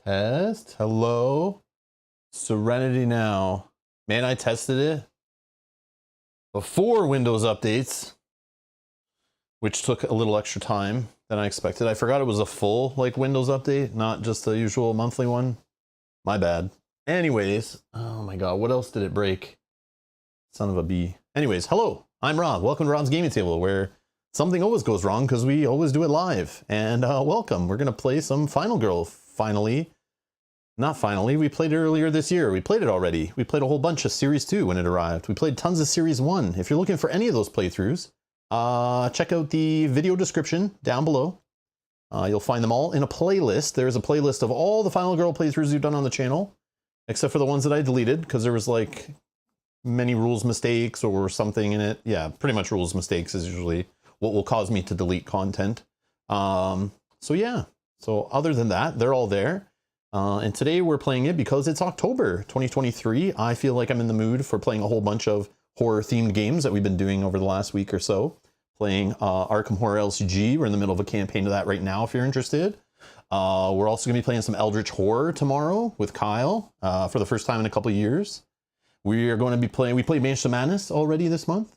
Test. Hello. Serenity now. Man, I tested it before Windows updates, which took a little extra time than I expected. I forgot it was a full like Windows update, not just the usual monthly one. My bad. Anyways, oh my god, what else did it break? Son of a bee. Anyways, hello, I'm Rob. Welcome to Rob's Gaming Table, where something always goes wrong because we always do it live. And welcome. We're gonna play some Final Girl. Finally. Not finally, we played it earlier this year. We played it already. We played a whole bunch of Series 2 when it arrived. We played tons of Series 1. If you're looking for any of those playthroughs, check out the video description down below. You'll find them all in a playlist. There's a playlist of all the Final Girl playthroughs we've done on the channel, except for the ones that I deleted because there was like many rules mistakes or something in it. Yeah, pretty much rules mistakes is usually what will cause me to delete content. So yeah, so other than that, they're all there. And today we're playing it because it's October 2023. I feel like I'm in the mood for playing a whole bunch of horror themed games that we've been doing over the last week or so. Playing Arkham Horror LCG. We're in the middle of a campaign of that right now if you're interested. We're also going to be playing some Eldritch Horror tomorrow with Kyle for the first time in a couple of years. We are going to be playing, we played Mansion of Madness already this month.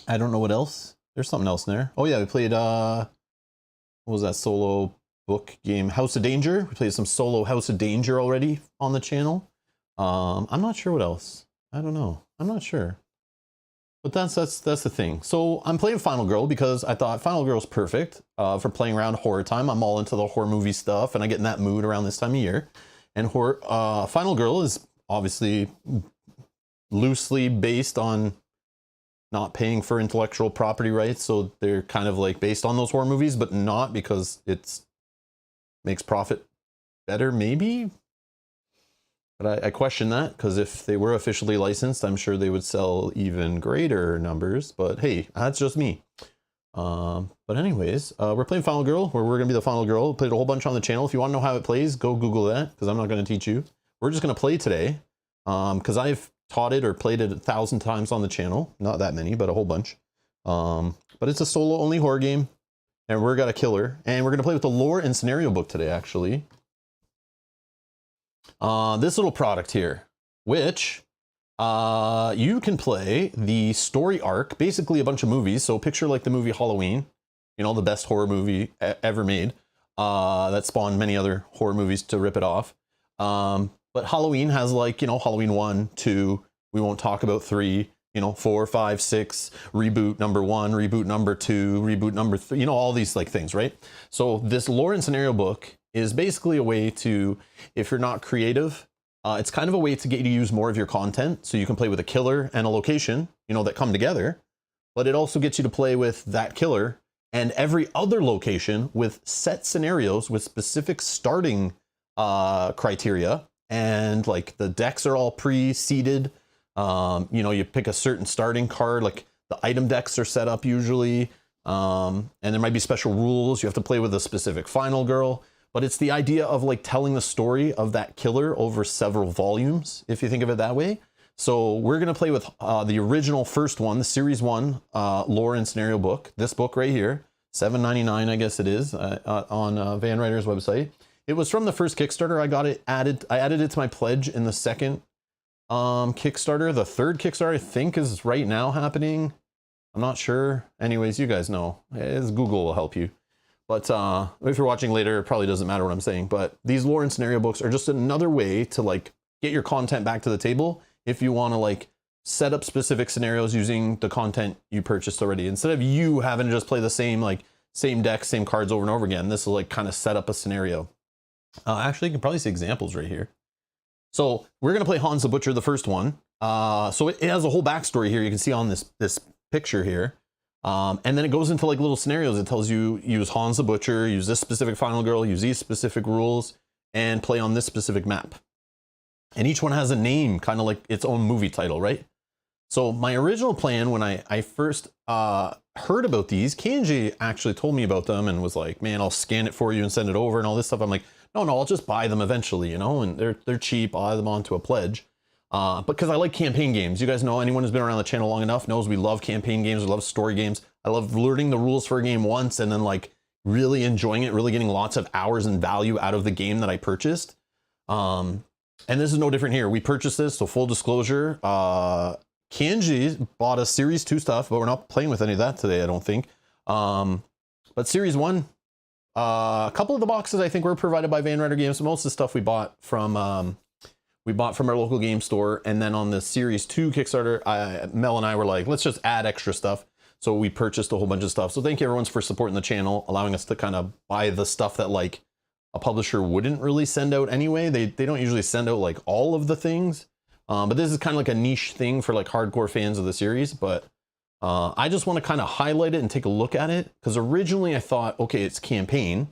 I don't know what else. There's something else in there. Oh yeah, we played, what was that solo book game? House of Danger. We played some solo House of Danger already on the channel. I'm not sure what else. I don't know. I'm not sure. But that's the thing. So I'm playing Final Girl because I thought Final Girl's perfect for playing around horror time. I'm all into the horror movie stuff and I get in that mood around this time of year. And Final Girl is obviously loosely based on not paying for intellectual property rights. So they're kind of like based on those horror movies, but not because it's makes profit better, maybe. But I question that, because if they were officially licensed, I'm sure they would sell even greater numbers. But hey, that's just me. But anyways, we're playing Final Girl, where we're going to be the Final Girl. Played a whole bunch on the channel. If you want to know how it plays, go Google that, because I'm not going to teach you. We're just going to play today, because I've taught it or played it 1,000 times on the channel. Not that many, but a whole bunch. But it's a solo-only horror game, and we're got a killer. And we're going to play with the lore and scenario book today, actually. This little product here, which you can play the story arc, basically a bunch of movies. So picture like the movie Halloween, you know, the best horror movie ever made, that spawned many other horror movies to rip it off. But Halloween has like, you know, Halloween 1, 2, we won't talk about 3, you know, 4, 5, 6, reboot number 1, reboot number 2, reboot number 3, you know, all these like things, right? So this lore and scenario book is basically a way to, if you're not creative, it's kind of a way to get you to use more of your content. So you can play with a killer and a location, you know, that come together, but it also gets you to play with that killer and every other location with set scenarios with specific starting criteria. And like the decks are all pre-seeded. You know, you pick a certain starting card, like the item decks are set up usually. And there might be special rules. You have to play with a specific Final Girl. But it's the idea of like telling the story of that killer over several volumes, if you think of it that way. So we're going to play with the original first one, the Series 1 lore and scenario book. This book right here, $7.99, I guess it is, on Van Ryder's website. It was from the first Kickstarter. I got it added. I added it to my pledge in the second Kickstarter. The third Kickstarter, I think, is right now happening. I'm not sure. Anyways, you guys know. Google will help you. But if you're watching later, it probably doesn't matter what I'm saying. But these lore and scenario books are just another way to like get your content back to the table if you want to like set up specific scenarios using the content you purchased already. Instead of you having to just play the same deck, same cards over and over again, this will like kind of set up a scenario. Actually, you can probably see examples right here. So we're going to play Hans the Butcher, the first one. So it has a whole backstory here. You can see on this picture here. And then it goes into like little scenarios. It tells you use Hans the Butcher, use this specific Final Girl, use these specific rules, and play on this specific map. And each one has a name, kind of like its own movie title, right? So my original plan when I first heard about these, Kanji actually told me about them and was like, man, I'll scan it for you and send it over and all this stuff. I'm like, no, I'll just buy them eventually, you know, and they're cheap. I'll add them onto a pledge. Because I like campaign games. You guys know, anyone who's been around the channel long enough knows we love campaign games. We love story games. I love learning the rules for a game once and then like really enjoying it, really getting lots of hours and value out of the game that I purchased. And this is no different here. We purchased this, so full disclosure, Kanji bought us Series 2 stuff, but we're not playing with any of that today, I don't think. But Series 1, a couple of the boxes I think were provided by Van Ryder Games. Most of the stuff we bought from our local game store. And then on the Series 2 Kickstarter, Mel and I were like, let's just add extra stuff. So we purchased a whole bunch of stuff. So thank you everyone for supporting the channel, allowing us to kind of buy the stuff that like a publisher wouldn't really send out anyway. They don't usually send out like all of the things. But this is kind of like a niche thing for like hardcore fans of the series. But I just want to kind of highlight it and take a look at it. Because originally I thought, okay, it's campaign.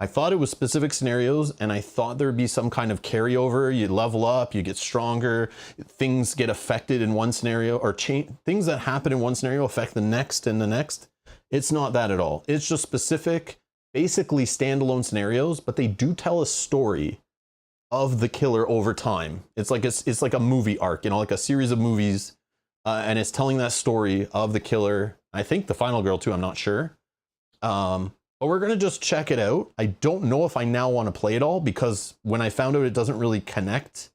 I thought it was specific scenarios, and I thought there would be some kind of carryover. You level up, you get stronger, things get affected in one scenario, or things that happen in one scenario affect the next and the next. It's not that at all. It's just specific, basically standalone scenarios, but they do tell a story of the killer over time. It's like a movie arc, you know, like a series of movies, and it's telling that story of the killer. I think the final girl too, I'm not sure. But we're gonna just check it out. I don't know if I now want to play it all, because when I found out it doesn't really connect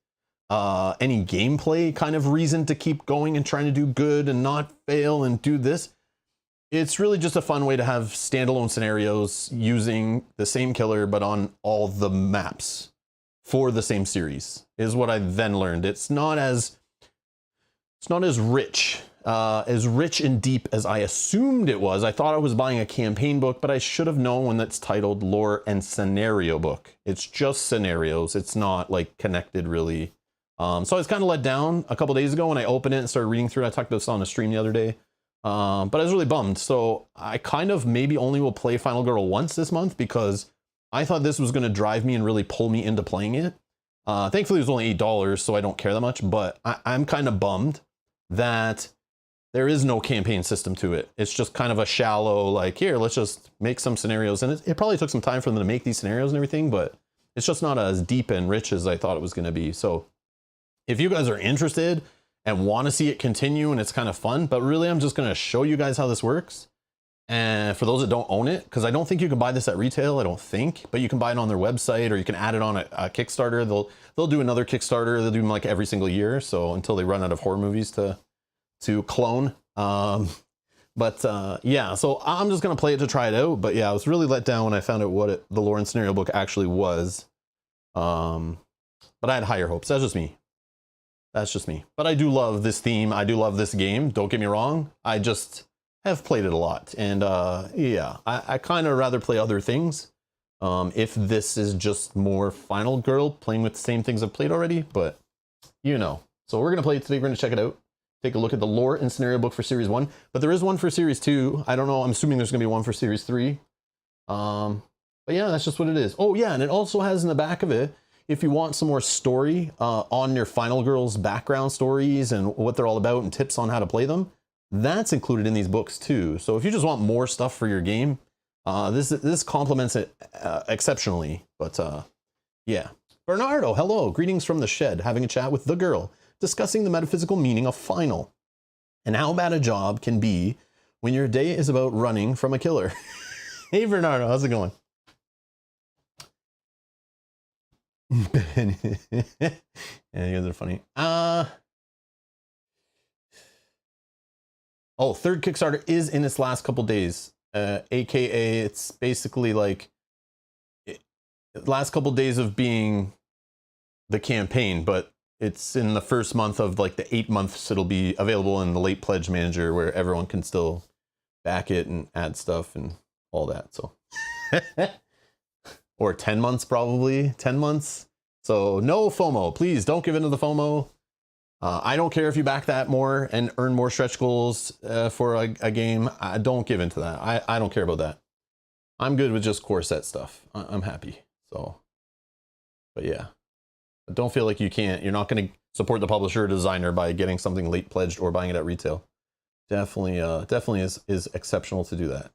any gameplay kind of reason to keep going and trying to do good and not fail and do this. It's really just a fun way to have standalone scenarios using the same killer, but on all the maps for the same series, is what I then learned. It's not as rich and deep as I assumed it was. I thought I was buying a campaign book, but I should have known when that's titled Lore and Scenario Book. It's just scenarios. It's not like connected really. So I was kind of let down a couple days ago when I opened it and started reading through it. I talked about this on a stream the other day, but I was really bummed. So I kind of maybe only will play Final Girl once this month, because I thought this was going to drive me and really pull me into playing it. Thankfully it was only $8, so I don't care that much, but I'm kind of bummed that there is no campaign system to it. It's just kind of a shallow, like, here, let's just make some scenarios. And it probably took some time for them to make these scenarios and everything, but it's just not as deep and rich as I thought it was going to be. So if you guys are interested and want to see it continue, and it's kind of fun, but really I'm just going to show you guys how this works. And for those that don't own it, because I don't think you can buy this at retail, I don't think, but you can buy it on their website, or you can add it on a Kickstarter. They'll do another Kickstarter. They'll do them like every single year. So until they run out of horror movies to clone. Yeah, so I'm just gonna play it to try it out. But yeah, I was really let down when I found out what the lore and scenario book actually was. But I had higher hopes. That's just me. But I do love this theme. I do love this game. Don't get me wrong. I just have played it a lot, and yeah, I kind of rather play other things. If this is just more Final Girl, playing with the same things I've played already, but you know. So we're gonna play it today. We're gonna check it out. Take a look at the lore and scenario book for Series 1. But there is one for Series 2. I don't know. I'm assuming there's going to be one for Series 3. But yeah, that's just what it is. Oh yeah, and it also has in the back of it, if you want some more story on your Final Girls background stories and what they're all about and tips on how to play them, that's included in these books too. So if you just want more stuff for your game, this complements it exceptionally. But yeah. Bernardo, hello. Greetings from the shed. Having a chat with the girl, discussing the metaphysical meaning of final and how bad a job can be when your day is about running from a killer. Hey Bernardo, how's it going? Yeah, you guys are funny. Oh, third Kickstarter is in its last couple days. AKA it's basically like last couple days of being the campaign, but it's in the first month of like the 8 months. It'll be available in the late pledge manager, where everyone can still back it and add stuff and all that. So, or 10 months, probably 10 months. So no FOMO, please don't give into the FOMO. I don't care if you back that more and earn more stretch goals for a game. Don't give into that. I don't care about that. I'm good with just core set stuff. I'm happy. So, but yeah. Don't feel like you're not going to support the publisher or designer by getting something late pledged or buying it at retail. Definitely is exceptional to do that.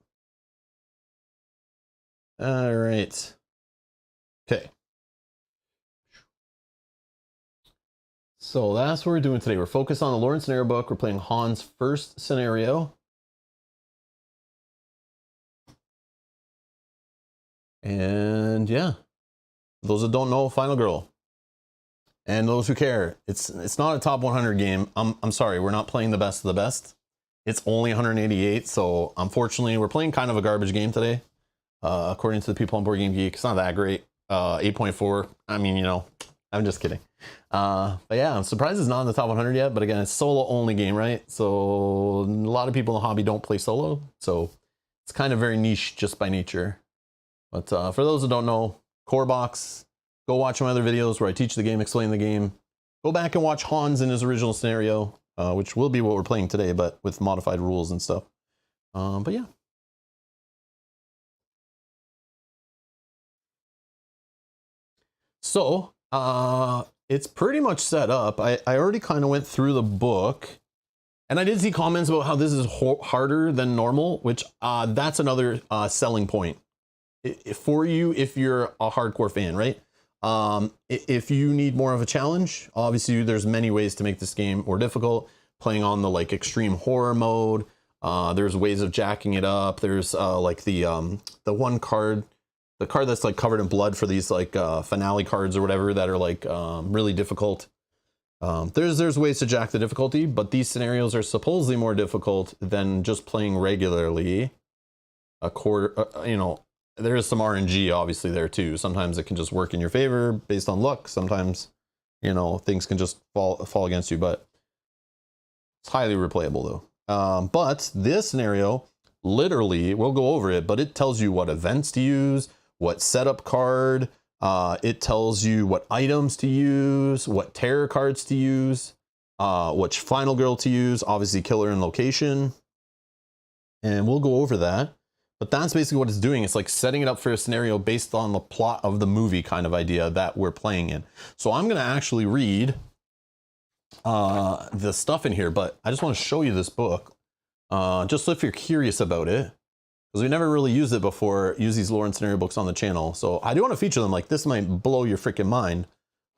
All right. Okay. So that's what we're doing today. We're focused on the lore and scenario book. We're playing Han's first scenario. And yeah, those that don't know, Final Girl. And those who care, it's not a top 100 game. I'm sorry, we're not playing the best of the best. It's only 188, so unfortunately, we're playing kind of a garbage game today. According to the people on Board Game Geek, it's not that great. 8.4. I mean, you know, I'm just kidding. But yeah, I'm surprised it's not in the top 100 yet. But again, it's solo only game, right? So a lot of people in the hobby don't play solo, so it's kind of very niche just by nature. But for those that don't know, Core Box. Go watch my other videos where I teach the game, explain the game. Go back and watch Hans in his original scenario, which will be what we're playing today, but with modified rules and stuff. But yeah. So, it's pretty much set up. I already kind of went through the book, and I did see comments about how this is harder than normal, which that's another selling point for you if you're a hardcore fan, right? If you need more of a challenge, obviously there's many ways to make this game more difficult. Playing on the like extreme horror mode, there's ways of jacking it up. There's like the one card, the card that's like covered in blood for these like finale cards or whatever that are like really difficult. There's ways to jack the difficulty, but these scenarios are supposedly more difficult than just playing regularly. You know, there is some RNG obviously there too. Sometimes it can just work in your favor based on luck. Sometimes, you know, things can just fall against you, but it's highly replayable though. But this scenario, literally, we'll go over it, but it tells you what events to use, what setup card, it tells you what items to use, what terror cards to use, which Final Girl to use, obviously killer and location. And we'll go over that. But that's basically what it's doing. It's like setting it up for a scenario based on the plot of the movie kind of idea that we're playing in. So I'm going to actually read the stuff in here, but I just want to show you this book. Just so if you're curious about it, because we never really used it before, use these lore and scenario books on the channel. So I do want to feature them. Like this might blow your freaking mind.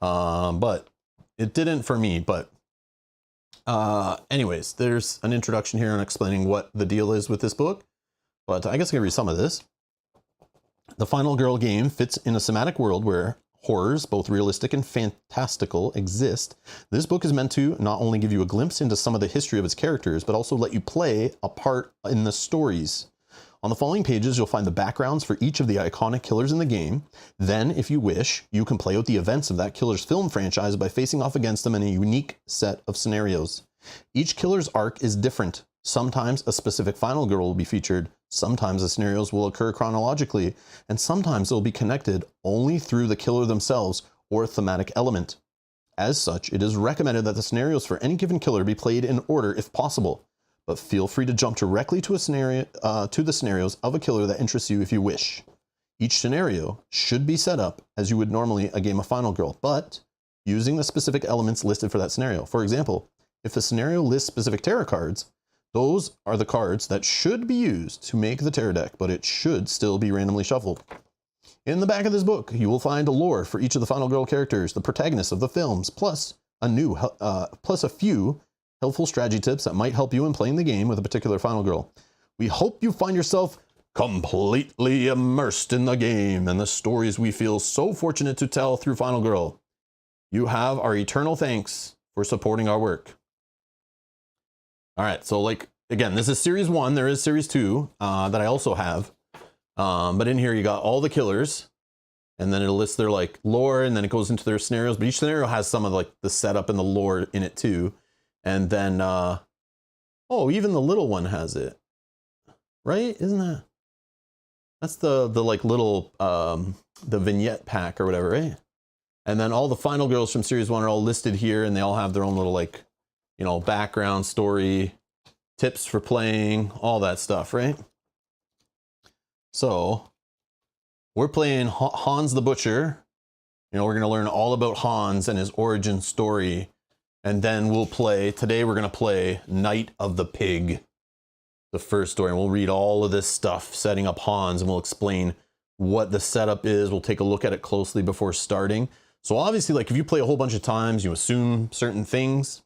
But it didn't for me. But anyways, there's an introduction here on explaining what the deal is with this book. But I guess I can read some of this. The Final Girl game fits in a cinematic world where horrors, both realistic and fantastical, exist. This book is meant to not only give you a glimpse into some of the history of its characters, but also let you play a part in the stories. On the following pages, you'll find the backgrounds for each of the iconic killers in the game. Then, if you wish, you can play out the events of that killer's film franchise by facing off against them in a unique set of scenarios. Each killer's arc is different. Sometimes a specific Final Girl will be featured, sometimes the scenarios will occur chronologically, and sometimes they'll be connected only through the killer themselves or a thematic element. As such, it is recommended that the scenarios for any given killer be played in order if possible, but feel free to jump directly to the scenarios of a killer that interests you if you wish. Each scenario should be set up as you would normally a game of Final Girl, but using the specific elements listed for that scenario. For example, if the scenario lists specific terror cards, those are the cards that should be used to make the terror deck, but it should still be randomly shuffled. In the back of this book, you will find a lore for each of the Final Girl characters, the protagonists of the films, plus a few helpful strategy tips that might help you in playing the game with a particular Final Girl. We hope you find yourself completely immersed in the game and the stories we feel so fortunate to tell through Final Girl. You have our eternal thanks for supporting our work. All right, so like, again, this is series 1. There is series 2 that I also have. But in here, you got all the killers, and then it'll list their like lore, and then it goes into their scenarios. But each scenario has some of like the setup and the lore in it too. And then, oh, even the little one has it, right? Isn't that? That's the like little, the vignette pack or whatever, right? And then all the Final Girls from series 1 are all listed here, and they all have their own little like, you know, background story, tips for playing, all that stuff, right? So we're playing Hans the Butcher. You know, we're going to learn all about Hans and his origin story. And then today we're going to play Night of the Pig, the first story. And we'll read all of this stuff, setting up Hans, and we'll explain what the setup is. We'll take a look at it closely before starting. So obviously, like if you play a whole bunch of times, you assume certain things.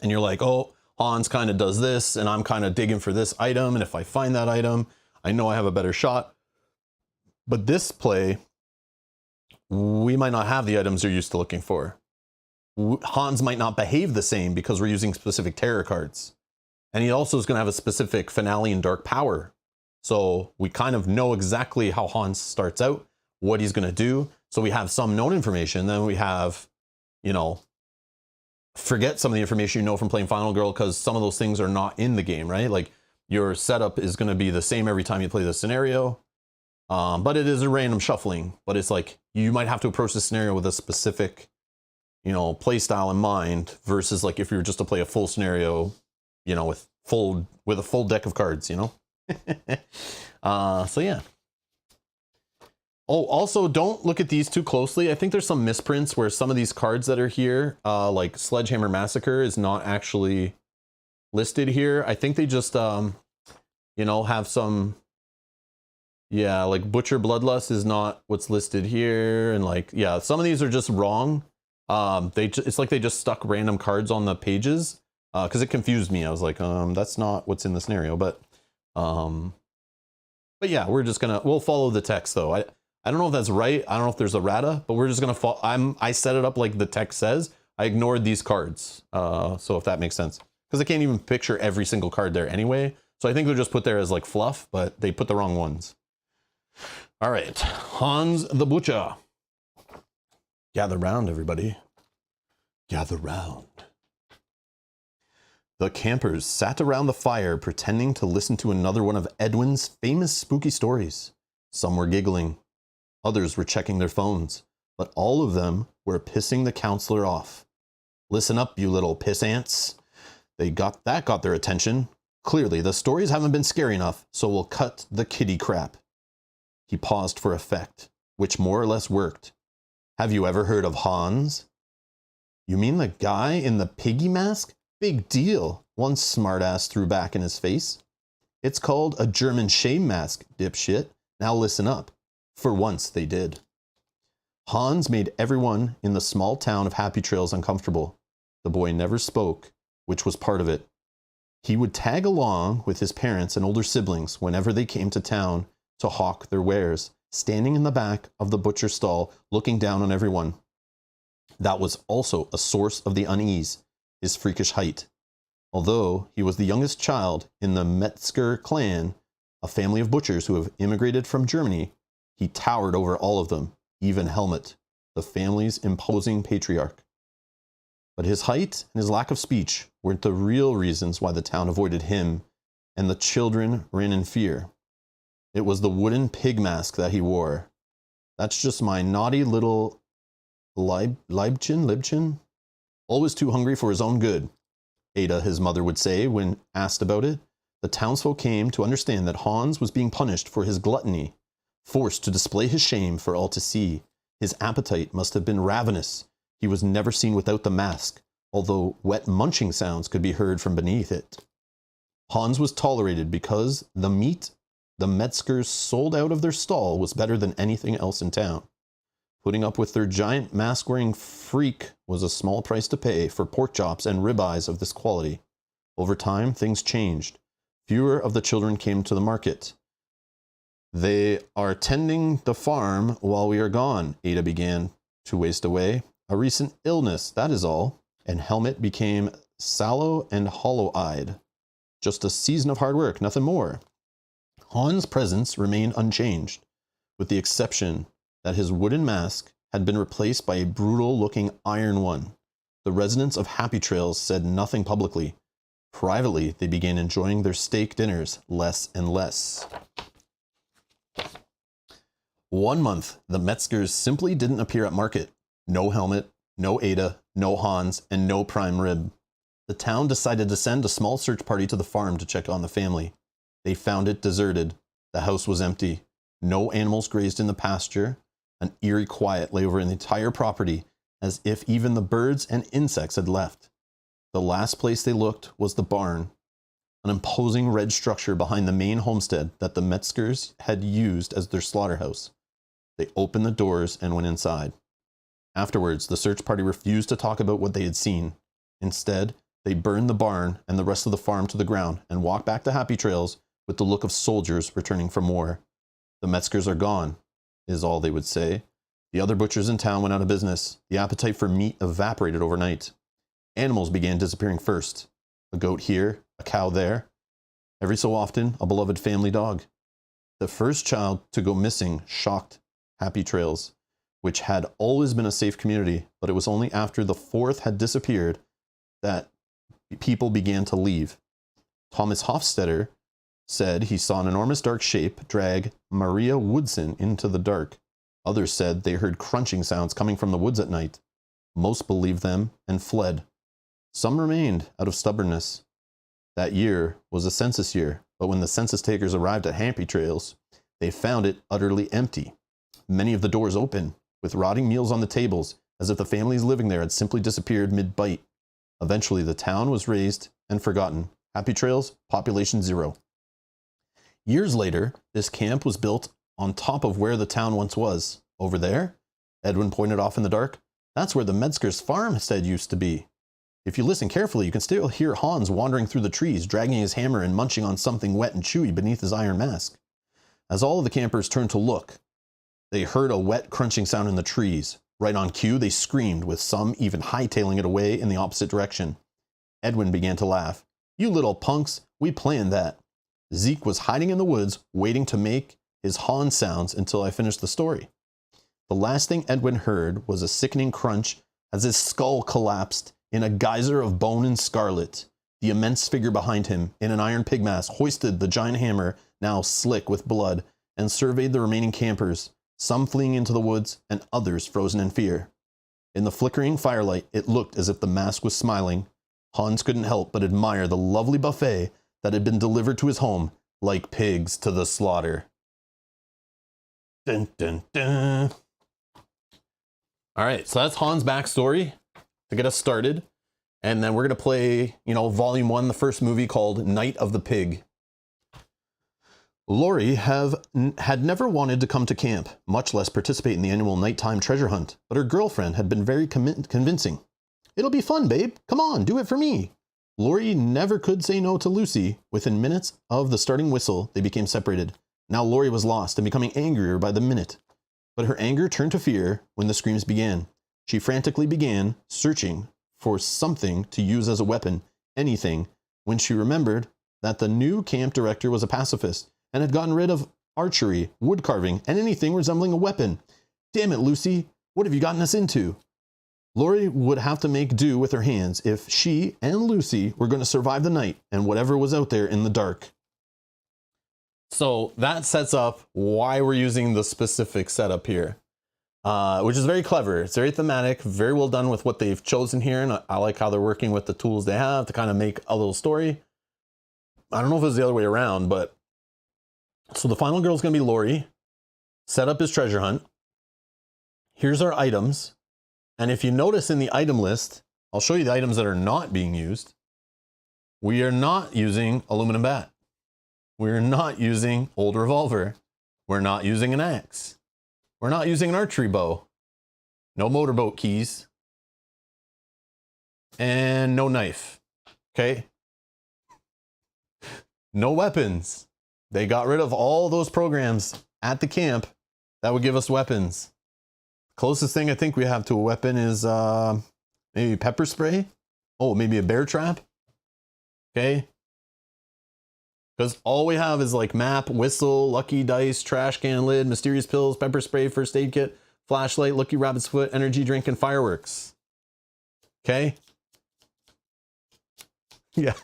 And you're like, oh, Hans kind of does this, and I'm kind of digging for this item. And if I find that item, I know I have a better shot. But this play, we might not have the items you're used to looking for. Hans might not behave the same because we're using specific terror cards. And he also is going to have a specific finale and dark power. So we kind of know exactly how Hans starts out, what he's going to do. So we have some known information. Then we have, you know, forget some of the information you know from playing Final Girl, because some of those things are not in the game, right? Like your setup is going to be the same every time you play the scenario. But it is a random shuffling. But it's like you might have to approach the scenario with a specific, you know, play style in mind, versus like if you were just to play a full scenario, you know, with a full deck of cards, you know. So yeah. Oh, also don't look at these too closely. I think there's some misprints where some of these cards that are here, like Sledgehammer Massacre, is not actually listed here. I think they just, you know, have some, yeah, like Butcher Bloodlust is not what's listed here, and like, yeah, some of these are just wrong. It's like they just stuck random cards on the pages, because it confused me. I was like, that's not what's in the scenario, but yeah, we'll follow the text though. I don't know if that's right. I don't know if there's a rata, but we're just gonna follow. I set it up like the text says. I ignored these cards, so if that makes sense, because I can't even picture every single card there anyway. So I think they're just put there as like fluff, but they put the wrong ones. All right, Hans the Butcher. Gather round, everybody. Gather round. The campers sat around the fire, pretending to listen to another one of Edwin's famous spooky stories. Some were giggling. Others were checking their phones, but all of them were pissing the counselor off. Listen up, you little piss ants. Got their attention. Clearly, the stories haven't been scary enough, so we'll cut the kiddie crap. He paused for effect, which more or less worked. Have you ever heard of Hans? You mean the guy in the piggy mask? Big deal, one smartass threw back in his face. It's called a German shame mask, dipshit. Now listen up. For once, they did. Hans made everyone in the small town of Happy Trails uncomfortable. The boy never spoke, which was part of it. He would tag along with his parents and older siblings whenever they came to town to hawk their wares, standing in the back of the butcher stall, looking down on everyone. That was also a source of the unease, his freakish height. Although he was the youngest child in the Metzger clan, a family of butchers who have immigrated from Germany, he towered over all of them, even Helmut, the family's imposing patriarch. But his height and his lack of speech weren't the real reasons why the town avoided him, and the children ran in fear. It was the wooden pig mask that he wore. That's just my naughty little Liebchen? Always too hungry for his own good, Ada, his mother, would say when asked about it. The townsfolk came to understand that Hans was being punished for his gluttony, forced to display his shame for all to see. His appetite must have been ravenous. He was never seen without the mask, although wet munching sounds could be heard from beneath it. Hans was tolerated because the meat the Metzgers sold out of their stall was better than anything else in town. Putting up with their giant mask-wearing freak was a small price to pay for pork chops and ribeyes of this quality. Over time, things changed. Fewer of the children came to the market. They are tending the farm while we are gone, Ada began to waste away. A recent illness, that is all. And Helmut became sallow and hollow-eyed. Just a season of hard work, nothing more. Hans' presence remained unchanged, with the exception that his wooden mask had been replaced by a brutal-looking iron one. The residents of Happy Trails said nothing publicly. Privately, they began enjoying their steak dinners less and less. 1 month, the Metzgers simply didn't appear at market. No Helmut, no Ada, no Hans, and no prime rib. The town decided to send a small search party to the farm to check on the family. They found it deserted. The house was empty. No animals grazed in the pasture. An eerie quiet lay over the entire property, as if even the birds and insects had left. The last place they looked was the barn, an imposing red structure behind the main homestead that the Metzgers had used as their slaughterhouse. They opened the doors and went inside. Afterwards, the search party refused to talk about what they had seen. Instead, they burned the barn and the rest of the farm to the ground and walked back to Happy Trails with the look of soldiers returning from war. The Metzgers are gone, is all they would say. The other butchers in town went out of business. The appetite for meat evaporated overnight. Animals began disappearing first. A goat here, a cow there. Every so often, a beloved family dog. The first child to go missing shocked Happy Trails, which had always been a safe community, but it was only after the fourth had disappeared that people began to leave. Thomas Hofstetter said he saw an enormous dark shape drag Maria Woodson into the dark. Others said they heard crunching sounds coming from the woods at night. Most believed them and fled. Some remained out of stubbornness. That year was a census year, but when the census takers arrived at Happy Trails, they found it utterly empty. Many of the doors open, with rotting meals on the tables, as if the families living there had simply disappeared mid-bite. Eventually, the town was razed and forgotten. Happy Trails, population 0. Years later, this camp was built on top of where the town once was. Over there, Edwin pointed off in the dark, that's where the Metzger's farmstead used to be. If you listen carefully, you can still hear Hans wandering through the trees, dragging his hammer and munching on something wet and chewy beneath his iron mask. As all of the campers turned to look, they heard a wet crunching sound in the trees. Right on cue, they screamed, with some even hightailing it away in the opposite direction. Edwin began to laugh. You little punks, we planned that. Zeke was hiding in the woods, waiting to make his Hans sounds until I finished the story. The last thing Edwin heard was a sickening crunch as his skull collapsed in a geyser of bone and scarlet. The immense figure behind him, in an iron pig mask, hoisted the giant hammer, now slick with blood, and surveyed the remaining campers, some fleeing into the woods and others frozen in fear. In the flickering firelight, it looked as if the mask was smiling. Hans couldn't help but admire the lovely buffet that had been delivered to his home like pigs to the slaughter. Dun, dun, dun. All right, so that's Hans' backstory to get us started. And then we're going to play, volume 1, the first movie called Night of the Pig. Lori had never wanted to come to camp, much less participate in the annual nighttime treasure hunt, but her girlfriend had been very convincing. It'll be fun, babe. Come on, do it for me. Lori never could say no to Lucy. Within minutes of the starting whistle, they became separated. Now Lori was lost and becoming angrier by the minute. But her anger turned to fear when the screams began. She frantically began searching for something to use as a weapon, anything, when she remembered that the new camp director was a pacifist and had gotten rid of archery, wood carving, and anything resembling a weapon. Damn it, Lucy, what have you gotten us into? Lori would have to make do with her hands if she and Lucy were going to survive the night and whatever was out there in the dark. So that sets up why we're using the specific setup here, which is very clever. It's very thematic, very well done with what they've chosen here. And I like how they're working with the tools they have to kind of make a little story. I don't know if it was the other way around, but so the final girl is going to be Lori. Set up his treasure hunt. Here's our items. And if you notice in the item list, I'll show you the items that are not being used. We are not using aluminum bat. We're not using old revolver. We're not using an axe. We're not using an archery bow. No motorboat keys. And no knife. Okay? No weapons. They got rid of all those programs at the camp that would give us weapons. Closest thing I think we have to a weapon is maybe pepper spray. Oh, maybe a bear trap. Okay. Because all we have is like map, whistle, lucky dice, trash can lid, mysterious pills, pepper spray, first aid kit, flashlight, lucky rabbit's foot, energy drink, and fireworks. Okay. Yeah.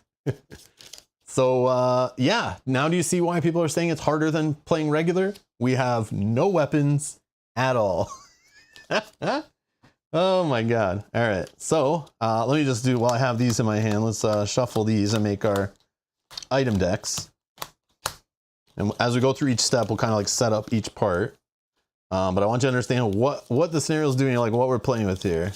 So, yeah. Now do you see why people are saying it's harder than playing regular? We have no weapons at all. Oh my God. All right. So let me just do, while I have these in my hand, let's shuffle these and make our item decks. And as we go through each step, we'll kind of like set up each part. But I want you to understand what the scenario is doing, like what we're playing with here.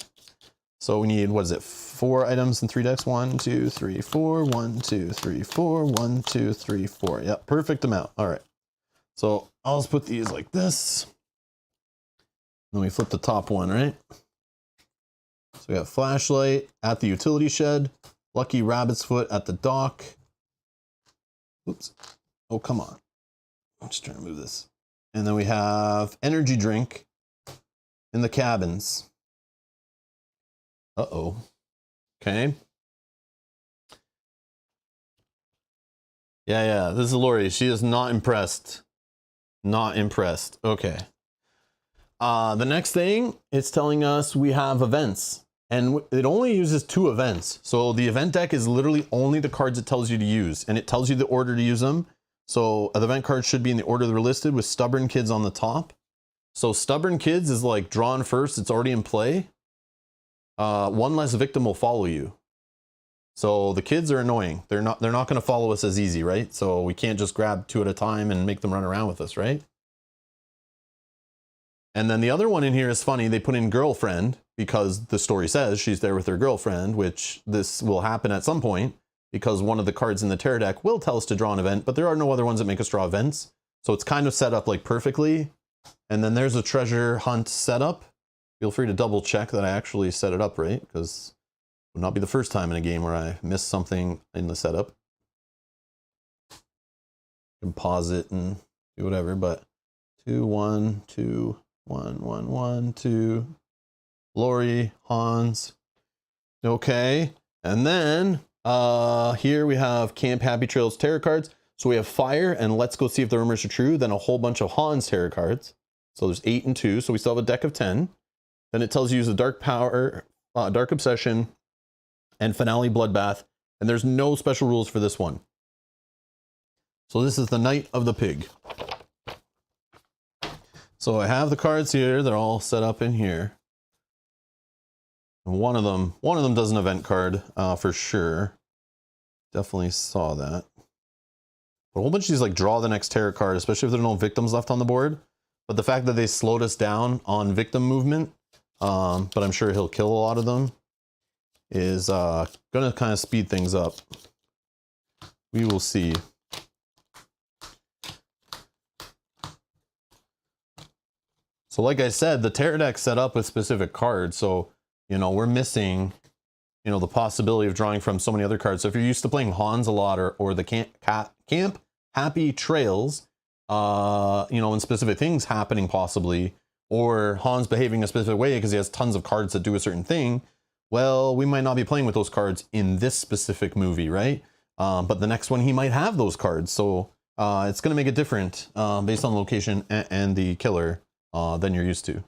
So we need, what is it? 4 items and 3 decks. 1, 2, 3, 4. 1, 2, 3, 4. 1, 2, 3, 4. Yep. Perfect amount. All right. So I'll just put these like this. Then we flip the top one, right? So we got flashlight at the utility shed, lucky rabbit's foot at the dock. Oops. Oh, come on. I'm just trying to move this. And then we have energy drink in the cabins. Uh-oh. Okay. Yeah, this is Lori. She is not impressed. Not impressed. Okay. The next thing, it's telling us we have events. And it only uses 2 events. So the event deck is literally only the cards it tells you to use. And it tells you the order to use them. So the event cards should be in the order they're listed with Stubborn Kids on the top. So Stubborn Kids is like drawn first. It's already in play. One less victim will follow you. So the kids are annoying. They're not going to follow us as easy, right? So we can't just grab 2 at a time and make them run around with us, right? And then the other one in here is funny. They put in girlfriend because the story says she's there with her girlfriend, which this will happen at some point because one of the cards in the terror deck will tell us to draw an event, but there are no other ones that make us draw events. So it's kind of set up like perfectly. And then there's a treasure hunt setup. Feel free to double check that I actually set it up right, because it would not be the first time in a game where I missed something in the setup. You can pause it and do whatever, but 2, 1, 2, 1, 1, 1, 2. Lori, Hans. Okay. And then here we have Camp Happy Trails tarot cards. So we have Fire and Let's Go See If the Rumors Are True. Then a whole bunch of Hans tarot cards. So there's 8 and 2. So we still have a deck of 10. Then it tells you use the Dark Power, Dark Obsession, and Finale Bloodbath. And there's no special rules for this one. So this is the Night of the Pig. So I have the cards here. They're all set up in here. And one of them does an event card for sure. Definitely saw that. But a whole bunch of these like draw the next tarot card, especially if there are no victims left on the board. But the fact that they slowed us down on victim movement, but I'm sure he'll kill a lot of them, is gonna kind of speed things up. We will see. So like I said, the tarot deck's set up with specific cards. So, you know, we're missing, you know, the possibility of drawing from so many other cards. So if you're used to playing Hans a lot or the Camp Happy Trails, you know, and specific things happening possibly, or Hans behaving a specific way because he has tons of cards that do a certain thing, well, we might not be playing with those cards in this specific movie, right? But the next one, he might have those cards. So it's going to make it different based on the location and the killer than you're used to.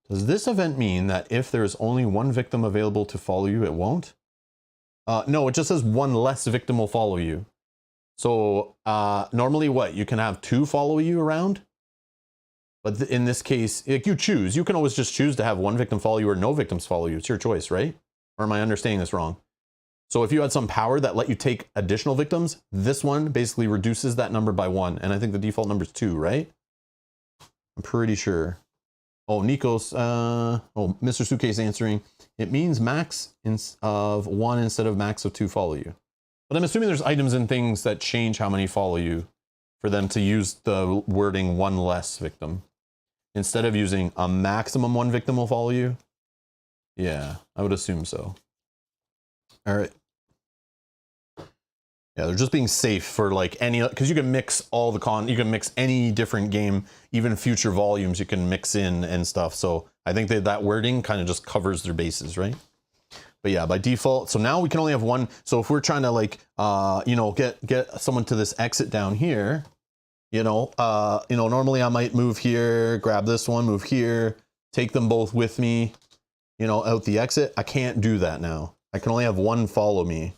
Does this event mean that if there is only one victim available to follow you, it won't? No, it just says one less victim will follow you. So normally what? You can have 2 follow you around? But in this case, like you choose. You can always just choose to have 1 victim follow you or no victims follow you. It's your choice, right? Or am I understanding this wrong? So if you had some power that let you take additional victims, this one basically reduces that number by 1. And I think the default number is 2, right? I'm pretty sure. Oh, Nikos, Mr. Suitcase answering. It means max of 1 instead of max of 2 follow you. But I'm assuming there's items and things that change how many follow you for them to use the wording 1 less victim. Instead of using a maximum 1 victim will follow you. Yeah, I would assume so. All right. Yeah, they're just being safe for like any, because you can mix all the you can mix any different game, even future volumes you can mix in and stuff. So I think that wording kind of just covers their bases, right? But yeah, by default, so now we can only have 1. So if we're trying to like, you know, get someone to this exit down here, you know, normally I might move here, grab this one, move here, take them both with me, you know, out the exit. I can't do that now. I can only have 1 follow me.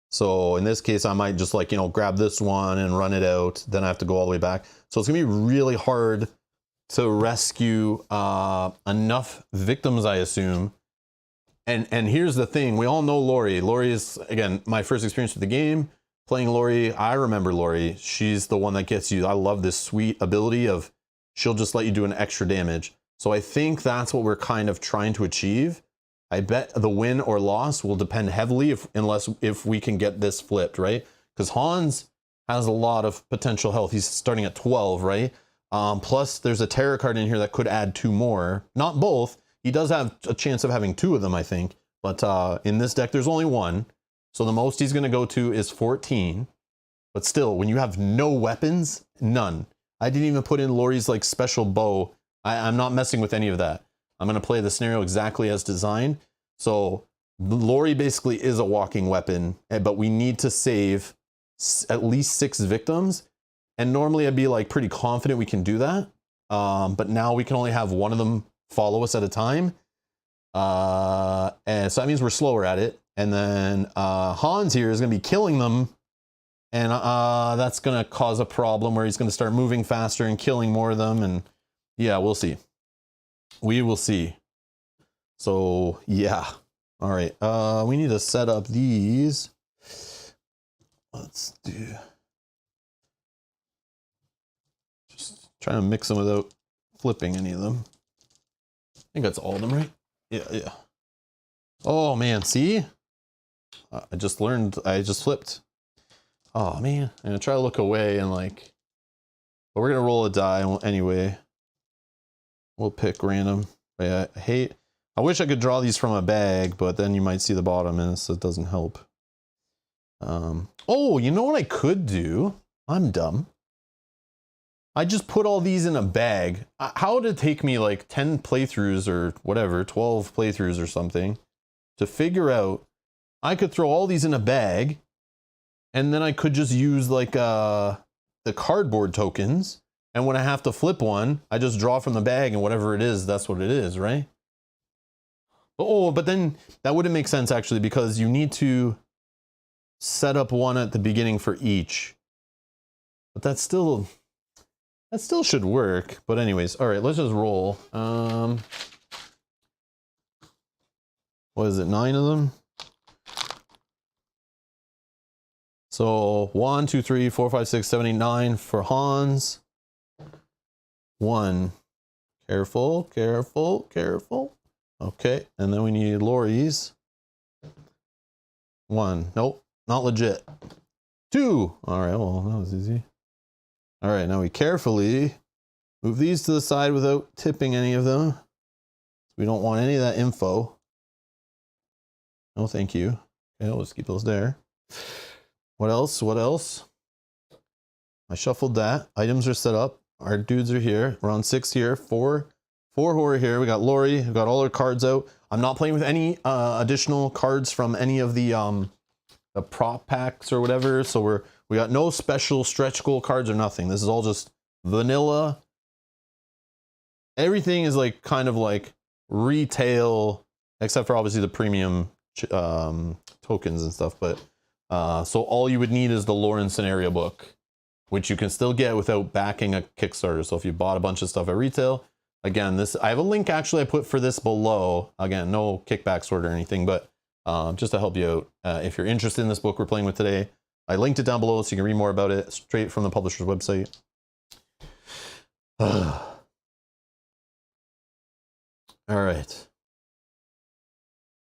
So in this case, I might just like, you know, grab this one and run it out. Then I have to go all the way back. So it's gonna be really hard to rescue enough victims, I assume. And here's the thing, we all know Lori. Lori is, again, my first experience with the game. Playing Lori, I remember Lori. She's the one that gets you. I love this sweet ability of she'll just let you do an extra damage. So I think that's what we're kind of trying to achieve. I bet the win or loss will depend heavily if we can get this flipped, right? Because Hans has a lot of potential health. He's starting at 12, right? Plus there's a tarot card in here that could add 2 more. Not both. He does have a chance of having 2 of them, I think. But in this deck, there's only 1. So the most he's going to go to is 14. But still, when you have no weapons, none. I didn't even put in Laurie's like special bow. I'm not messing with any of that. I'm going to play the scenario exactly as designed. So Laurie basically is a walking weapon, but we need to save at least 6 victims. And normally I'd be like pretty confident we can do that. But now we can only have one of them follow us at a time. And so that means we're slower at it. And then Hans here is going to be killing them. And that's going to cause a problem where he's going to start moving faster and killing more of them. And yeah, we'll see. We will see. So yeah. All right. We need to set up these. Let's do. Just trying to mix them without flipping any of them. I think that's all of them, right? Yeah. Oh man, see? I just flipped. Oh man, I'm gonna try to look away and like, but we're gonna roll a die anyway. We'll pick random. But yeah, I wish I could draw these from a bag, but then you might see the bottom and so it doesn't help. Oh, you know what I could do? I'm dumb. I just put all these in a bag. How would it take me like 10 playthroughs or whatever, 12 playthroughs or something to figure out I could throw all these in a bag and then I could just use like the cardboard tokens, and when I have to flip one, I just draw from the bag and whatever it is, that's what it is, right? Oh, but then that wouldn't make sense actually, because you need to set up one at the beginning for each. But that still should work. But anyways, all right, let's just roll. What is it, 9 of them? So 1, 2, 3, 4, 5, 6, 7, 8, 9 for Hans. 1. Careful, careful, careful. Okay, and then we need Laurie's. 1. Nope, not legit. 2. All right, well, that was easy. All right, now we carefully move these to the side without tipping any of them. We don't want any of that info. No, thank you. Okay, let's keep those there. What else? What else? I shuffled that. Items are set up. Our dudes are here. We're on 6 here. 4 horror here. We got Laurie. We got all our cards out. I'm not playing with any additional cards from any of the prop packs or whatever. So we got no special stretch goal cards or nothing. This is all just vanilla. Everything is like kind of like retail, except for obviously the premium tokens and stuff. But so all you would need is the lore and scenario book, which you can still get without backing a Kickstarter. So if you bought a bunch of stuff at retail, again, I have a link actually I put for this below. Again, no kickbacks or anything, but just to help you out. If you're interested in this book we're playing with today, I linked it down below so you can read more about it straight from the publisher's website. All right.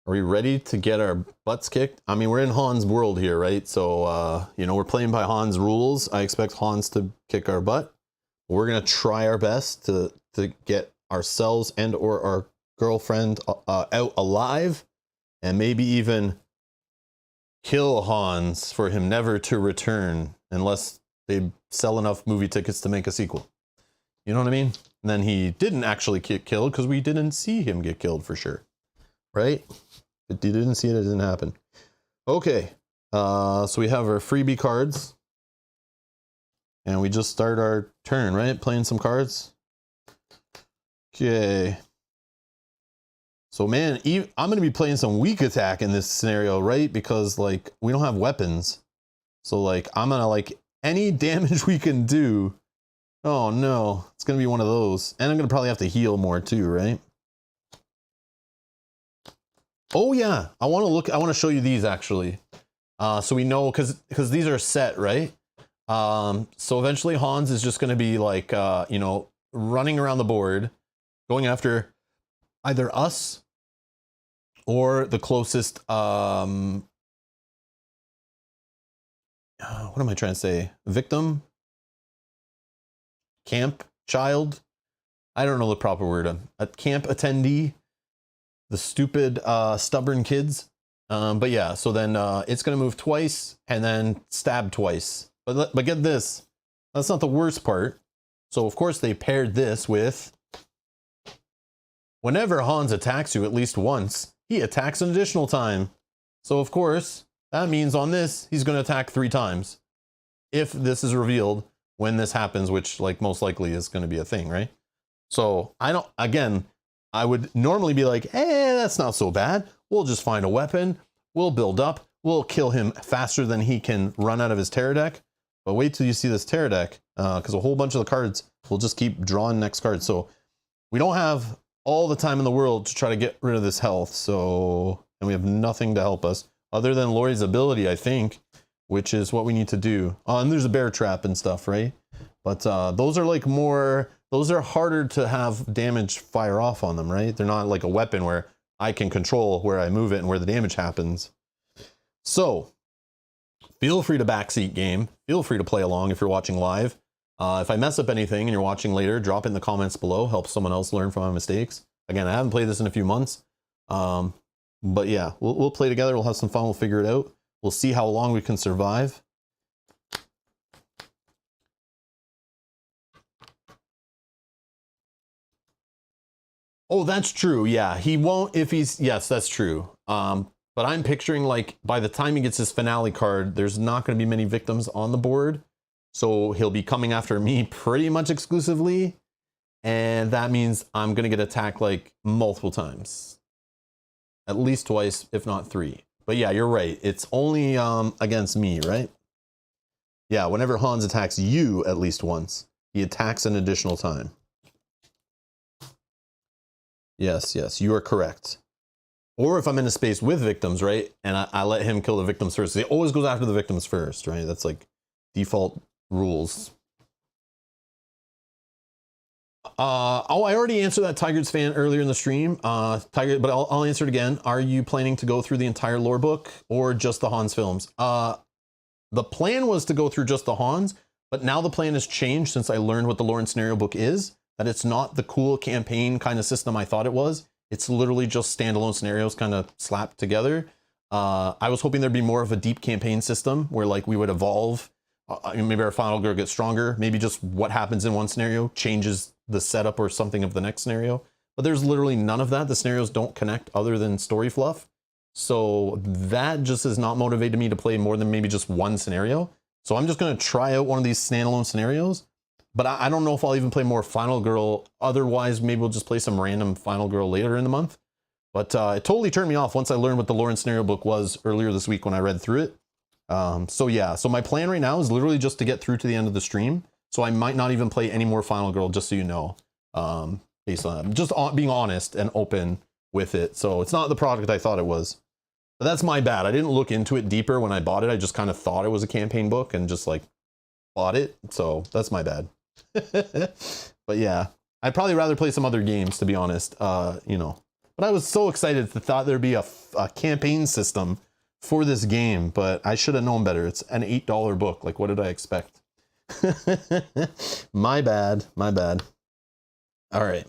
Are we ready to get our butts kicked? I mean, we're in Hans' world here, right? So, you know, we're playing by Hans' rules. I expect Hans to kick our butt. We're going to try our best to get ourselves and or our girlfriend out alive, and maybe even kill Hans for him never to return unless they sell enough movie tickets to make a sequel. You know what I mean? And then he didn't actually get killed because we didn't see him get killed for sure. Right? But you didn't see it, it didn't happen. Okay. So we have our freebie cards. And we just start our turn, right? Playing some cards. Okay. So man, I'm going to be playing some weak attack in this scenario, right? Because like we don't have weapons. So like I'm going to like any damage we can do. Oh no, it's going to be one of those. And I'm going to probably have to heal more too, right? Oh yeah, I want to show you these actually. So we know, cause these are set, right? So eventually Hans is just going to be like, you know, running around the board, going after either us or the closest, what am I trying to say? Victim? Camp child? I don't know the proper word. A camp attendee? The stupid, stubborn kids. But yeah, so then it's going to move twice and then stab twice. But get this, that's not the worst part. So of course they paired this with, whenever Hans attacks you at least once, he attacks an additional time. So of course, that means on this, he's going to attack 3 times. If this is revealed when this happens, which like most likely is going to be a thing, right? So I would normally be like, that's not so bad. We'll just find a weapon. We'll build up. We'll kill him faster than he can run out of his terror deck. But wait till you see this terror deck, because a whole bunch of the cards will just keep drawing next card. So we don't have all the time in the world to try to get rid of this health. So, and we have nothing to help us other than Lori's ability, I think, which is what we need to do. And there's a bear trap and stuff, right? But those are like those are harder to have damage fire off on them, right? They're not like a weapon where I can control where I move it and where the damage happens. So feel free to backseat game. Feel free to play along if you're watching live. If I mess up anything and you're watching later, drop it in the comments below. Help someone else learn from my mistakes. Again, I haven't played this in a few months. But yeah, we'll play together. We'll have some fun. We'll figure it out. We'll see how long we can survive. Oh, that's true. Yeah, he won't if he's, yes, that's true. But I'm picturing like by the time he gets his finale card, there's not going to be many victims on the board. So he'll be coming after me pretty much exclusively. And that means I'm going to get attacked like multiple times. At least twice, if not 3. But yeah, you're right. It's only against me, right? Yeah, whenever Hans attacks you at least once, he attacks an additional time. Yes, yes, you are correct. Or if I'm in a space with victims, right? And I let him kill the victims first. He always goes after the victims first, right? That's like default rules. Oh, I already answered that Tigers fan earlier in the stream. Tiger, but I'll answer it again. Are you planning to go through the entire lore book or just the Hans films? The plan was to go through just the Hans, but now the plan has changed since I learned what the lore and scenario book is, that it's not the cool campaign kind of system I thought it was. It's literally just standalone scenarios kind of slapped together. I was hoping there'd be more of a deep campaign system where like we would evolve. Maybe our final girl gets stronger. Maybe just what happens in one scenario changes the setup or something of the next scenario. But there's literally none of that. The scenarios don't connect other than story fluff. So that just has not motivated me to play more than maybe just one scenario. So I'm just going to try out one of these standalone scenarios. But I don't know if I'll even play more Final Girl. Otherwise, maybe we'll just play some random Final Girl later in the month. But it totally turned me off once I learned what the lore and scenario book was earlier this week when I read through it. So yeah, so my plan right now is literally just to get through to the end of the stream. So I might not even play any more Final Girl, just so you know, based on just being honest and open with it. So it's not the product I thought it was. But that's my bad. I didn't look into it deeper when I bought it. I just kind of thought it was a campaign book and just like bought it. So that's my bad. But yeah, I'd probably rather play some other games, to be honest, you know. But I was so excited to thought there'd be a campaign system for this game, but I should have known better. It's an $8 book. Like, what did I expect? My bad, my bad. All right.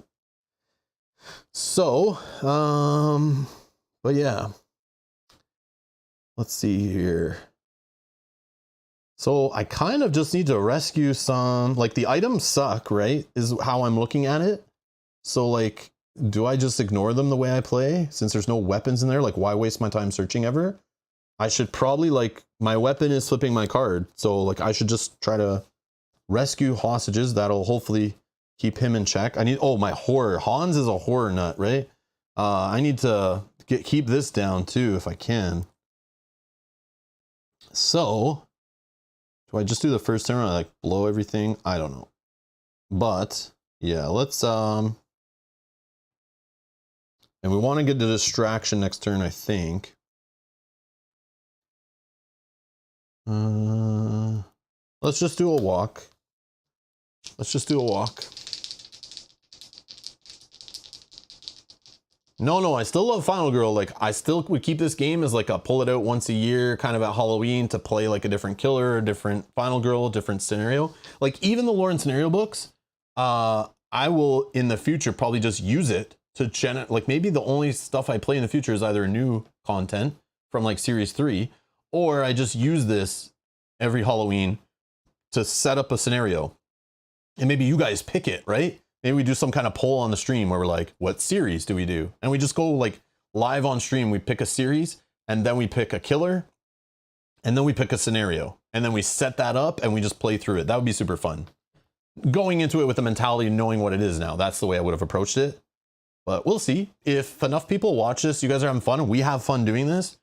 So, but yeah, let's see here. So I kind of just need to rescue some, like the items suck, right? Is how I'm looking at it. So like, do I just ignore them the way I play? Since there's no weapons in there, like why waste my time searching ever? I should probably like, my weapon is flipping my card. So like I should just try to rescue hostages. That'll hopefully keep him in check. I need, oh, my horror. Hans is a horror nut, right? I need to keep this down too, if I can. So do I just do the first turn and I like blow everything? I don't know. But yeah, let's, and we want to get the distraction next turn, I think. Let's just do a walk. Let's just do a walk. No, I still love Final Girl. Like, I still would keep this game as like a pull it out once a year, kind of at Halloween to play like a different killer, a different Final Girl, different scenario. Like, even the lore and scenario books, I will in the future probably just use it to like maybe the only stuff I play in the future is either new content from like series 3, or I just use this every Halloween to set up a scenario. And maybe you guys pick it, right? Maybe we do some kind of poll on the stream where we're like, what series do we do? And we just go like live on stream. We pick a series and then we pick a killer and then we pick a scenario and then we set that up and we just play through it. That would be super fun. Going into it with the mentality of knowing what it is now. That's the way I would have approached it. But we'll see. If enough people watch this, you guys are having fun, and we have fun doing this,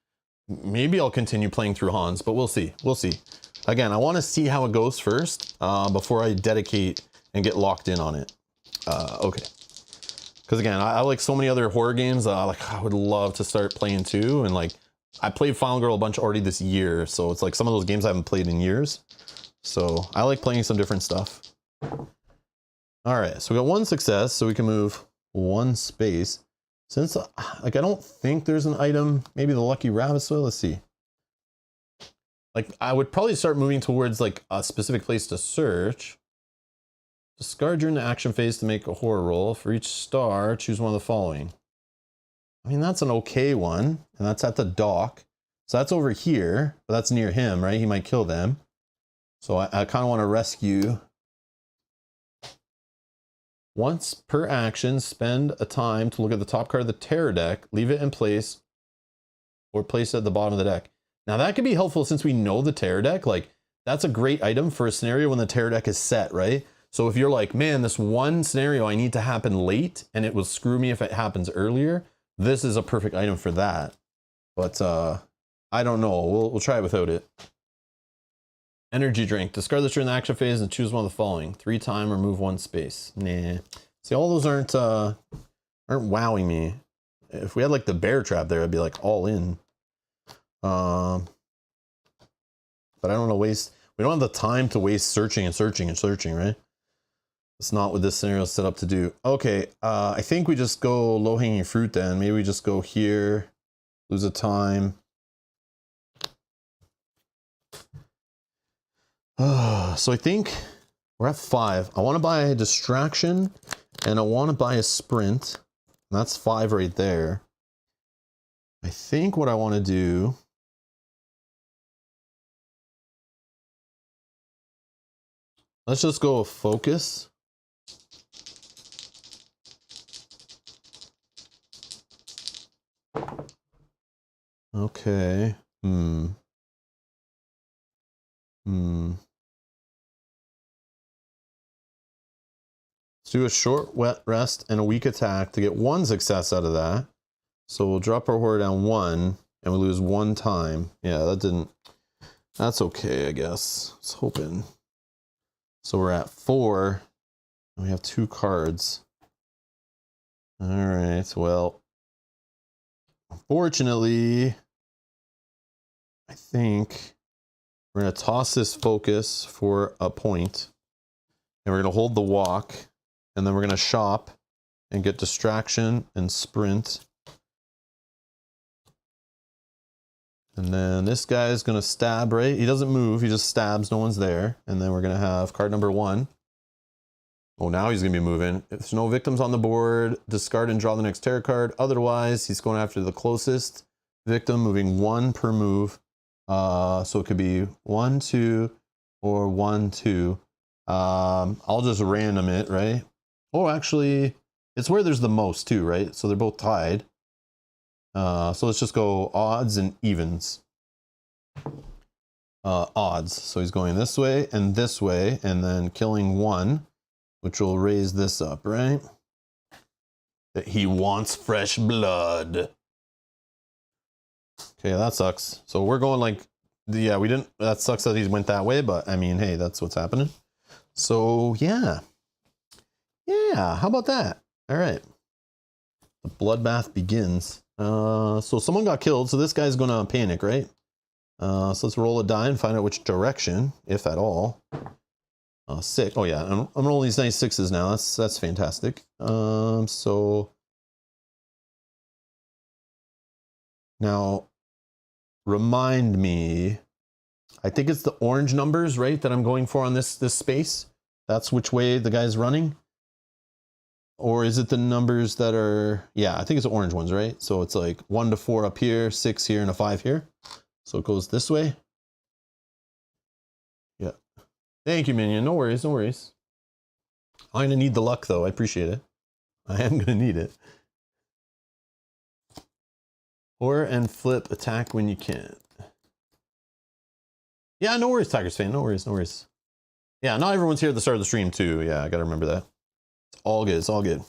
maybe I'll continue playing through Hans, but we'll see. We'll see. Again, I want to see how it goes first before I dedicate and get locked in on it. Okay. Because again, I like so many other horror games. Like I would love to start playing too. And like I played Final Girl a bunch already this year. So it's like some of those games I haven't played in years. So I like playing some different stuff. All right. So we got one success. So we can move one space. Since like I don't think there's an item, maybe the lucky rabbit soil. Let's see. Like I would probably start moving towards like a specific place to search. Discard during the action phase to make a horror roll. For each star, choose one of the following. I mean, that's an okay one, and that's at the dock. So that's over here, but that's near him, right? He might kill them. So I kind of want to rescue. Once per action, spend a time to look at the top card of the terror deck, leave it in place, or place it at the bottom of the deck. Now that could be helpful since we know the terror deck. Like that's a great item for a scenario when the terror deck is set, right? So if you're like, man, this one scenario I need to happen late and it will screw me if it happens earlier, this is a perfect item for that. But I don't know. We'll try it without it. Energy drink. Discard this during the action phase and choose one of the following. 3 times, remove 1 space. Nah. See, all those aren't wowing me. If we had like the bear trap there, I'd be like all in. But I don't want to waste. We don't have the time to waste searching, right? It's not what this scenario is set up to do. Okay, I think we just go low-hanging fruit then. Maybe we just go here, lose a time. So I think we're at 5. I want to buy a distraction and I want to buy a sprint. And that's 5 right there. I think what I want to do. Let's just go with focus. Okay. Let's do a short wet rest and a weak attack to get 1 success out of that. So we'll drop our horror down 1 and we lose 1 time. Yeah, that didn't. That's okay, I guess. I was hoping. So we're at 4. And we have 2 cards. All right. Well, unfortunately, I think we're going to toss this focus for a point. And we're going to hold the walk. And then we're going to shop and get distraction and sprint. And then this guy is going to stab, right? He doesn't move. He just stabs. No one's there. And then we're going to have card number 1. Oh, now he's going to be moving. If there's no victims on the board, discard and draw the next terror card. Otherwise, he's going after the closest victim, moving 1 per move. So it could be 1, 2, or 1, 2. I'll just random it, right? Oh, actually, it's where there's the most too, right? So they're both tied. So let's just go odds and evens. Odds. So he's going this way, and then killing 1, which will raise this up, right? That he wants fresh blood. Okay, that sucks. So we're going like, yeah, we didn't, that sucks that he went that way, but I mean, hey, that's what's happening. So yeah. Yeah, how about that? All right. The bloodbath begins. So someone got killed, so this guy's gonna panic, right? So let's roll a die and find out which direction, if at all. 6. Oh yeah, I'm rolling these nice 6s now. That's fantastic. So now remind me. I think it's the orange numbers, right, that I'm going for on this space. That's which way the guy's running. Or is it the numbers that are, yeah, I think it's the orange ones, right? So it's like 1 to 4 up here, 6 here, and a 5 here. So it goes this way. Yeah. Thank you, minion. No worries, no worries. I'm gonna need the luck though. I appreciate it. I am gonna need it. Or and flip attack when you can. Yeah, no worries, Tigers fan. No worries, no worries. Yeah, not everyone's here at the start of the stream too. Yeah, I gotta remember that. It's all good. It's all good.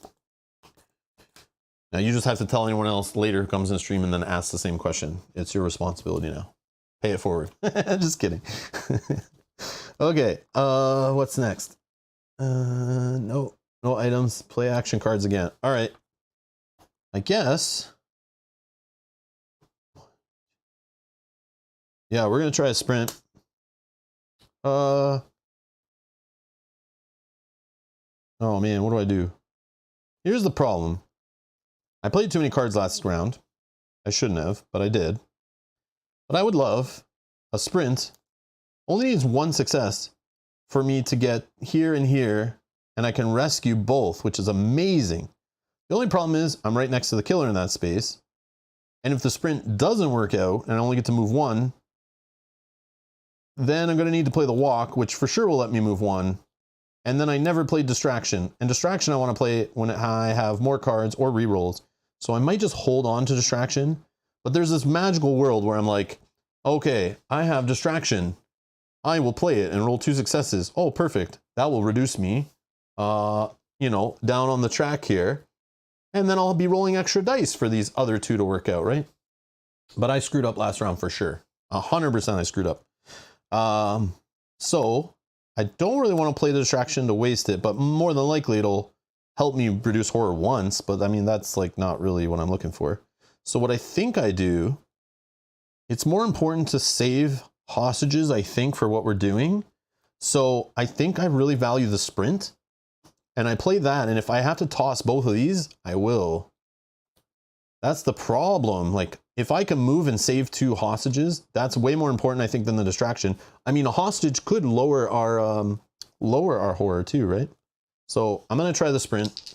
Now you just have to tell anyone else later who comes in the stream and then asks the same question. It's your responsibility now. Pay it forward. Just kidding. Okay. What's next? No items. Play action cards again. All right. I guess. Yeah, we're gonna try a sprint. Oh man, what do I do? Here's the problem. I played too many cards last round. I shouldn't have, but I did. But I would love a sprint. Only needs one success for me to get here and here, and I can rescue both, which is amazing. The only problem is I'm right next to the killer in that space. And if the sprint doesn't work out and I only get to move one, then I'm going to need to play the walk, which for sure will let me move one. And then I never played distraction. And distraction I want to play when I have more cards or rerolls. So I might just hold on to distraction. But there's this magical world where I'm like, okay, I have distraction. I will play it and roll 2 successes. Oh, perfect. That will reduce me, you know, down on the track here. And then I'll be rolling extra dice for these other 2 to work out, right? But I screwed up last round for sure. 100% I screwed up. So I don't really want to play the distraction to waste it, but more than likely it'll help me reduce horror once. But I mean, that's like not really what I'm looking for. So what I think I do, it's more important to save hostages, I think, for what we're doing. So I think I really value the sprint and I play that. And if I have to toss both of these, I will. That's the problem. Like if I can move and save 2 hostages, that's way more important, I think, than the distraction. I mean, a hostage could lower our horror too, right? So I'm going to try the sprint.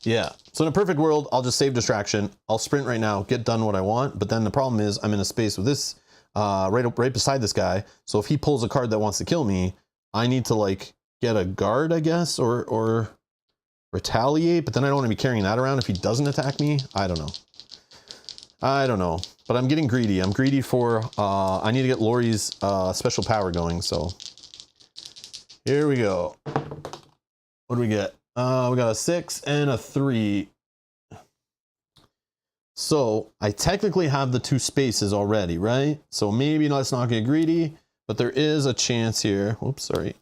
Yeah. So in a perfect world, I'll just save distraction. I'll sprint right now, get done what I want. But then the problem is I'm in a space with this, right beside this guy. So if he pulls a card that wants to kill me, I need to like get a guard, I guess, or retaliate. But then I don't want to be carrying that around if he doesn't attack me. I don't know. But I'm getting greedy. I'm greedy for, I need to get Lori's special power going. So here we go. What do we get? We got a 6 and a 3. So I technically have the 2 spaces already, right? So maybe let's not get greedy, but there is a chance here. Oops, sorry.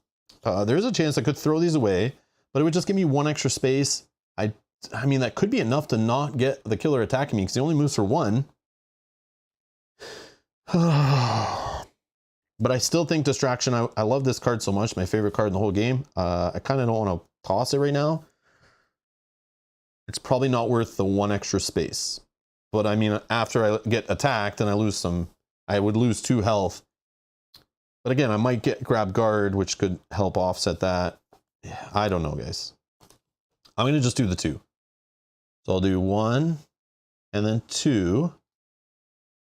There is a chance I could throw these away, but it would just give me 1 extra space. I mean, that could be enough to not get the killer attacking me because he only moves for 1. But I still think distraction. I love this card so much. My favorite card in the whole game. I kind of don't want to toss it right now. It's probably not worth the 1 extra space. But I mean, after I get attacked and I lose some, I would lose 2 health. But again, I might grab guard, which could help offset that. Yeah, I don't know, guys. I'm going to just do the 2. So I'll do 1 and then 2.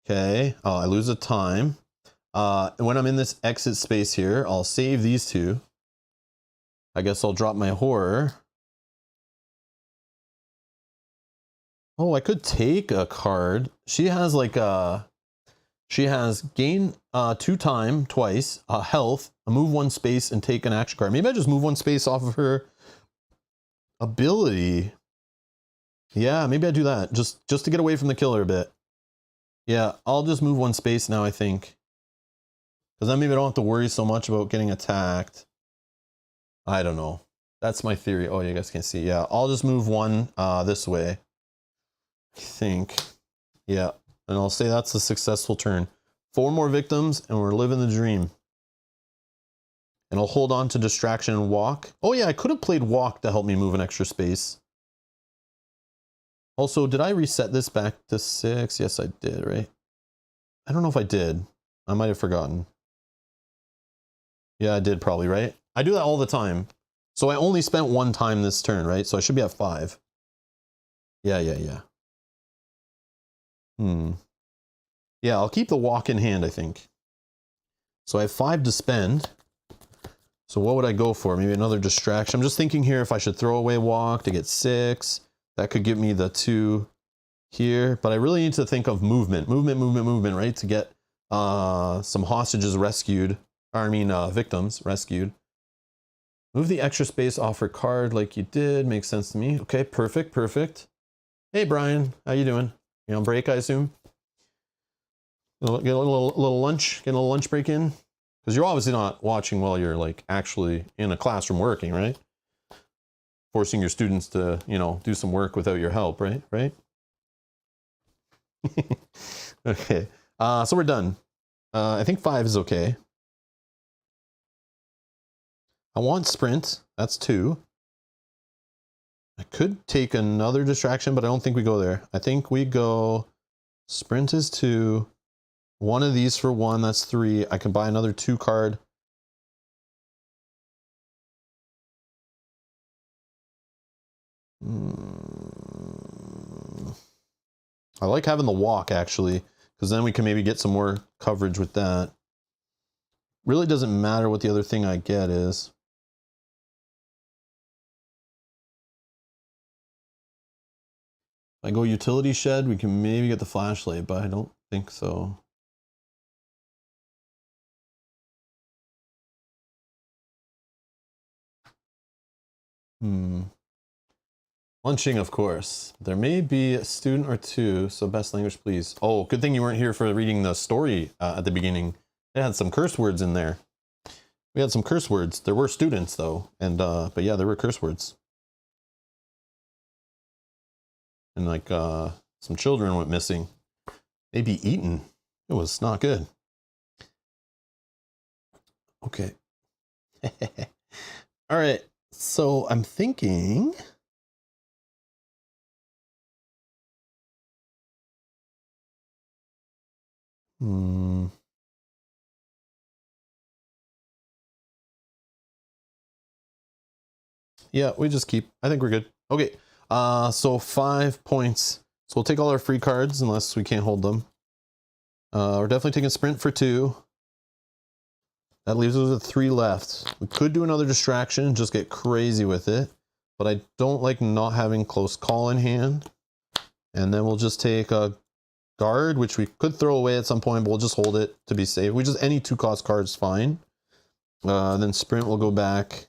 Okay. Oh, I lose a time. When I'm in this exit space here, I'll save these 2. I guess I'll drop my horror. Oh, I could take a card. She has like she has gain 2 time twice, health, move 1 space and take an action card. Maybe I just move 1 space off of her ability. Yeah, maybe I do that just to get away from the killer a bit. Yeah, I'll just move 1 space now, I think. Because then maybe I don't have to worry so much about getting attacked. I don't know. That's my theory. Oh, you guys can see. Yeah, I'll just move 1 this way. I think. Yeah, and I'll say that's a successful turn. 4 more victims and we're living the dream. And I'll hold on to distraction and walk. Oh yeah, I could have played walk to help me move an extra space. Also, did I reset this back to 6? Yes, I did, right? I don't know if I did. I might have forgotten. Yeah, I did probably, right? I do that all the time. So I only spent 1 time this turn, right? So I should be at 5. Yeah. Yeah, I'll keep the walk in hand, I think. So I have 5 to spend. So what would I go for? Maybe another distraction. I'm just thinking here if I should throw away walk to get 6. That could give me the 2 here. But I really need to think of movement, right? To get some hostages rescued. Or I mean victims rescued. Move the extra space off her card like you did. Makes sense to me. Okay, perfect, perfect. Hey Brian, how you doing? You on break, I assume? Get a little lunch, get a little lunch break in? Because you're obviously not watching while you're like actually in a classroom working, right? Forcing your students to, you know, do some work without your help, right? Right? Okay. So we're done. I think 5 is okay. I want sprint. That's 2. I could take another distraction, but I don't think we go there. I think we go sprint is 2. One of these for 1. That's 3. I can buy another 2 card. I like having the walk actually, because then we can maybe get some more coverage with that. Really doesn't matter what the other thing I get is. If I go utility shed, we can maybe get the flashlight, but I don't think so. Lunching, of course. There may be a student or 2, so best language, please. Oh, good thing you weren't here for reading the story at the beginning. It had some curse words in there. We had some curse words. There were students, though. And, but yeah, there were curse words. And, like, some children went missing. Maybe eaten. It was not good. Okay. All right. So I'm thinking... Yeah, we just keep. I think we're good. Okay. So 5 points. So we'll take all our free cards unless we can't hold them. We're definitely taking sprint for 2. That leaves us with 3 left. We could do another distraction and just get crazy with it, but I don't like not having close call in hand. And then we'll just take a guard, which we could throw away at some point, but we'll just hold it to be safe. We just any 2 cost cards fine. Then sprint will go back.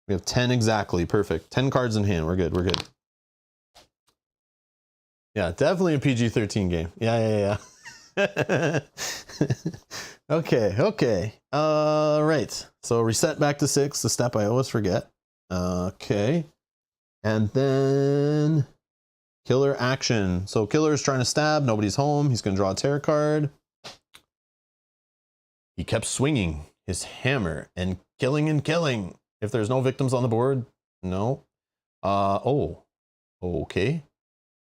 We have 10 exactly. Perfect. 10 cards in hand. We're good. We're good. Yeah, definitely a PG-13 game. Yeah. Okay. Okay. Right. So reset back to 6, the step I always forget. Okay. And then killer action. So killer is trying to stab. Nobody's home. He's going to draw a terror card. He kept swinging his hammer and killing. If there's no victims on the board, no. Oh, okay.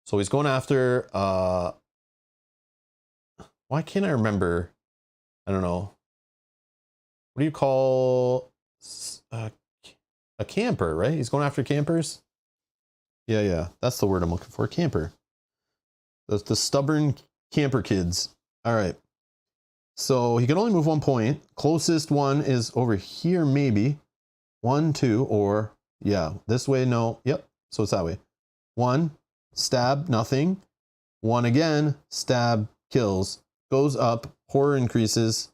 So he's going after, why can't I remember? I don't know. What do you call a camper, right? He's going after campers. Yeah. That's the word I'm looking for. Camper. The stubborn camper kids. All right. So he can only move 1 point. Closest one is over here, maybe. 1, 2, or yeah, this way, no. Yep. So it's that way. 1, stab, nothing. 1 again, stab, kills. Goes up, horror increases.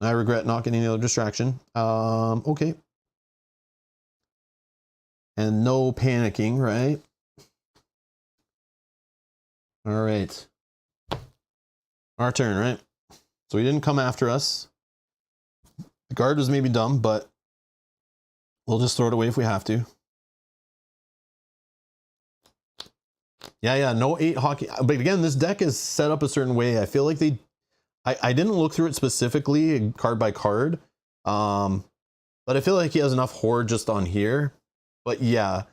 I regret not getting the other distraction. Okay. And no panicking, right? All right. Our turn, right? So he didn't come after us. The guard was maybe dumb, but we'll just throw it away if we have to. Yeah, no 8 hockey. But again, this deck is set up a certain way. I feel like I didn't look through it specifically, card by card. But I feel like he has enough horde just on here. But yeah,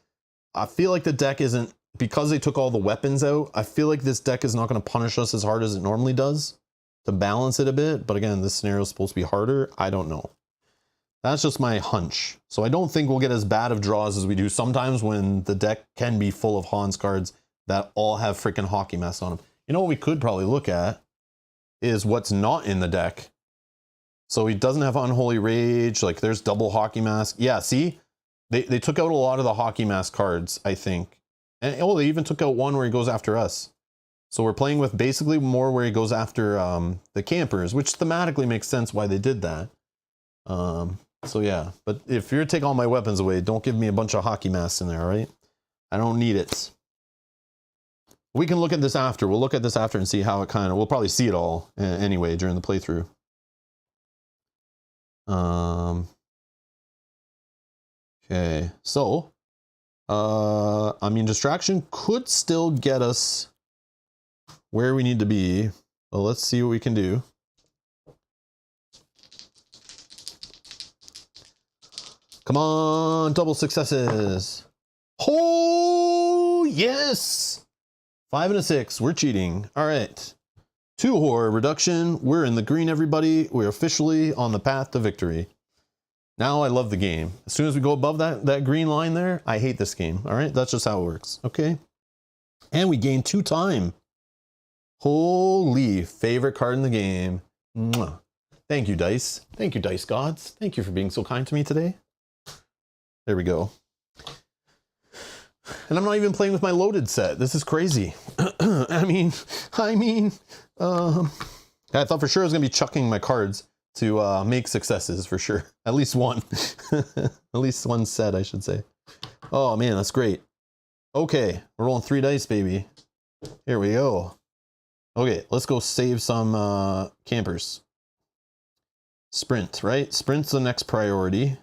I feel like the deck isn't, because they took all the weapons out, I feel like this deck is not going to punish us as hard as it normally does to balance it a bit. But again, this scenario is supposed to be harder. I don't know. That's just my hunch. So I don't think we'll get as bad of draws as we do sometimes when the deck can be full of Hans cards that all have freaking hockey mess on them. You know what we could probably look at? is what's not in the deck. So he doesn't have Unholy Rage. Like there's double Hockey Mask. Yeah, see? They took out a lot of the Hockey Mask cards, I think. And oh, they even took out one where he goes after us. So we're playing with basically more where he goes after the campers, which thematically makes sense why they did that. So yeah, but if you're to take all my weapons away, don't give me a bunch of Hockey Masks in there, right? I don't need it. We can look at this after. We'll look at this after and see how it kind of, we'll probably see it all anyway during the playthrough. Okay, so, I mean, distraction could still get us where we need to be. Well, let's see what we can do. Come on, double successes. Oh, yes. 5 and a 6, we're cheating. All right. 2 horror reduction. We're in the green, everybody. We're officially on the path to victory. Now I love the game. As soon as we go above that green line there, I hate this game. All right, that's just how it works. Okay. And we gain 2 time. Holy, favorite card in the game. Mwah. Thank you, Dice. Thank you, Dice Gods. Thank you for being so kind to me today. There we go. And I'm not even playing with my loaded set. This is crazy. I mean, I thought for sure I was going to be chucking my cards to make successes for sure. At least one. At least one set, I should say. Oh, man, that's great. Okay, we're rolling 3 dice, baby. Here we go. Okay, let's go save some campers. Sprint, right? Sprint's the next priority.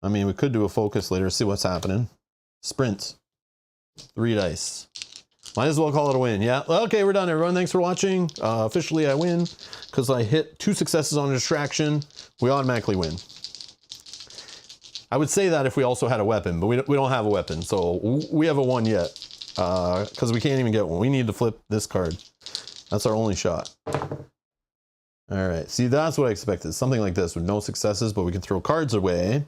I mean, we could do a focus later, see what's happening. Sprint. 3 dice. Might as well call it a win. Yeah. Okay, we're done, everyone. Thanks for watching. Officially, I win because I hit 2 successes on a distraction. We automatically win. I would say that if we also had a weapon, but we don't have a weapon. So we haven't won yet because we can't even get one. We need to flip this card. That's our only shot. All right. See, that's what I expected. Something like this with no successes, but we can throw cards away.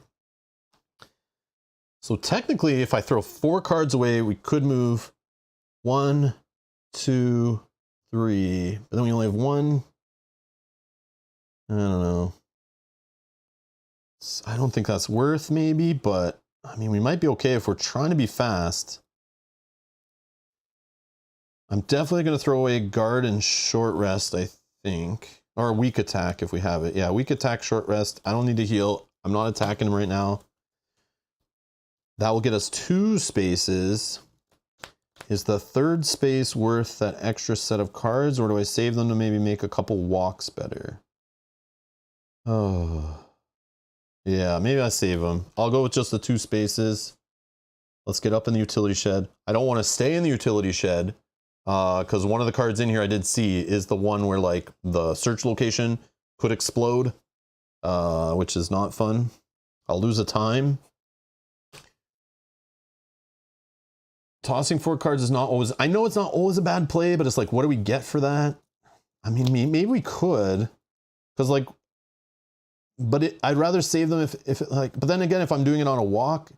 So technically, if I throw 4 cards away, we could move 1, 2, 3. But then we only have 1. I don't know. I don't think that's worth maybe, but I mean, we might be okay if we're trying to be fast. I'm definitely going to throw away guard and short rest, I think. Or weak attack if we have it. Yeah, weak attack, short rest. I don't need to heal. I'm not attacking him right now. That will get us 2 spaces. Is the 3rd space worth that extra set of cards, or do I save them to maybe make a couple walks better? Oh, yeah, maybe I save them. I'll go with just the 2 spaces. Let's get up in the utility shed. I don't want to stay in the utility shed because one of the cards in here I did see is the one where like the search location could explode, which is not fun. I'll lose a time. Tossing 4 cards is not always, I know it's not always a bad play, but it's like, what do we get for that? I mean, maybe we could, because like, but I'd rather save them if it like, but then again, if I'm doing it on a walk,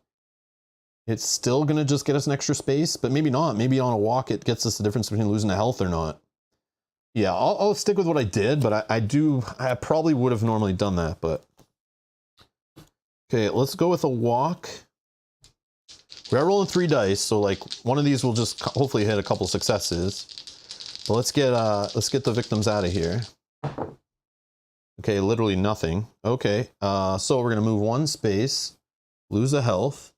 it's still going to just get us an extra space, but maybe not. Maybe on a walk, it gets us the difference between losing a health or not. Yeah, I'll stick with what I did, but I probably would have normally done that, but. Okay, let's go with a walk. We are rolling 3 dice, so like one of these will just hopefully hit a couple successes. But let's get the victims out of here. Okay, literally nothing. Okay, so we're gonna move 1 space, lose a health,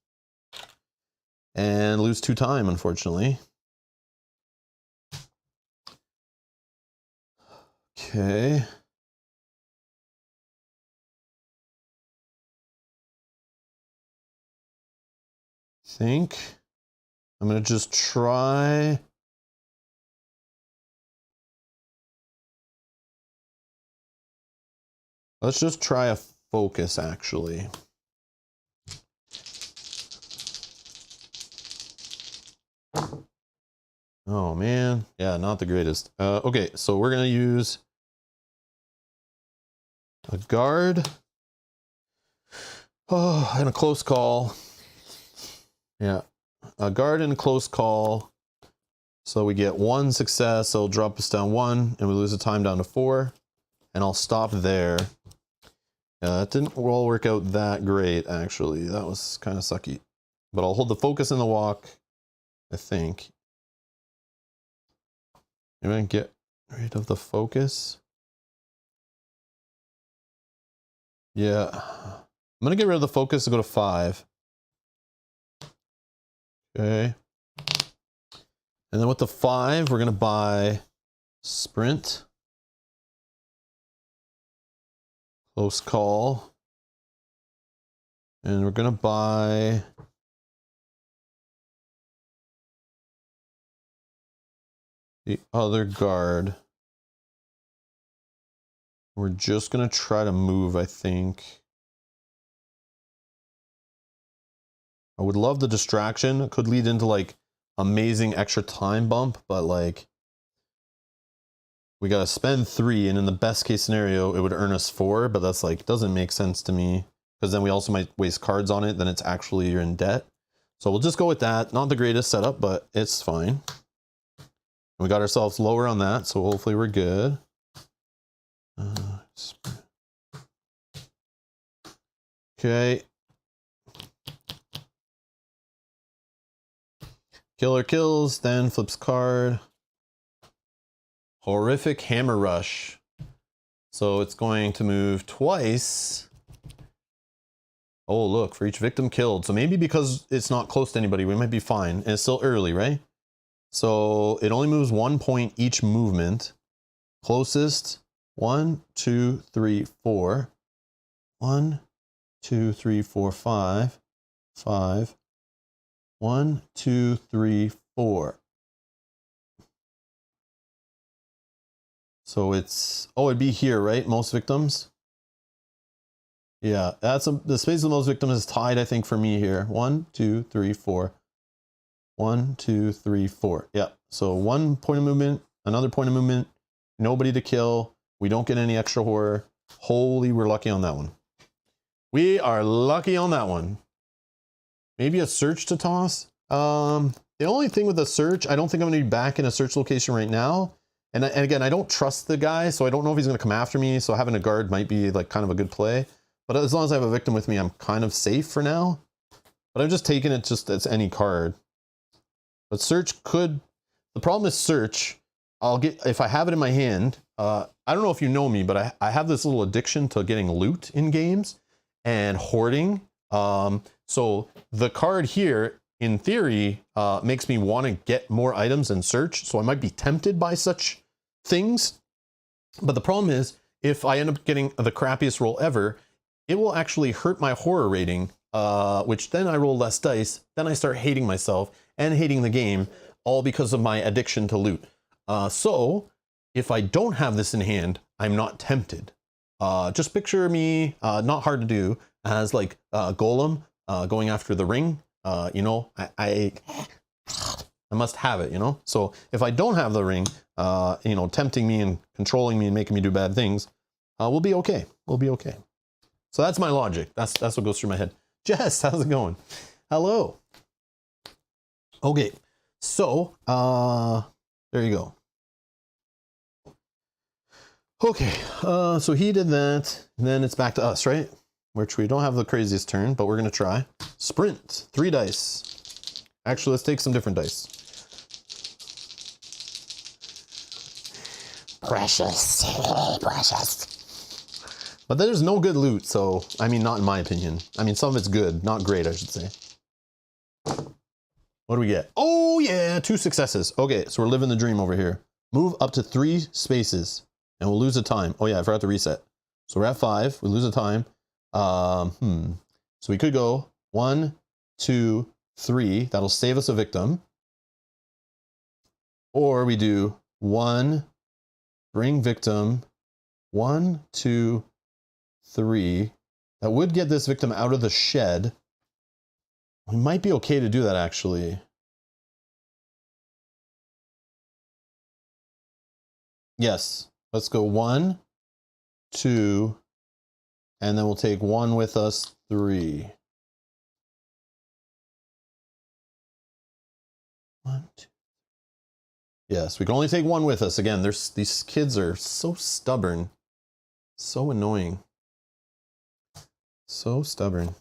and lose 2 time, unfortunately. Okay. Think I'm gonna just try. Let's just try a focus, actually. Oh man, yeah, not the greatest. Okay, so we're gonna use a guard. Oh, and a close call. Yeah, a guard and a close call. So we get 1 success, so it'll drop us down 1, and we lose the time down to 4. And I'll stop there. That didn't all work out that great, actually. That was kind of sucky. But I'll hold the focus in the walk, I think. Maybe I can get rid of the focus. Yeah. I'm going to get rid of the focus and go to 5. Okay. And then with the 5, we're going to buy sprint. Close call. And we're going to buy the other guard. We're just going to try to move, I think. I would love the distraction. It could lead into like amazing extra time bump, but like we got to spend 3, and in the best case scenario, it would earn us 4, but that's like, doesn't make sense to me because then we also might waste cards on it. Then it's actually you're in debt. So we'll just go with that. Not the greatest setup, but it's fine. We got ourselves lower on that, so hopefully we're good. Okay. Killer kills, then flips card. Horrific Hammer Rush. So it's going to move twice. Oh, look, for each victim killed. So maybe because it's not close to anybody, we might be fine. And it's still early, right? So it only moves 1 point each movement. Closest, 1, 2, 3, 4. 1, 2, 3, 4, 5. 5. 1, 2, 3, 4. So it's, oh, it'd be here, right? Most victims. Yeah, that's the space of most victims is tied, I think, for me here. 1, 2, 3, 4. 1, 2, 3, 4. Yeah. So 1 point of movement, another point of movement, nobody to kill. We don't get any extra horror. Holy, we're lucky on that one. We are lucky on that one. Maybe a search to toss. The only thing with the search, I don't think I'm gonna be back in a search location right now. And again, I don't trust the guy, so I don't know if he's gonna come after me. So having a guard might be like kind of a good play. But as long as I have a victim with me, I'm kind of safe for now. But I'm just taking it just as any card. But search could, the problem is search, I'll get, if I have it in my hand, I don't know if you know me, but I have this little addiction to getting loot in games and hoarding. So the card here, in theory, makes me want to get more items and search. So I might be tempted by such things. But the problem is, if I end up getting the crappiest roll ever, it will actually hurt my horror rating, which then I roll less dice. Then I start hating myself and hating the game, all because of my addiction to loot. So if I don't have this in hand, I'm not tempted. Just picture me, not hard to do, as like Golem going after the ring. You know, I must have it, you know? So if I don't have the ring, you know, tempting me and controlling me and making me do bad things, we'll be okay. We'll be okay. So that's my logic. That's what goes through my head. Jess, how's it going? Hello. Okay, so there you go. Okay, so he did that. Then it's back to us, right? Which we don't have the craziest turn, but we're gonna try. Sprint, 3 dice. Actually, let's take some different dice. Precious, precious. But there's no good loot, so, I mean, not in my opinion. I mean, some of it's good, not great, I should say. What do we get? Oh yeah, 2 successes. Okay, so we're living the dream over here. Move up to 3 spaces, and we'll lose a time. Oh yeah, I forgot to reset. So we're at 5, we lose a time. So we could go 1, 2, 3. That'll save us a victim. Or we do 1, bring victim, 1, 2, 3. That would get this victim out of the shed. We might be okay to do that, actually. Yes, let's go 1, 2, and then we'll take 1 with us, 3. 1, 2. Yes, we can only take one with us. Again, these kids are so stubborn. So annoying. So stubborn.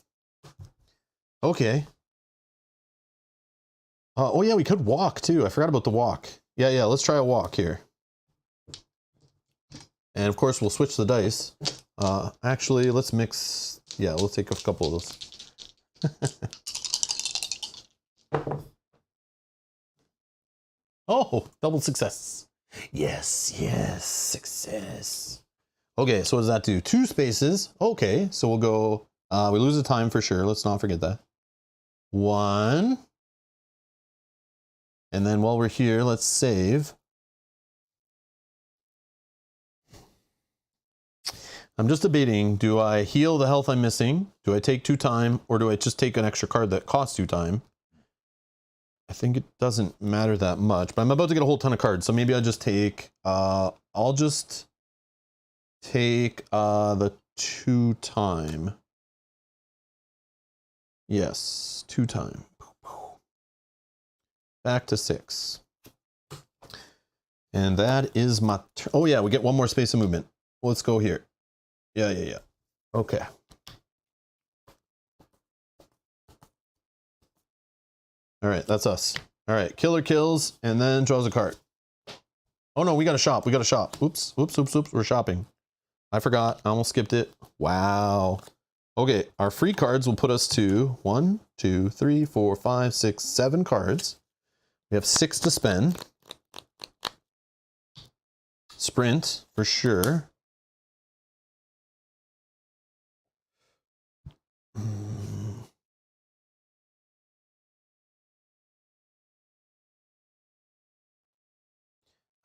Okay. Oh yeah, we could walk too. I forgot about the walk. Yeah, let's try a walk here. And of course, we'll switch the dice. Actually, let's mix. Yeah, we'll take a couple of those. Oh, double success. Yes, success. Okay, so what does that do? 2 spaces. Okay, so we'll go, we lose the time for sure. Let's not forget that. 1. And then while we're here, let's save. I'm just debating, do I heal the health I'm missing? Do I take 2 time, or do I just take an extra card that costs 2 time? I think it doesn't matter that much, but I'm about to get a whole ton of cards, so maybe I'll just take, I'll just take the 2 time. Yes, 2 time. Back to 6. And that is my turn. Oh yeah, we get 1 more space of movement. Let's go here. Yeah. Okay. All right, that's us. All right, killer kills and then draws a card. Oh no, we got to shop. Oops. We're shopping. I forgot. I almost skipped it. Wow. Okay, our free cards will put us to 1, 2, 3, 4, 5, 6, 7 cards. We have 6 to spend. Sprint for sure.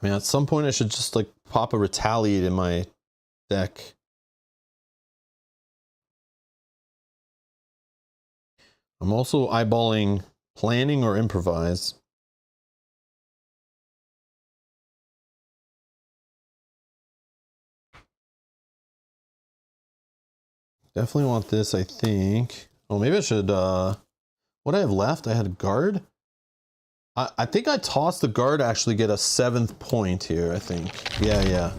I mean, at some point I should just like pop a retaliate in my deck. I'm also eyeballing planning or improvise. Definitely want this, I think. Oh, maybe I should, what I have left, I had a guard. I think I tossed the guard to actually get a 7th point here, I think. Yeah.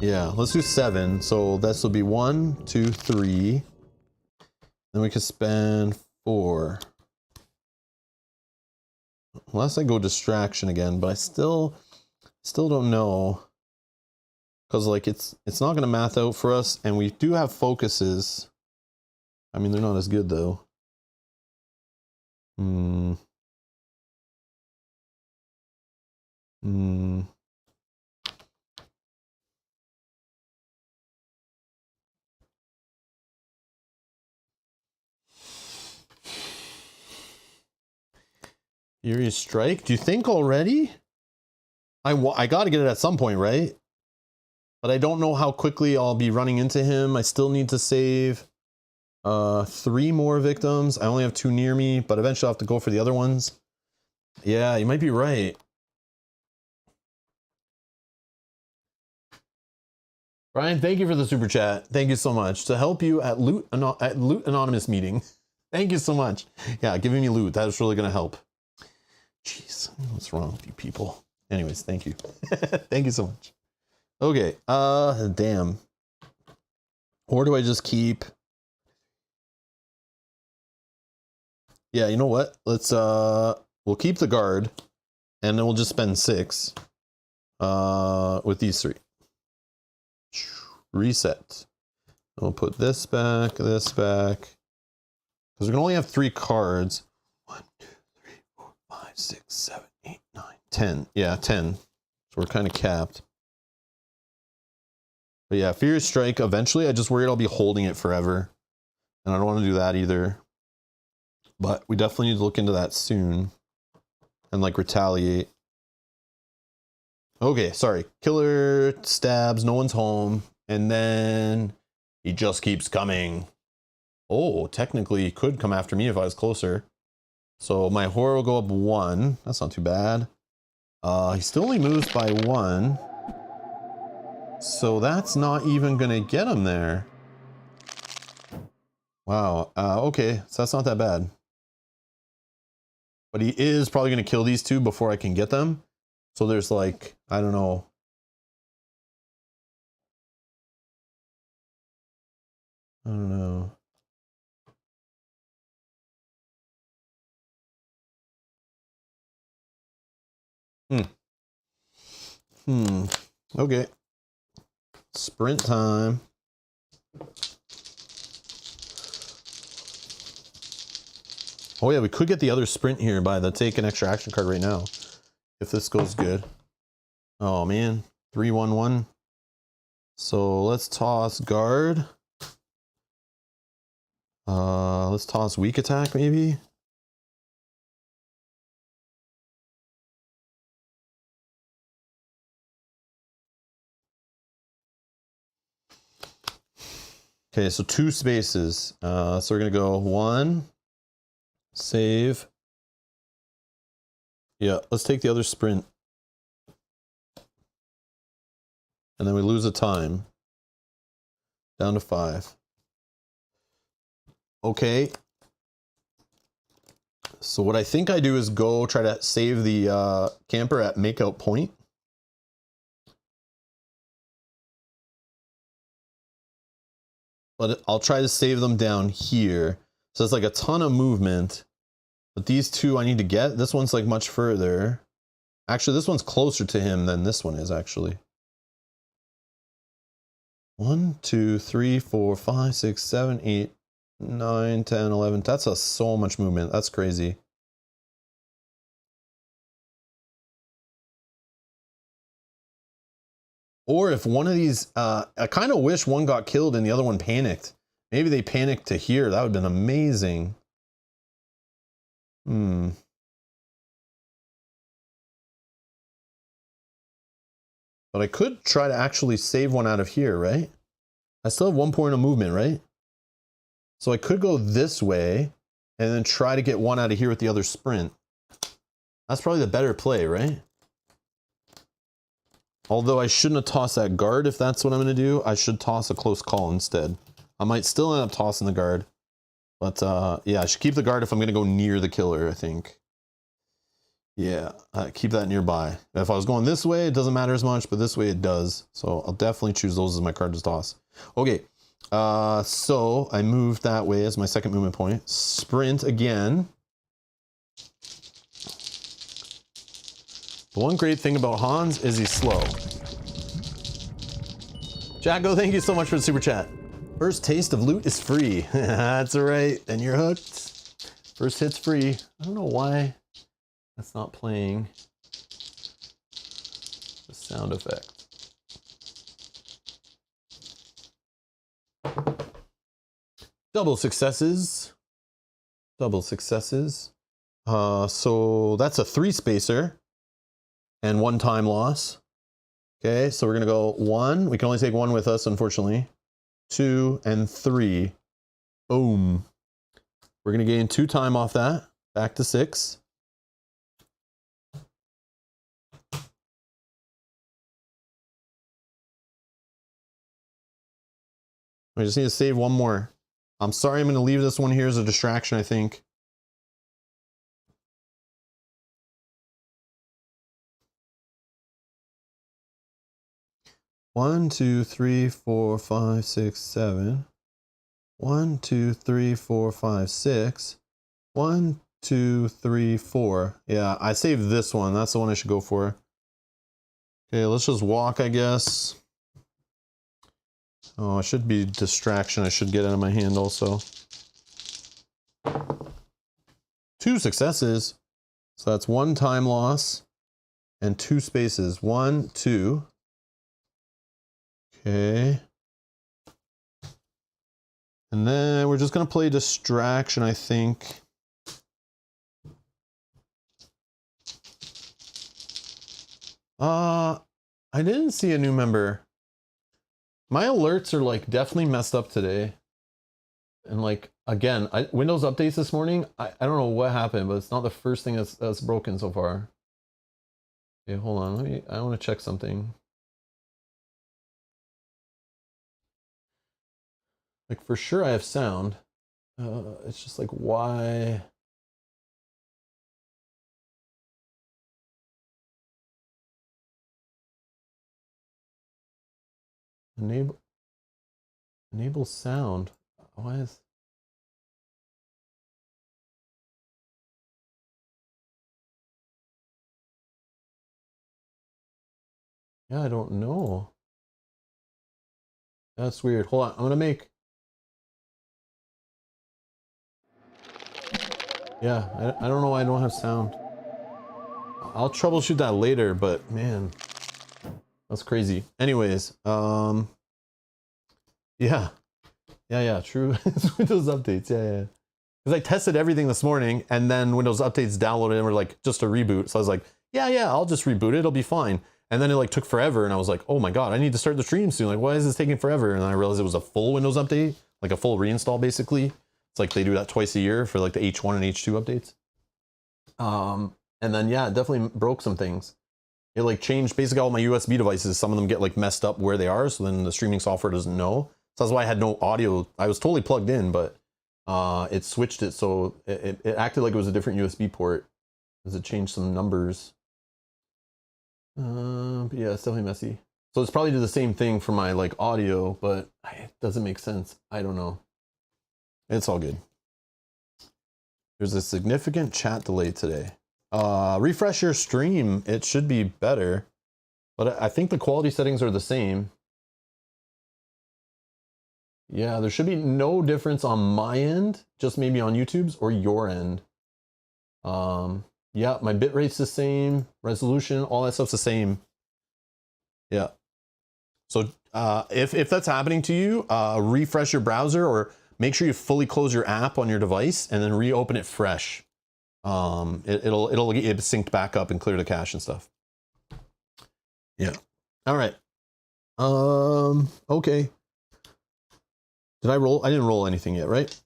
Yeah, let's do 7. So this will be 1, 2, 3. Then we can spend 4. Unless I go distraction again, but I still don't know. Because like it's not gonna math out for us, and we do have focuses. I mean, they're not as good though. Furious Strike? Do you think already? I got to get it at some point, right? But I don't know how quickly I'll be running into him. I still need to save 3 more victims. I only have 2 near me, but eventually I'll have to go for the other ones. Yeah, you might be right. Brian, thank you for the super chat. Thank you so much. To help you at Loot Anonymous meeting. Thank you so much. Yeah, giving me loot. That's really going to help. Jeez, what's wrong with you people? Anyways, thank you. Thank you so much. Okay, damn. Or do I just keep... Yeah, you know what? Let's, we'll keep the guard, and then we'll just spend 6, with these 3. Reset. We'll put this back, because we can only have 3 cards. 1, 2, 3, 4, 5, 6, 7, 8, 9, 10. Yeah, 10. So we're kind of capped. But yeah, Furious Strike, eventually, I just worried I'll be holding it forever. And I don't want to do that either. But we definitely need to look into that soon. And like retaliate. Okay, sorry. Killer stabs, no one's home. And then he just keeps coming. Oh, technically he could come after me if I was closer. So my horror will go up 1. That's not too bad. He still only moves by 1. So that's not even gonna get him there. Wow. Okay, so that's not that bad. But he is probably going to kill these two before I can get them. So there's like, I don't know. I don't know. Okay. Sprint time. Oh yeah, we could get the other sprint here by the take an extra action card right now. If this goes good. Oh man. 3-1-1. So let's toss guard. Let's toss weak attack maybe. Okay, so 2 spaces. So we're gonna go 1, save. Yeah, let's take the other sprint. And then we lose a time. Down to 5. Okay. So what I think I do is go try to save the camper at makeout point. But I'll try to save them down here. So it's like a ton of movement. But these two I need to get. This one's like much further. Actually, this one's closer to him than this one is actually. 1, 2, 3, 4, 5, 6, 7, 8, 9, 10, 11. That's so much movement. That's crazy. Or if one of these, I kind of wish one got killed and the other one panicked. Maybe they panicked to here. That would have been amazing. But I could try to actually save one out of here, right? I still have 1 point of movement, right? So I could go this way and then try to get one out of here with the other sprint. That's probably the better play, right? Although I shouldn't have tossed that guard if that's what I'm going to do. I should toss a close call instead. I might still end up tossing the guard. But yeah, I should keep the guard if I'm going to go near the killer, I think. Yeah, keep that nearby. If I was going this way, it doesn't matter as much, but this way it does. So I'll definitely choose those as my card to toss. Okay, so I moved that way as my second movement point. Sprint again. The one great thing about Hans is he's slow. Jacko, thank you so much for the super chat. First taste of loot is free. That's right, and you're hooked. First hit's free. I don't know why that's not playing the sound effect. Double successes. Double successes. So that's a 3 spacer and 1 time loss. Okay, so we're gonna go 1. We can only take 1 with us, unfortunately. 2 and 3. Boom. We're gonna gain 2 time off that. Back to 6. I just need to save 1 more. I'm sorry, I'm gonna leave this one here as a distraction, I think. One, 2, 3, 4, 5, 6, 7. 1, 2, 3, 4, 5, 6. 1, 2, 3, 4. Yeah, I saved this one. That's the one I should go for. Okay, let's just walk, I guess. Oh, it should be distraction. I should get out of my hand also. 2 successes. So that's 1 time loss and 2 spaces. 1, 2. Okay. And then we're just going to play distraction, I think. I didn't see a new member. My alerts are like definitely messed up today. And like, again, Windows updates this morning, I don't know what happened, but it's not the first thing that's broken so far. Okay, hold on. I want to check something. Like for sure I have sound. It's just like, why? enable sound. Why is... Yeah, I don't know. That's weird. Hold on, I'm gonna make... Yeah, I don't know why I don't have sound. I'll troubleshoot that later, but man, that's crazy. Anyways, yeah, true. It's Windows updates, yeah. Because I tested everything this morning, and then Windows updates downloaded and were like, just a reboot. So I was like, yeah, I'll just reboot it, it'll be fine. And then it like took forever, and I was like, oh my god, I need to start the stream soon. Like, why is this taking forever? And then I realized it was a full Windows update, like a full reinstall, basically. It's like they do that twice a year for like the H1 and H2 updates. And then yeah, it definitely broke some things. It like changed basically all my USB devices. Some of them get like messed up where they are, so then the streaming software doesn't know. So that's why I had no audio. I was totally plugged in, but it switched it, so it acted like it was a different USB port because it changed some numbers. But yeah, it's definitely messy. So it's probably did the same thing for my like audio, but it doesn't make sense. I don't know. It's all good. There's a significant chat delay today. Refresh your stream. It should be better, but I think the quality settings are the same. Yeah, there should be no difference on my end, just maybe on YouTube's or your end. Yeah, my bitrate's the same, resolution, all that stuff's the same. Yeah. So if that's happening to you, refresh your browser or make sure you fully close your app on your device and then reopen it fresh. It'll get it synced back up and clear the cache and stuff. Yeah. All right. Okay. Did I roll? I didn't roll anything yet, right?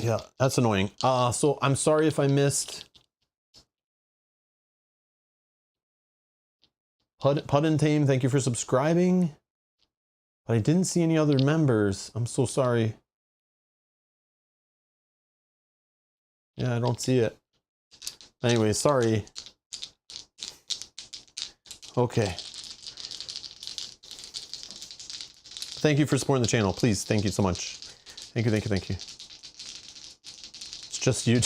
Yeah, that's annoying. So I'm sorry if I missed. Puddin Tame, thank you for subscribing. But I didn't see any other members. I'm so sorry. Yeah, I don't see it. Anyway, sorry. Okay. Thank you for supporting the channel. Please, thank you so much. Thank you. It's just you.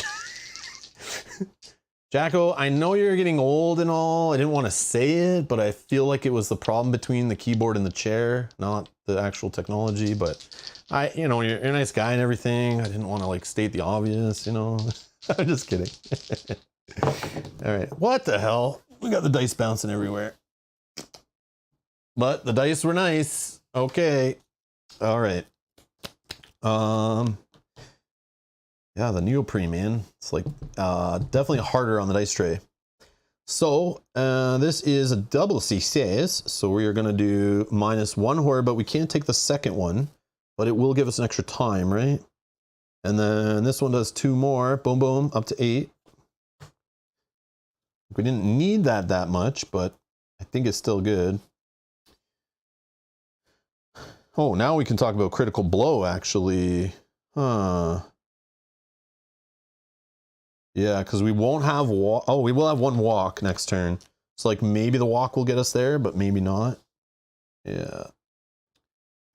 Jacko, I know you're getting old and all. I didn't want to say it, but I feel like it was the problem between the keyboard and the chair, not the actual technology. But you know, you're a nice guy and everything. I didn't want to like state the obvious, you know. I'm just kidding. All right, what the hell? We got the dice bouncing everywhere. But the dice were nice. Okay. All right. Yeah, the neoprene, man. It's like definitely harder on the dice tray. So this is a double success. So we are gonna do -1 horror, but we can't take the second one, but it will give us an extra time, right? And then this one does 2 more. Boom, boom, up to 8. We didn't need that much, but I think it's still good. Oh, now we can talk about critical blow, actually. Huh. Yeah, because we won't have walk. Oh, we will have 1 walk next turn. So like maybe the walk will get us there, but maybe not. Yeah.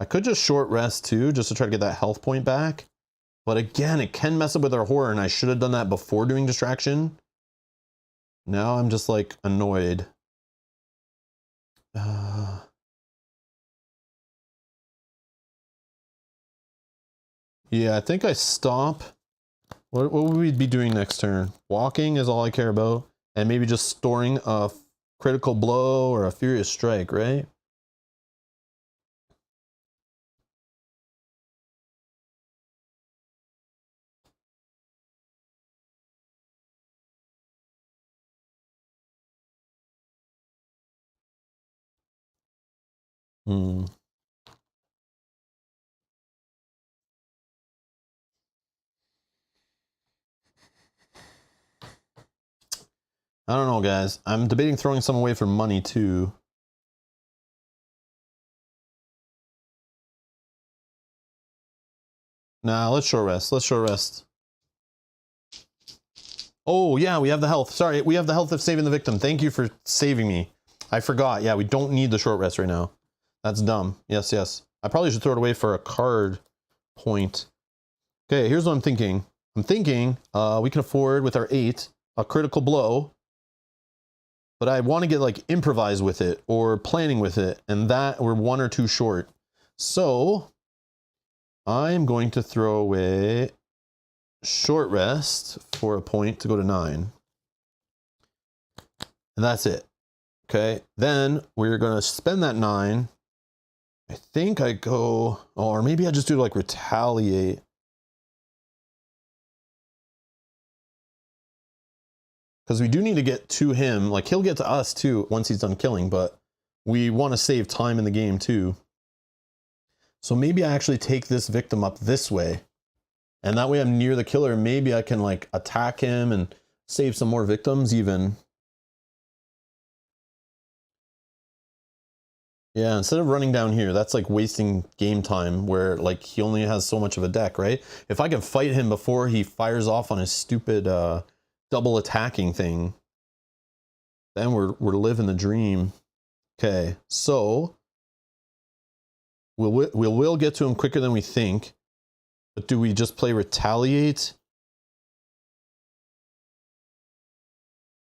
I could just short rest too, just to try to get that health point back. But again, it can mess up with our horror, and I should have done that before doing distraction. Now I'm just like annoyed. Yeah, I think I stop. What would we be doing next turn? Walking is all I care about. And maybe just storing a critical blow or a furious strike, right? Hmm. I don't know, guys. I'm debating throwing some away for money too. Nah, let's short rest. Let's short rest. Oh, yeah, we have the health. Sorry, we have the health of saving the victim. Thank you for saving me. I forgot. Yeah, we don't need the short rest right now. That's dumb. Yes, yes. I probably should throw it away for a card point. Okay, here's what I'm thinking. I'm thinking we can afford with our 8 a critical blow, but I want to get like improvise with it or planning with it, and that we're 1 or 2 short. So I'm going to throw away short rest for a point to go to 9. And that's it. Okay, then we're going to spend that 9. I think I go, or maybe I just do like retaliate. Because we do need to get to him. Like, he'll get to us too once he's done killing, but we want to save time in the game too. So maybe I actually take this victim up this way. And that way I'm near the killer. Maybe I can like attack him and save some more victims even. Yeah, instead of running down here, that's like wasting game time where like he only has so much of a deck, right? If I can fight him before he fires off on his stupid double attacking thing, then we're living the dream. Okay, so we'll get to him quicker than we think, but do we just play retaliate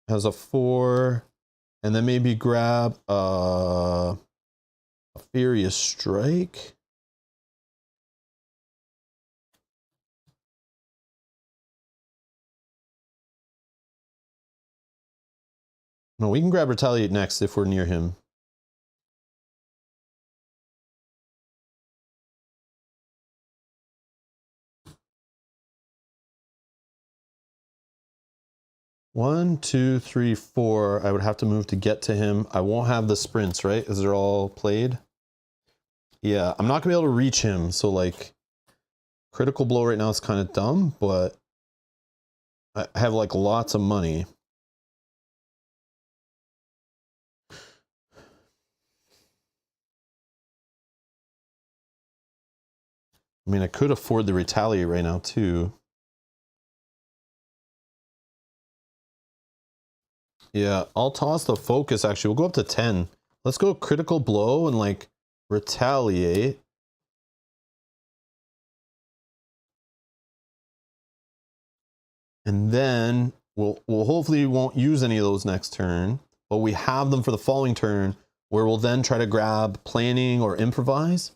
as a 4, and then maybe grab a furious strike? No, we can grab retaliate next if we're near him. One, two, three, 4. I would have to move to get to him. I won't have the sprints, right? Because they're all played. Yeah, I'm not gonna be able to reach him. So like, critical blow right now is kind of dumb, but I have like lots of money. I mean, I could afford the retaliate right now too. Yeah, I'll toss the focus actually. We'll go up to 10. Let's go critical blow and like retaliate. And then we'll hopefully won't use any of those next turn, but we have them for the following turn where we'll then try to grab planning or improvise.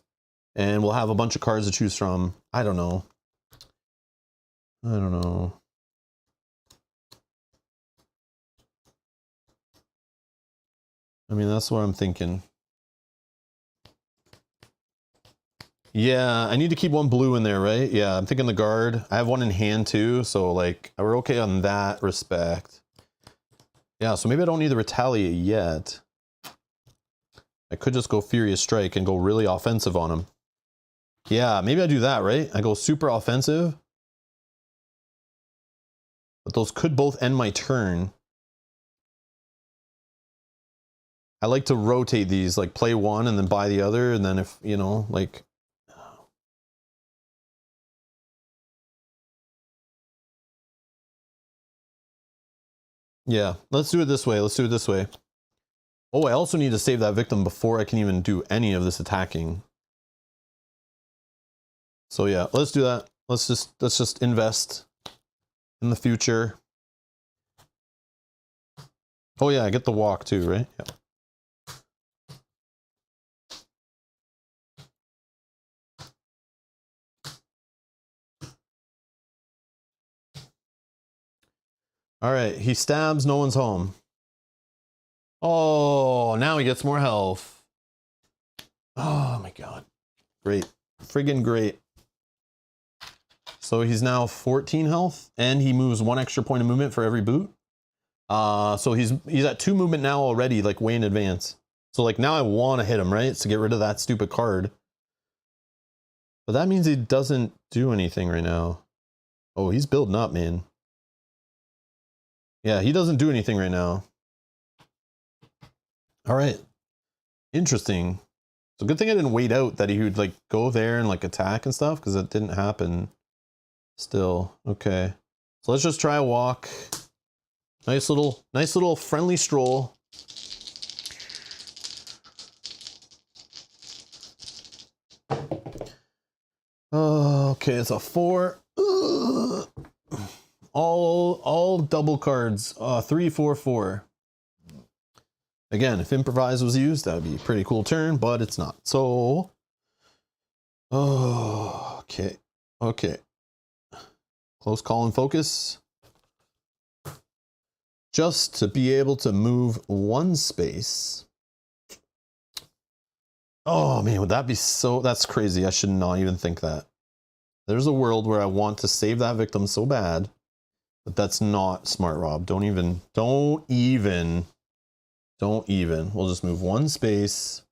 And we'll have a bunch of cards to choose from. I don't know. I don't know. I mean, that's what I'm thinking. Yeah, I need to keep 1 blue in there, right? Yeah, I'm thinking the guard. I have 1 in hand too, so like we're okay on that respect. Yeah, so maybe I don't need the retaliate yet. I could just go furious strike and go really offensive on him. Yeah, maybe I do that, right? I go super offensive. But those could both end my turn. I like to rotate these, like play 1 and then buy the other, and then if, you know, like... Yeah, let's do it this way. Let's do it this way. Oh, I also need to save that victim before I can even do any of this attacking. So yeah, let's do that. Let's just invest in the future. Oh yeah, I get the walk too, right? Yeah. All right, he stabs, no one's home. Oh, now he gets more health. Oh my god. Great. Friggin' great. So he's now 14 health, and he moves 1 extra point of movement for every boot. So he's at 2 movement now already, like way in advance. So like now I want to hit him, right? To get rid of that stupid card. But that means he doesn't do anything right now. Oh, he's building up, man. Yeah, he doesn't do anything right now. All right. Interesting. So good thing I didn't wait out that he would like go there and like attack and stuff, because that didn't happen still. Okay. So let's just try a walk. Nice little friendly stroll. Okay, it's a 4. Ugh. All double cards. 3, 4, 4. Again, if improvise was used, that would be a pretty cool turn, but it's not. So, oh, okay, okay. Close call and focus. Just to be able to move one space. Oh man, would that be so, that's crazy. I should not even think that. There's a world where I want to save that victim so bad, but that's not smart, Rob. Don't even. We'll just move one space,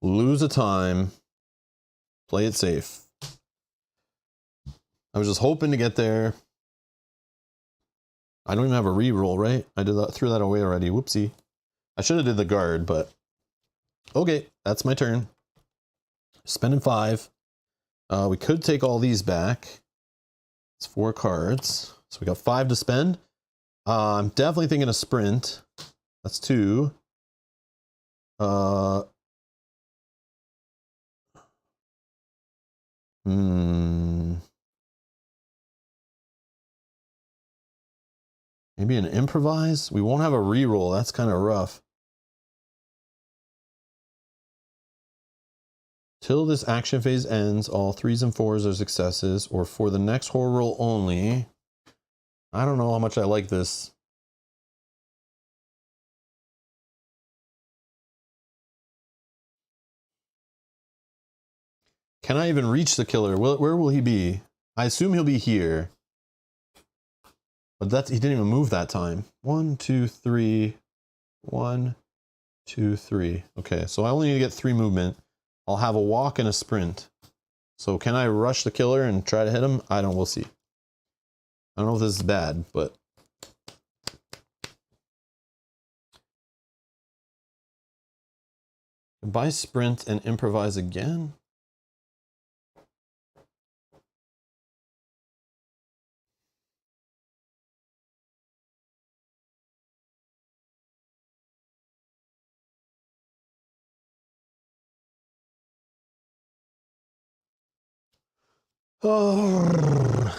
lose a time, play it safe. I was just hoping to get there. I don't even have a reroll, right? I did that, threw that away already. Whoopsie. I should have did the guard, but okay, that's my turn. Spending 5. We could take all these back. It's 4 cards. So we got 5 to spend. I'm definitely thinking a sprint. That's 2. Maybe an improvise? We won't have a reroll. That's kind of rough. Till this action phase ends, all 3s and 4s are successes, or for the next horror roll only. I don't know how much I like this. Can I even reach the killer? Where will he be? I assume he'll be here. But he didn't even move that time. 1, 2, 3. 1, 2, 3. Okay, so I only need to get 3 movement. I'll have a walk and a sprint. So can I rush the killer and try to hit him? We'll see. I don't know if this is bad, but buy sprint and improvise again. Oh,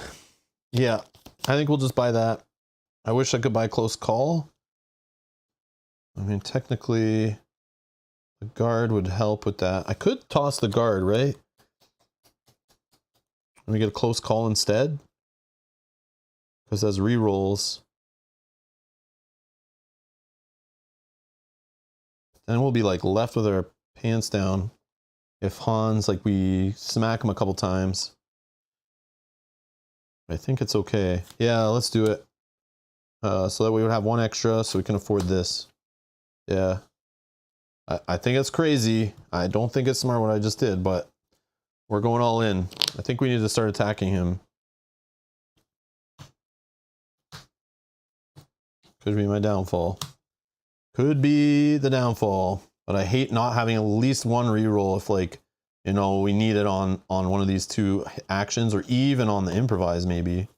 yeah, I think we'll just buy that. I wish I could buy close call. I mean, technically, the guard would help with that. I could toss the guard, right? Let me get a close call instead. Because as rerolls. Then we'll be like left with our pants down. If Hans, like we smack him a couple times. I think it's okay. Yeah, let's do it. So that we would have 1 extra so we can afford this. Yeah. I think it's crazy. I don't think it's smart what I just did, but we're going all in. I think we need to start attacking him. Could be my downfall. Could be the downfall. But I hate not having at least 1 reroll if, like, you know, we need it on one of these 2 actions, or even on the improvise maybe.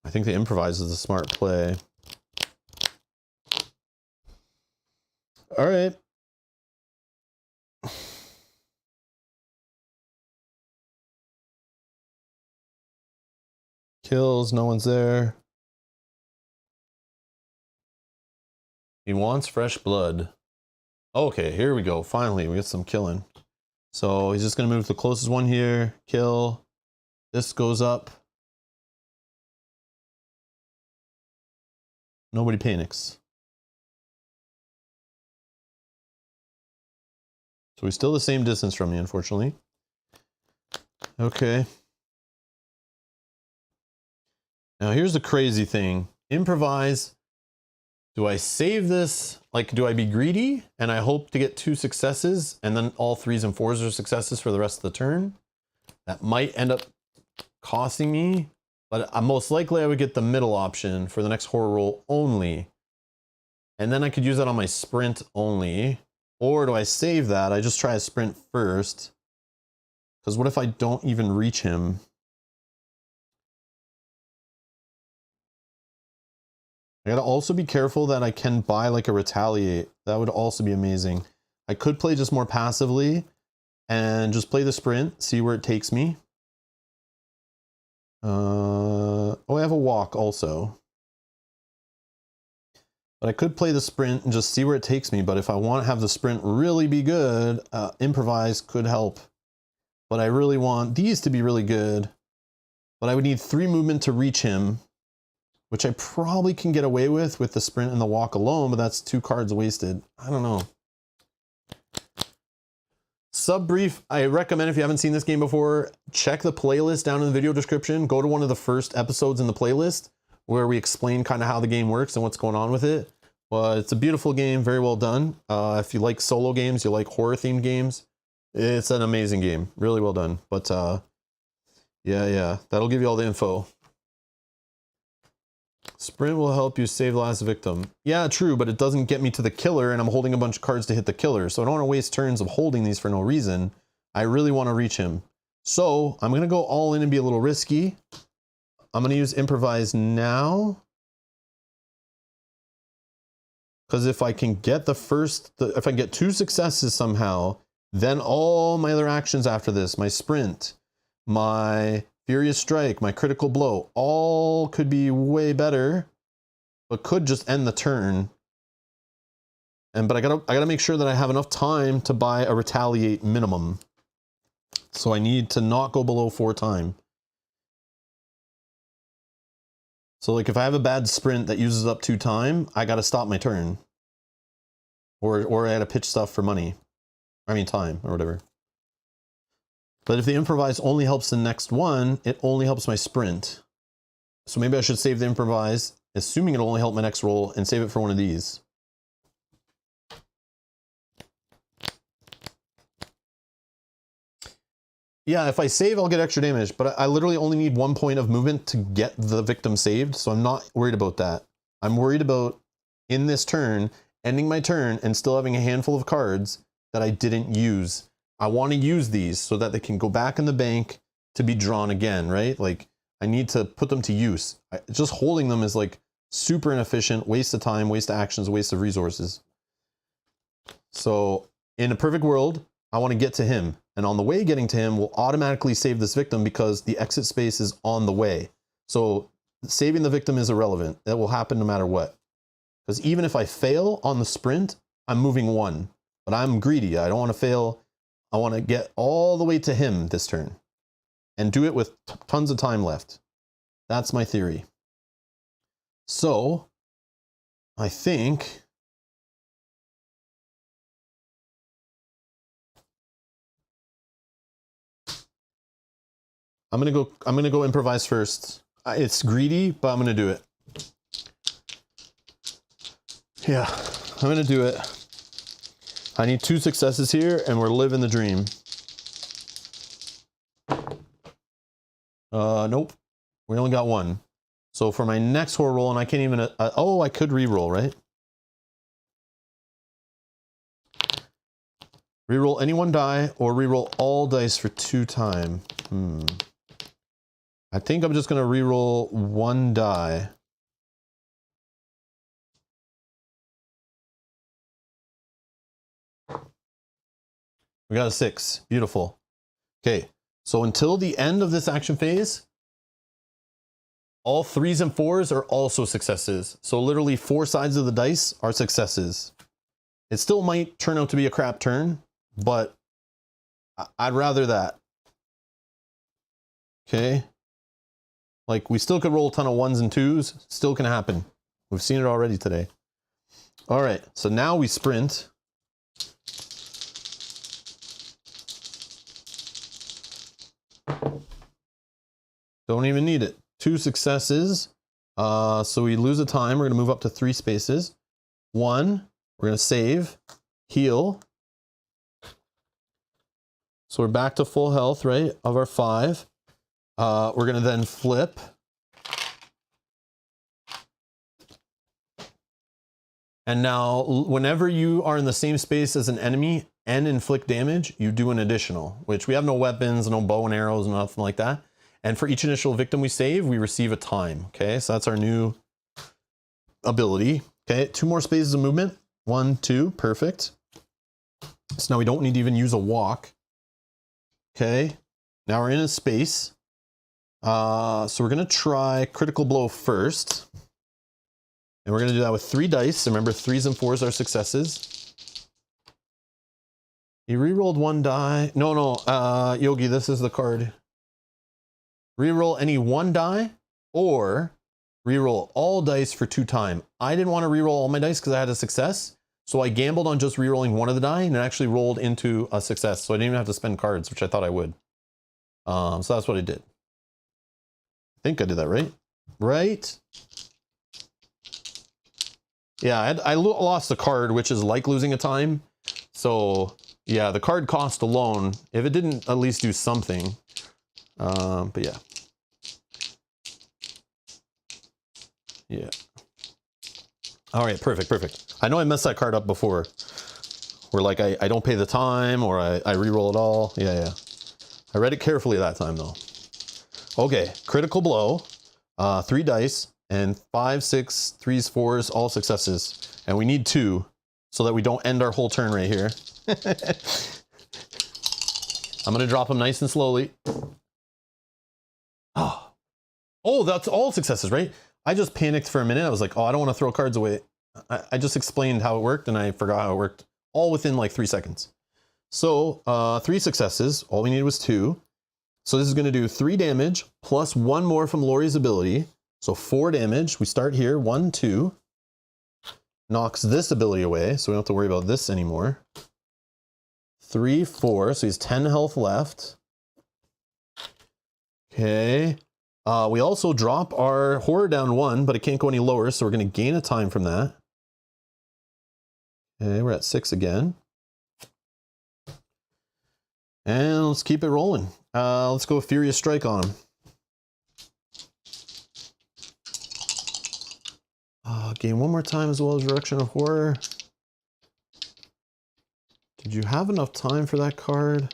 I think the improvise is a smart play. All right. Kills, no one's there. He wants fresh blood. Okay, here we go. Finally, we get some killing. So he's just going to move to the closest one here. Kill. This goes up. Nobody panics. So he's still the same distance from me, unfortunately. Okay. Now here's the crazy thing. Improvise. Do I save this? Like, do I be greedy and I hope to get 2 successes and then all 3s and 4s are successes for the rest of the turn? That might end up costing me, but most likely I would get the middle option for the next horror roll only. And then I could use that on my sprint only. Or do I save that? I just try a sprint first. Because what if I don't even reach him? I gotta also be careful that I can buy like a retaliate. That would also be amazing. I could play just more passively and just play the sprint, see where it takes me. Oh, I have a walk also. But I could play the sprint and just see where it takes me. But if I want to have the sprint really be good, improvise could help. But I really want these to be really good. But I would need 3 movement to reach him, which I probably can get away with the sprint and the walk alone, but that's 2 cards wasted. I don't know. Sub brief, I recommend if you haven't seen this game before, check the playlist down in the video description. Go to one of the first episodes in the playlist where we explain kind of how the game works and what's going on with it. But it's a beautiful game, very well done. If you like solo games, you like horror themed games, it's an amazing game, really well done. But yeah, that'll give you all the info. Sprint will help you save the last victim. Yeah, true, but it doesn't get me to the killer, and I'm holding a bunch of cards to hit the killer, so I don't want to waste turns of holding these for no reason. I really want to reach him. So I'm going to go all in and be a little risky. I'm going to use improvise now. Because if I can get if I can get 2 successes somehow, then all my other actions after this, my sprint, my Furious Strike, my critical blow, all could be way better, but could just end the turn. But I gotta make sure that I have enough time to buy a retaliate minimum. So I need to not go below 4 time. So like if I have a bad sprint that uses up 2 time, I gotta stop my turn. Or I gotta pitch stuff for money. I mean time, or whatever. But if the improvise only helps the next one, it only helps my sprint. So maybe I should save the improvise, assuming it'll only help my next roll, and save it for one of these. Yeah, if I save, I'll get extra damage, but I literally only need 1 point of movement to get the victim saved, so I'm not worried about that. I'm worried about, in this turn, ending my turn and still having a handful of cards that I didn't use. I want to use these so that they can go back in the bank to be drawn again, right? Like, I need to put them to use. Just holding them is like super inefficient, waste of time, waste of actions, waste of resources. So in a perfect world, I want to get to him. And on the way getting to him will automatically save this victim because the exit space is on the way. So saving the victim is irrelevant. That will happen no matter what. Because even if I fail on the sprint, I'm moving 1. But I'm greedy. I don't want to fail. I want to get all the way to him this turn. And do it with tons of time left. That's my theory. So, I think... I'm gonna go improvise first. It's greedy, but I'm gonna do it. Yeah, I'm gonna do it. I need 2 successes here, and we're living the dream. Nope. We only got 1. So for my next horror roll, and I can't even... oh, I could re-roll, right? Reroll any 1 die, or reroll all dice for 2 time. I think I'm just gonna reroll 1 die. We got a 6. Beautiful. Okay, so until the end of this action phase, all 3s and 4s are also successes. So literally 4 sides of the dice are successes. It still might turn out to be a crap turn, but I'd rather that. Okay. Like, we still could roll a ton of 1s and 2s. Still can happen. We've seen it already today. All right, so now we sprint. Don't even need it. 2 successes. So we lose a time. We're going to move up to 3 spaces. 1. We're going to save. Heal. So we're back to full health, right? Of our 5. We're going to then flip. And now, whenever you are in the same space as an enemy and inflict damage, you do an additional, which we have no weapons, no bow and arrows, nothing like that. And for each initial victim we save, we receive a time. Okay, so that's our new ability. Okay, 2 more spaces of movement. 1, 2, perfect. So now we don't need to even use a walk. Okay, now we're in a space. So we're gonna try critical blow first. And we're gonna do that with 3 dice. Remember, 3s and 4s are successes. You re-rolled 1 die. No, Yogi, this is the card. Reroll any 1 die or reroll all dice for 2 times. I didn't want to reroll all my dice because I had a success. So I gambled on just rerolling 1 of the die and it actually rolled into a success. So I didn't even have to spend cards, which I thought I would. So that's what I did. I think I did that right. Right? Yeah, I lost a card, which is like losing a time. So yeah, the card cost alone, if it didn't at least do something. But yeah. Yeah. All right, perfect. I know I messed that card up before. Where like I don't pay the time or I re-roll it all. Yeah. I read it carefully that time though. Okay, critical blow. 3 dice and 5, 6, 3s, 4s, all successes. And we need 2 so that we don't end our whole turn right here. I'm gonna drop them nice and slowly. Oh, that's all successes, right? I just panicked for a minute. I was like, oh, I don't want to throw cards away. I just explained how it worked and I forgot how it worked all within like 3 seconds. So 3 successes, all we needed was 2. So this is going to do 3 damage plus 1 more from Lori's ability. So 4 damage. We start here, 1, 2. Knocks this ability away, so we don't have to worry about this anymore. 3, 4, so he's 10 health left. Okay. We also drop our horror down 1, but it can't go any lower, so we're going to gain a time from that. Okay, we're at 6 again. And let's keep it rolling. Let's go Furious Strike on him. Gain 1 more time as well as Reduction of Horror. Did you have enough time for that card?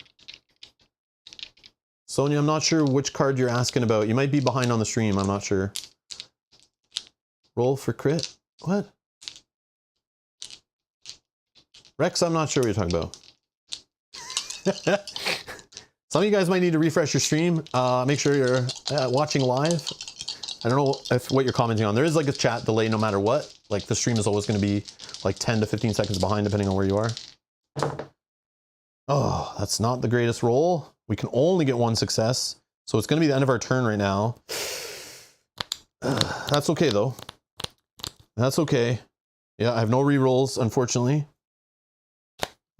Sonia, I'm not sure which card you're asking about. You might be behind on the stream, I'm not sure. Roll for crit? What? Rex, I'm not sure what you're talking about. Some of you guys might need to refresh your stream. Make sure you're watching live. I don't know what you're commenting on. There is like a chat delay no matter what. Like the stream is always going to be like 10 to 15 seconds behind depending on where you are. Oh, that's not the greatest roll. We can only get 1 success. So it's going to be the end of our turn right now. That's okay though. That's okay. Yeah, I have no re-rolls, unfortunately.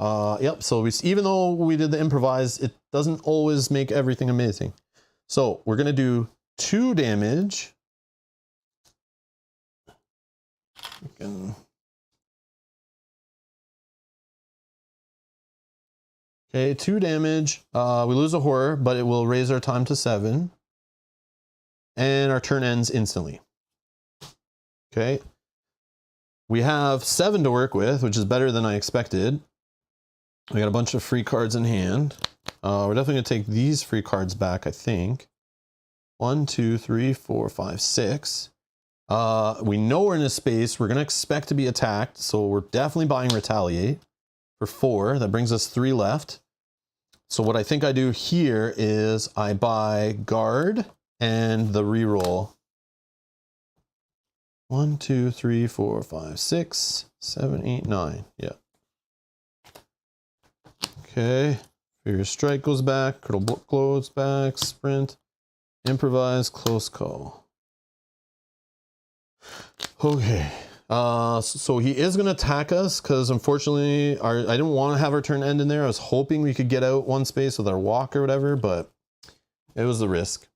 Yep, so even though we did the improvise, it doesn't always make everything amazing. So we're going to do 2 damage. Okay, 2 damage. We lose a horror, but it will raise our time to 7. And our turn ends instantly. Okay. We have 7 to work with, which is better than I expected. We got a bunch of free cards in hand. We're definitely going to take these free cards back, I think. 1, 2, 3, 4, 5, 6. We know we're in a space. We're going to expect to be attacked, so we're definitely buying Retaliate for 4. That brings us 3 left. So what I think I do here is I buy Guard and the reroll. 1, 2, 3, 4, 5, 6, 7, 8, 9. Yeah. Okay. Furious Strike goes back. Critical Blow goes back. Sprint. Improvise. Close call. Okay. So he is going to attack us because unfortunately I didn't want to have our turn end in there. I was hoping we could get out 1 space with our walk or whatever, but it was the risk.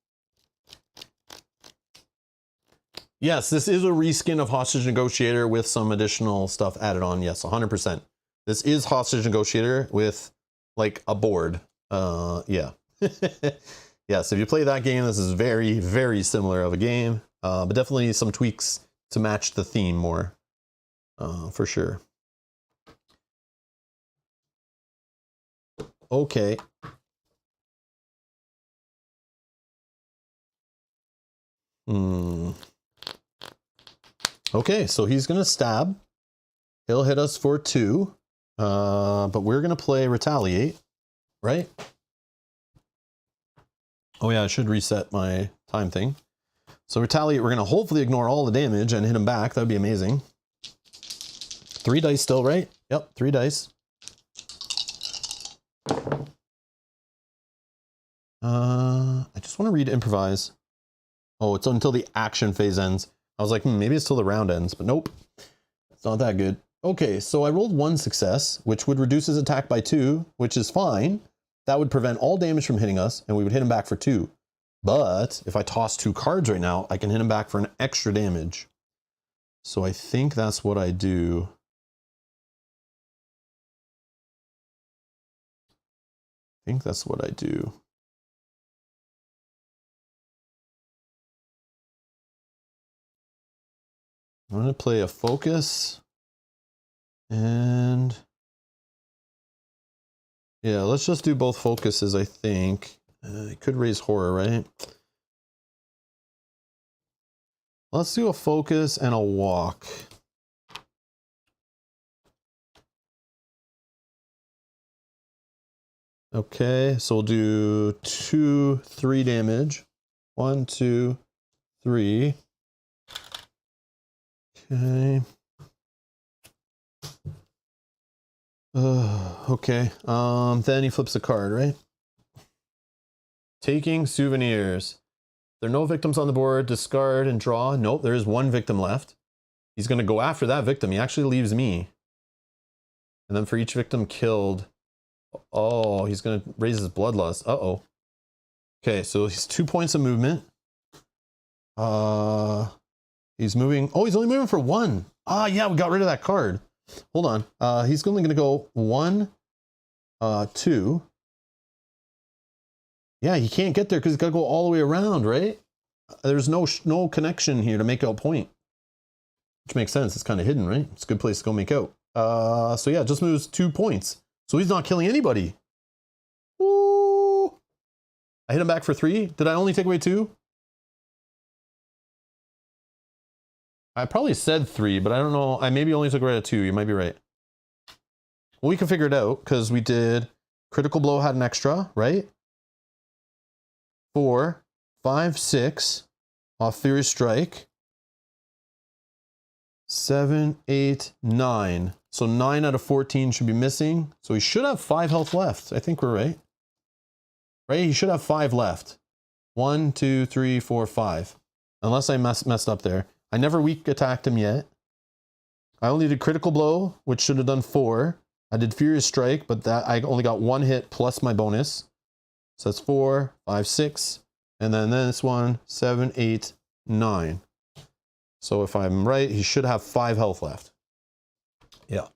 Yes, this is a reskin of Hostage Negotiator with some additional stuff added on. Yes, 100%. This is Hostage Negotiator with like a board. Yeah. Yes, if you play that game, this is very, very similar of a game, but definitely some tweaks to match the theme more, for sure. Okay. Okay, so he's gonna stab. He'll hit us for 2. But we're gonna play retaliate, right? Oh yeah, I should reset my time thing. So retaliate, we're gonna hopefully ignore all the damage and hit him back. That'd be amazing. 3 dice still, right? Yep, 3 dice. I just want to read improvise. Oh, it's until the action phase ends. I was like, maybe it's till the round ends, but nope. It's not that good. Okay, so I rolled 1 success, which would reduce his attack by 2, which is fine. That would prevent all damage from hitting us, and we would hit him back for 2. But if I toss 2 cards right now, I can hit him back for an extra damage. So I think that's what I do. I think that's what I do. I'm going to play a focus. And yeah, let's just do both focuses, I think. I could raise horror, right? Let's do a focus and a walk. Okay, so we'll do 2, 3 damage. 1, 2, 3. Okay. Okay. Then he flips a card, right? Taking souvenirs. There are no victims on the board. Discard and draw. Nope, there is 1 victim left. He's going to go after that victim. He actually leaves me. And then for each victim killed, oh, he's going to raise his bloodlust. Uh-oh. Okay, so he's 2 points of movement. He's moving. Oh, he's only moving for 1. Ah, yeah, we got rid of that card. Hold on. He's only going to go 1, 2. Yeah, he can't get there because he's got to go all the way around, right? There's no connection here to make out point. Which makes sense. It's kind of hidden, right? It's a good place to go make out. So yeah, just moves 2 points. So he's not killing anybody. Ooh. I hit him back for 3. Did I only take away 2? I probably said 3, but I don't know. I maybe only took away 2. You might be right. Well, we can figure it out because we did critical blow had an extra, right? 4, 5, 6 off Furious Strike. 7, 8, 9. So 9 out of 14 should be missing. So he should have 5 health left. I think we're right. Right? He should have 5 left. 1, 2, 3, 4, 5. Unless I messed up there. I never weak attacked him yet. I only did critical blow, which should have done 4. I did Furious Strike, but that I only got 1 hit plus my bonus. So that's 4, 5, 6. And then this one, 7, 8, 9. So if I'm right, he should have 5 health left. Yeah.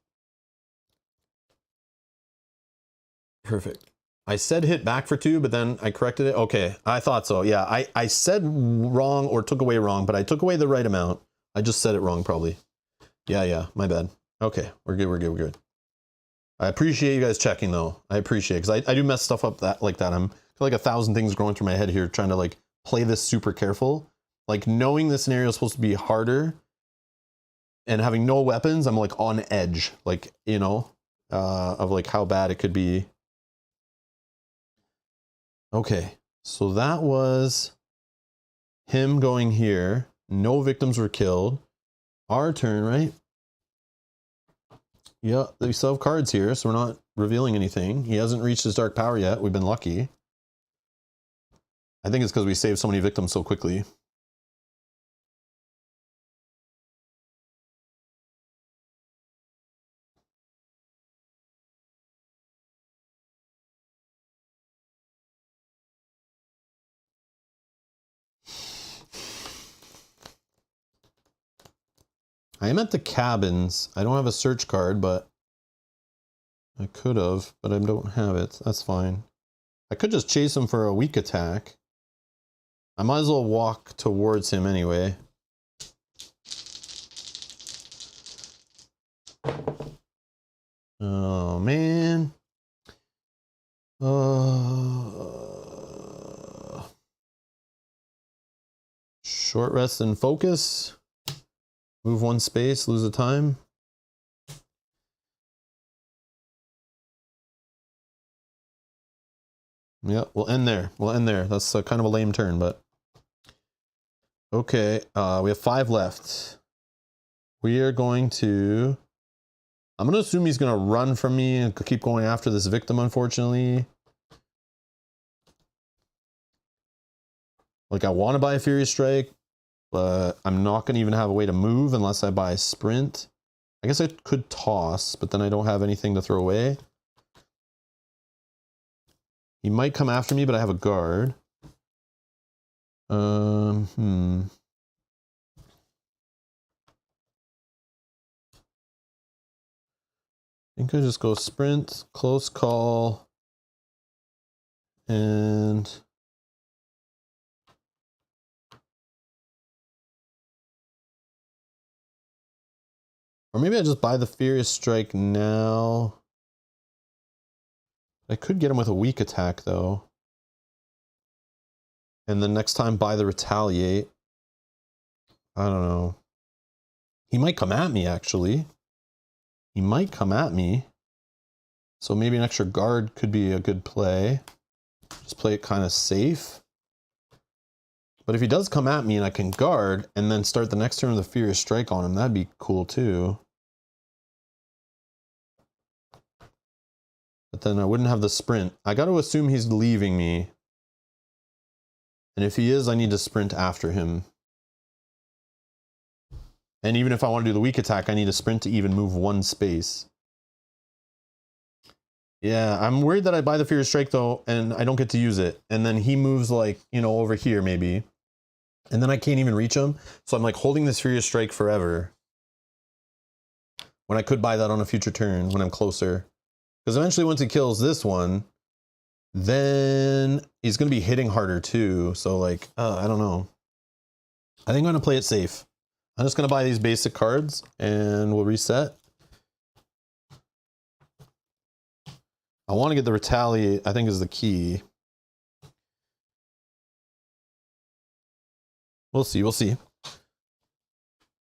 Perfect. I said hit back for 2, but then I corrected it. Okay, I thought so. Yeah, I said wrong or took away wrong, but I took away the right amount. I just said it wrong probably. Yeah, my bad. Okay, we're good. I appreciate you guys checking though. I appreciate it because I do mess stuff up like that. I'm feel like 1,000 things going through my head here trying to like play this super careful. Like knowing the scenario is supposed to be harder and having no weapons, I'm like on edge, like, you know, of like how bad it could be. Okay, so that was him going here. No victims were killed. Our turn, right? Yeah, we still have cards here, so we're not revealing anything. He hasn't reached his dark power yet. We've been lucky. I think it's because we saved so many victims so quickly. I am at the cabins. I don't have a search card, but I could have, but I don't have it. That's fine. I could just chase him for a weak attack. I might as well walk towards him anyway. Oh, man. Short rest and focus. Move one space, lose the time. Yeah, we'll end there. We'll end there. That's kind of a lame turn, but... Okay, we have 5 left. We are going to... I'm going to assume he's going to run from me and keep going after this victim, unfortunately. Like, I want to buy a Furious Strike, but I'm not going to even have a way to move unless I buy a Sprint. I guess I could toss, but then I don't have anything to throw away. He might come after me, but I have a guard. I think I just go sprint, close call, and or maybe I just buy the Furious Strike now. I could get him with a weak attack though. And then next time buy the Retaliate. I don't know. He might come at me actually. He might come at me. So maybe an extra guard could be a good play. Just play it kind of safe. But if he does come at me and I can guard and then start the next turn with a Furious Strike on him, that'd be cool too. But then I wouldn't have the sprint. I got to assume he's leaving me. And if he is, I need to sprint after him. And even if I want to do the weak attack, I need a sprint to even move one space. Yeah, I'm worried that I buy the Furious Strike though, and I don't get to use it. And then he moves like, you know, over here maybe. And then I can't even reach him. So I'm like holding this Furious Strike forever. When I could buy that on a future turn when I'm closer. Because eventually once he kills this one, then he's going to be hitting harder too. So like, I don't know. I think I'm going to play it safe. I'm just going to buy these basic cards and we'll reset. I want to get the Retaliate, I think is the key. We'll see, we'll see.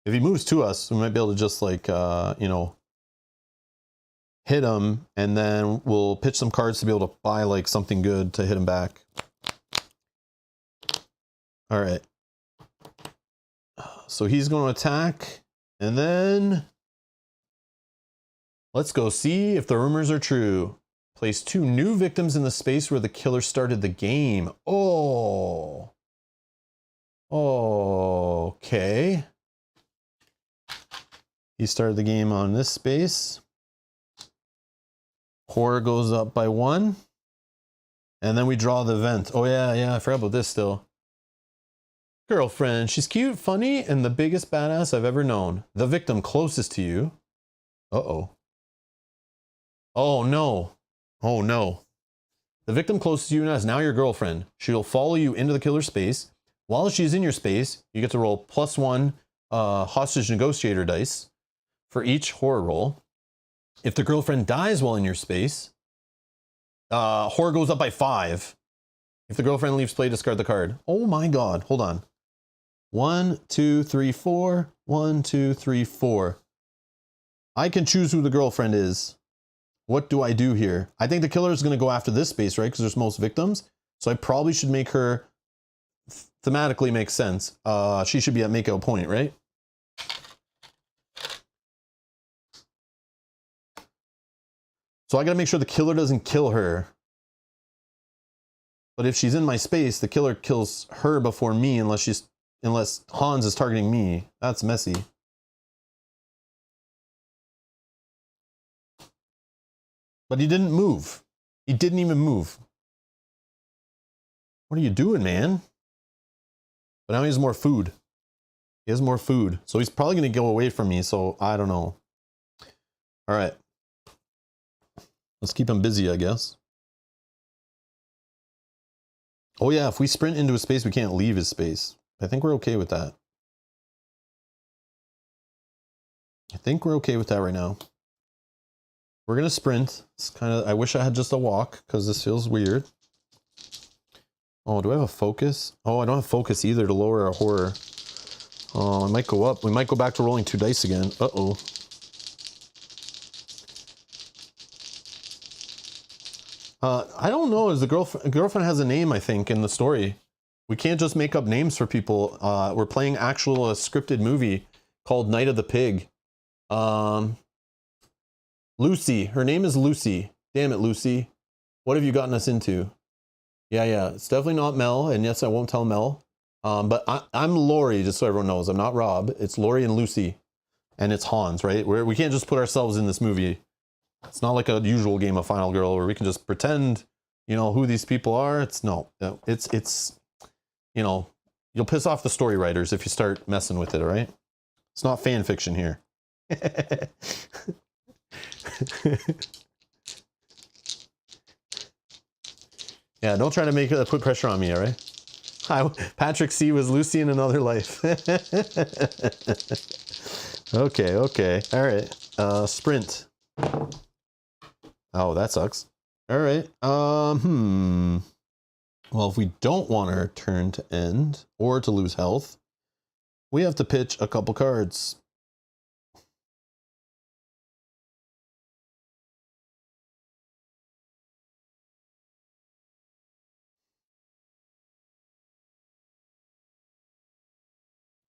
If he moves to us, we might be able to just like, you know, hit him, and then we'll pitch some cards to be able to buy like something good to hit him back. All right. So he's going to attack, and then let's go see if the rumors are true. Place 2 new victims in the space where the killer started the game. Oh. Okay. He started the game on this space. Horror goes up by 1. And then we draw the event. Oh yeah, I forgot about this still. Girlfriend, she's cute, funny, and the biggest badass I've ever known. The victim closest to you. Uh-oh. Oh no. Oh no. The victim closest to you is now your girlfriend. She'll follow you into the killer space. While she's in your space, you get to roll +1 hostage negotiator dice for each horror roll. If the girlfriend dies while in your space, horror goes up by 5. If the girlfriend leaves play, discard the card. Oh my god, hold on. 1, 2, 3, 4. 1, 2, 3, 4. I can choose who the girlfriend is. What do I do here? I think the killer is going to go after this space, right? Because there's most victims. So I probably should make her thematically make sense. She should be at makeout point, right? So I got to make sure the killer doesn't kill her. But if she's in my space, the killer kills her before me unless Hans is targeting me. That's messy. But he didn't move. He didn't even move. What are you doing, man? But now he has more food. He has more food. So he's probably going to go away from me, so I don't know. All right. Let's keep him busy, I guess. Oh yeah, if we sprint into a space, we can't leave his space. I think we're okay with that. I think we're okay with that right now. We're gonna sprint. It's kind of, I wish I had just a walk because this feels weird. Oh, do I have a focus? Oh, I don't have focus either to lower our horror. Oh, it might go up. We might go back to rolling 2 dice again. Uh-oh. I don't know. Is the girlfriend has a name, I think, in the story. We can't just make up names for people. We're playing actual scripted movie called Night of the Pig. Lucy. Her name is Lucy. Damn it, Lucy. What have you gotten us into? Yeah. It's definitely not Mel. And yes, I won't tell Mel. But I'm Lori, just so everyone knows. I'm not Rob. It's Lori and Lucy. And it's Hans, right? We can't just put ourselves in this movie. It's not like a usual game of Final Girl where we can just pretend, you know, who these people are. It's you know, you'll piss off the story writers if you start messing with it, all right? It's not fan fiction here. Yeah, don't try to put pressure on me, all right? Hi, Patrick C. was Lucy in another life. Okay, all right. Sprint. Oh, that sucks. All right. Well, if we don't want our turn to end or to lose health, we have to pitch a couple cards.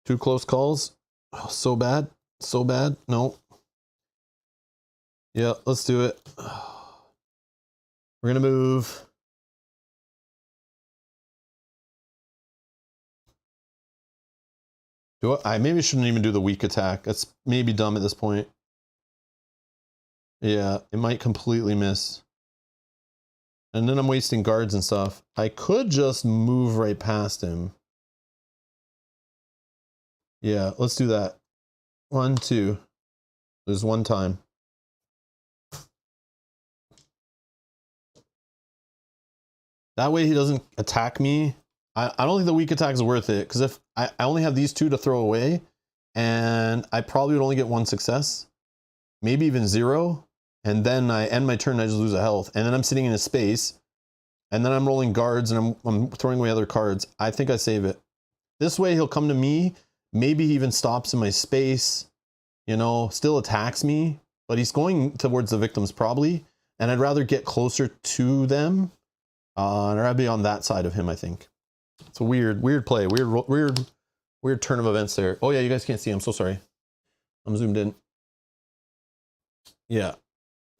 Two close calls. Oh, so bad. So bad. No. Yeah, let's do it. We're going to move. I maybe shouldn't even do the weak attack. That's maybe dumb at this point. Yeah, it might completely miss. And then I'm wasting guards and stuff. I could just move right past him. Yeah, let's do that. 1, 2. There's one time. That way he doesn't attack me. I don't think the weak attack is worth it, because if I only have these 2 to throw away, and I probably would only get 1 success, maybe even 0, and then I end my turn and I just lose a health, and then I'm sitting in a space, and then I'm rolling guards and I'm throwing away other cards. I think I save it. This way he'll come to me, maybe he even stops in my space, you know, still attacks me, but he's going towards the victims probably, and I'd rather get closer to them, and I'd be on that side of him, I think. It's a weird play, weird turn of events there. Oh yeah, you guys can't see, I'm so sorry. I'm zoomed in. Yeah.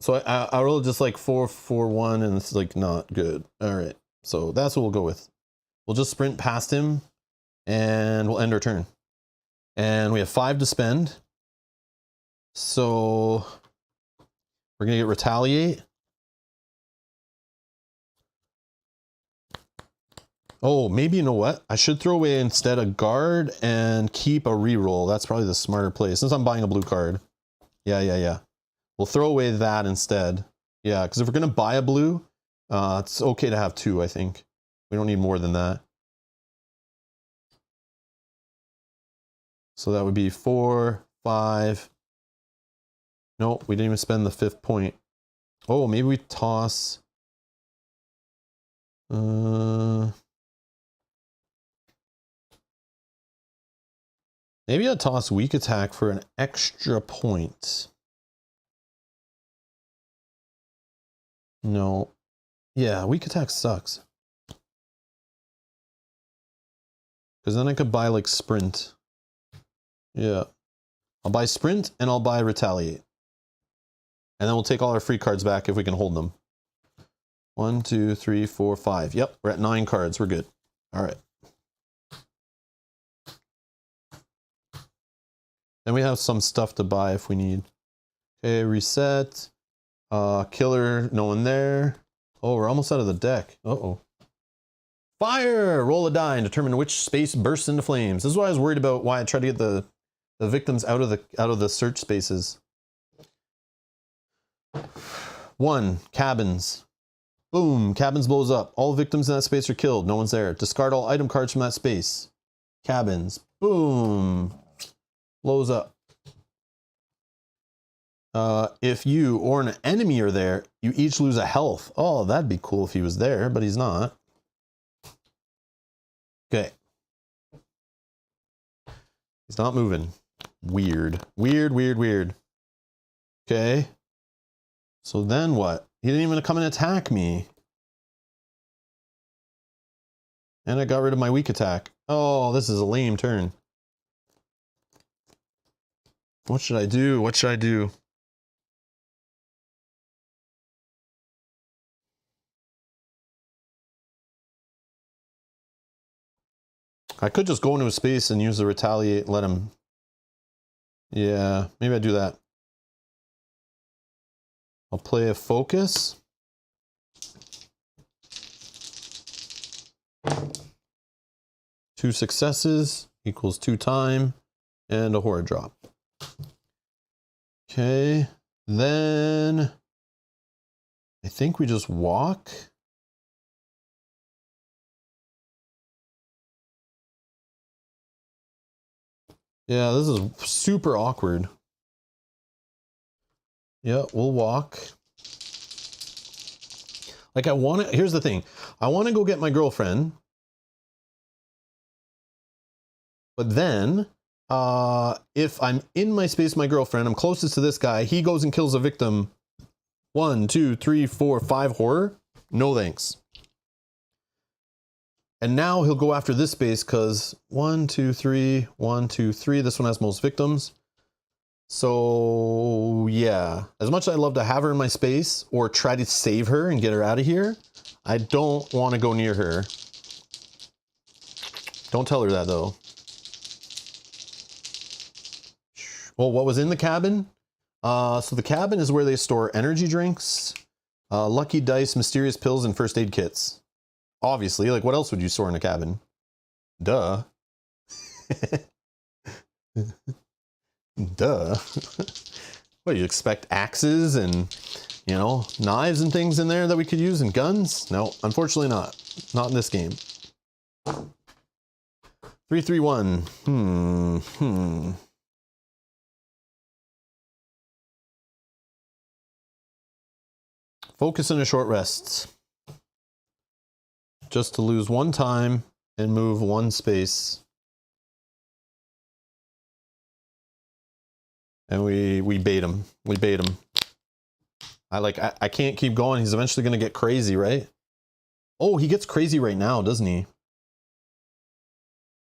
So I rolled just like 4, 4, 1, and it's like not good. All right. So that's what we'll go with. We'll just sprint past him and we'll end our turn. And we have 5 to spend. So we're going to get retaliate. Oh, maybe you know what? I should throw away instead a guard and keep a reroll. That's probably the smarter play since I'm buying a blue card. Yeah. We'll throw away that instead. Yeah, because if we're going to buy a blue, it's okay to have 2, I think. We don't need more than that. So that would be 4, 5. Nope, we didn't even spend the 5th point. Oh, maybe we toss. Maybe I'll toss weak attack for an extra point. No. Yeah, weak attack sucks. Because then I could buy like sprint. Yeah. I'll buy sprint and I'll buy retaliate. And then we'll take all our free cards back if we can hold them. 1, 2, 3, 4, 5. Yep, we're at 9 cards. We're good. All right. Then we have some stuff to buy if we need. Okay, reset. Killer, no one there. Oh, we're almost out of the deck. Uh-oh. Fire! Roll a die and determine which space bursts into flames. This is why I was worried about why I tried to get the victims out of the search spaces. 1, cabins. Boom, cabins blows up. All victims in that space are killed. No one's there. Discard all item cards from that space. Cabins. Boom. Blows up. If you or an enemy are there, you each lose a health. Oh, that'd be cool if he was there, but he's not. Okay. He's not moving. Weird. Weird, weird, weird. Okay. So then what? He didn't even come and attack me. And I got rid of my weak attack. Oh, this is a lame turn. What should I do? What should I do? I could just go into a space and use the retaliate, let him. Yeah, maybe I do that. I'll play a focus. Two successes equals 2 time and a horror drop. Okay, then I think we just walk. Yeah, this is super awkward. Yeah, we'll walk. Like I want to, here's the thing. I want to go get my girlfriend. But then, if I'm in my space, my girlfriend, I'm closest to this guy, he goes and kills a victim. 1, 2, 3, 4, 5 horror. No thanks. And now he'll go after this space because 1, 2, 3, 1, 2, 3. This one has most victims. So yeah, as much as I love to have her in my space or try to save her and get her out of here, I don't want to go near her. Don't tell her that though. Well, what was in the cabin? So the cabin is where they store energy drinks, lucky dice, mysterious pills, and first aid kits. Obviously, like what else would you store in a cabin? Duh. Duh. What, you expect axes and, you know, knives and things in there that we could use and guns? No, unfortunately not. Not in this game. 3-3-1. Focus and a short rest. Just to lose 1 time and move 1 space. And we bait him. We bait him. I can't keep going. He's eventually going to get crazy, right? Oh, he gets crazy right now, doesn't he?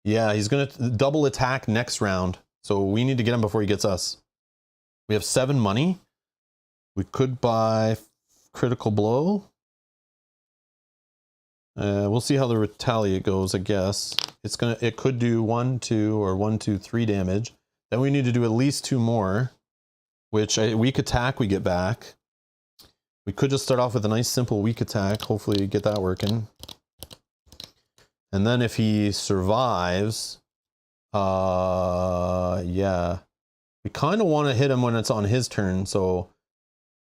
Yeah, he's going to double attack next round. So we need to get him before he gets us. We have 7 money. We could buy critical blow. We'll see how the retaliate goes, I guess. It could do 1, 2, or 1, 2, 3 damage. Then we need to do at least 2 more, which weak attack we get back. We could just start off with a nice simple weak attack. Hopefully get that working. And then if he survives, yeah, we kind of want to hit him when it's on his turn. So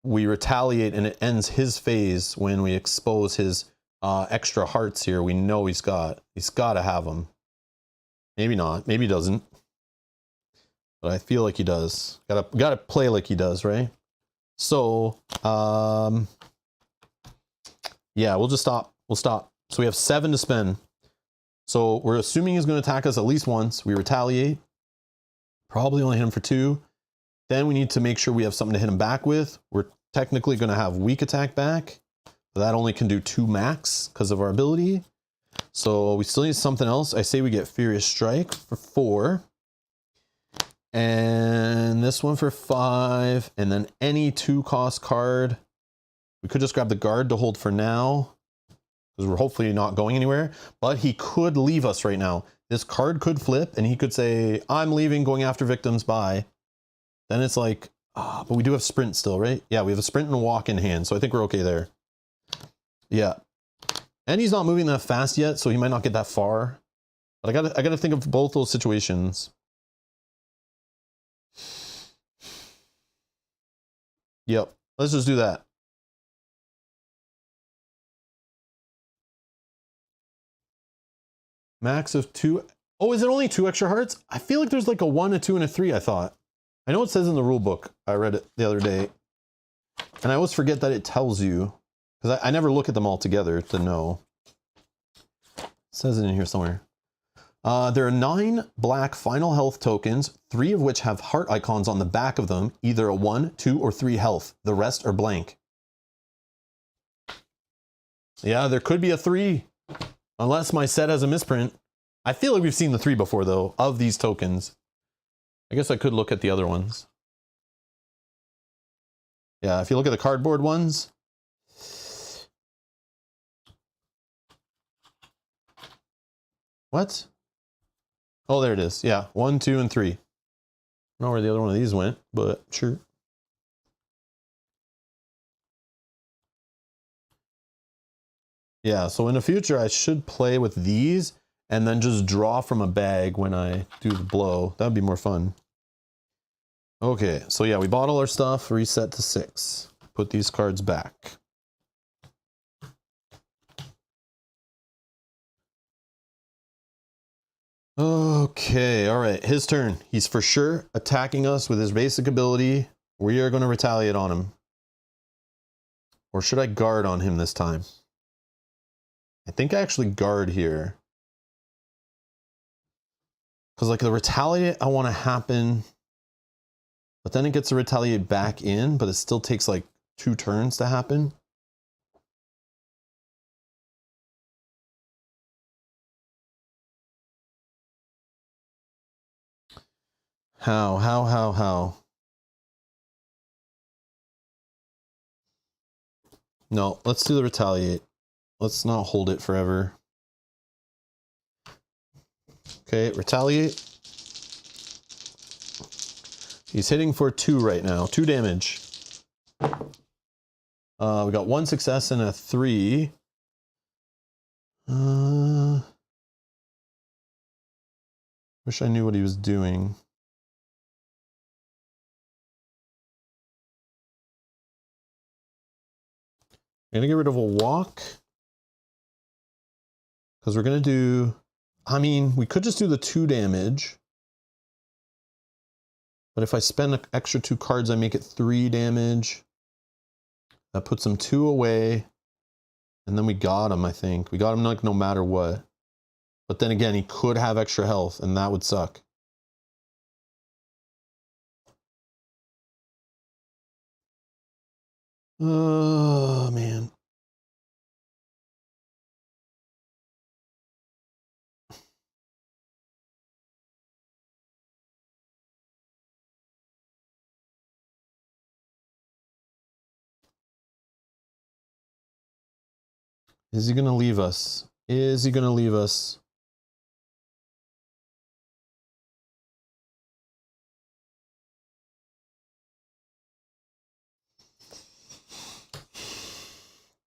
we retaliate and it ends his phase when we expose his extra hearts here. We know he's got to have them. Maybe not. Maybe he doesn't. But I feel like he does. Gotta play like he does, right? So, yeah, we'll just stop. We'll stop. So we have 7 to spend. So we're assuming he's going to attack us at least once. We retaliate. Probably only hit him for 2. Then we need to make sure we have something to hit him back with. We're technically going to have weak attack back. But that only can do 2 max because of our ability. So we still need something else. I say we get Furious Strike for 4. And this one for 5. And then any 2-cost card. We could just grab the guard to hold for now, because we're hopefully not going anywhere. But he could leave us right now. This card could flip and he could say, I'm leaving, going after victims, bye. Then it's like, but we do have sprint still, right? Yeah, we have a sprint and a walk in hand. So I think we're okay there. Yeah. And he's not moving that fast yet, so he might not get that far. But I gotta think of both those situations. Yep. Let's just do that. Max of 2. Oh, is it only 2 extra hearts? I feel like there's like a 1, a 2, and a 3, I thought. I know it says in the rule book. I read it the other day. And I always forget that it tells you. Because I never look at them all together to know. It says it in here somewhere. There are 9 black final health tokens, 3 of which have heart icons on the back of them, either a 1, 2, or 3 health. The rest are blank. Yeah, there could be a 3, unless my set has a misprint. I feel like we've seen the 3 before, though, of these tokens. I guess I could look at the other ones. Yeah, if you look at the cardboard ones. What? Oh, there it is. Yeah, 1, 2, and 3. I don't know where the other one of these went, but sure. Yeah, so in the future, I should play with these and then just draw from a bag when I do the blow. That'd be more fun. Okay, so yeah, we bought all our stuff, reset to 6. Put these cards back. Okay, all right, his turn. He's for sure attacking us with his basic ability. We are going to retaliate on him. Or should I guard on him this time? I think I actually guard here. Because like the retaliate I want to happen, but then it gets to retaliate back in, but it still takes like 2 turns to happen. How? No, let's do the retaliate. Let's not hold it forever. Okay, retaliate. He's hitting for 2 right now. 2 damage. We got 1 success and a 3. Wish I knew what he was doing. I'm gonna get rid of a walk. Because we're gonna do, I mean, we could just do the 2 damage. But if I spend an extra 2 cards, I make it 3 damage. That puts him 2 away. And then we got him, I think. We got him like no matter what. But then again, he could have extra health, and that would suck. Oh, man. Is he going to leave us? Is he going to leave us?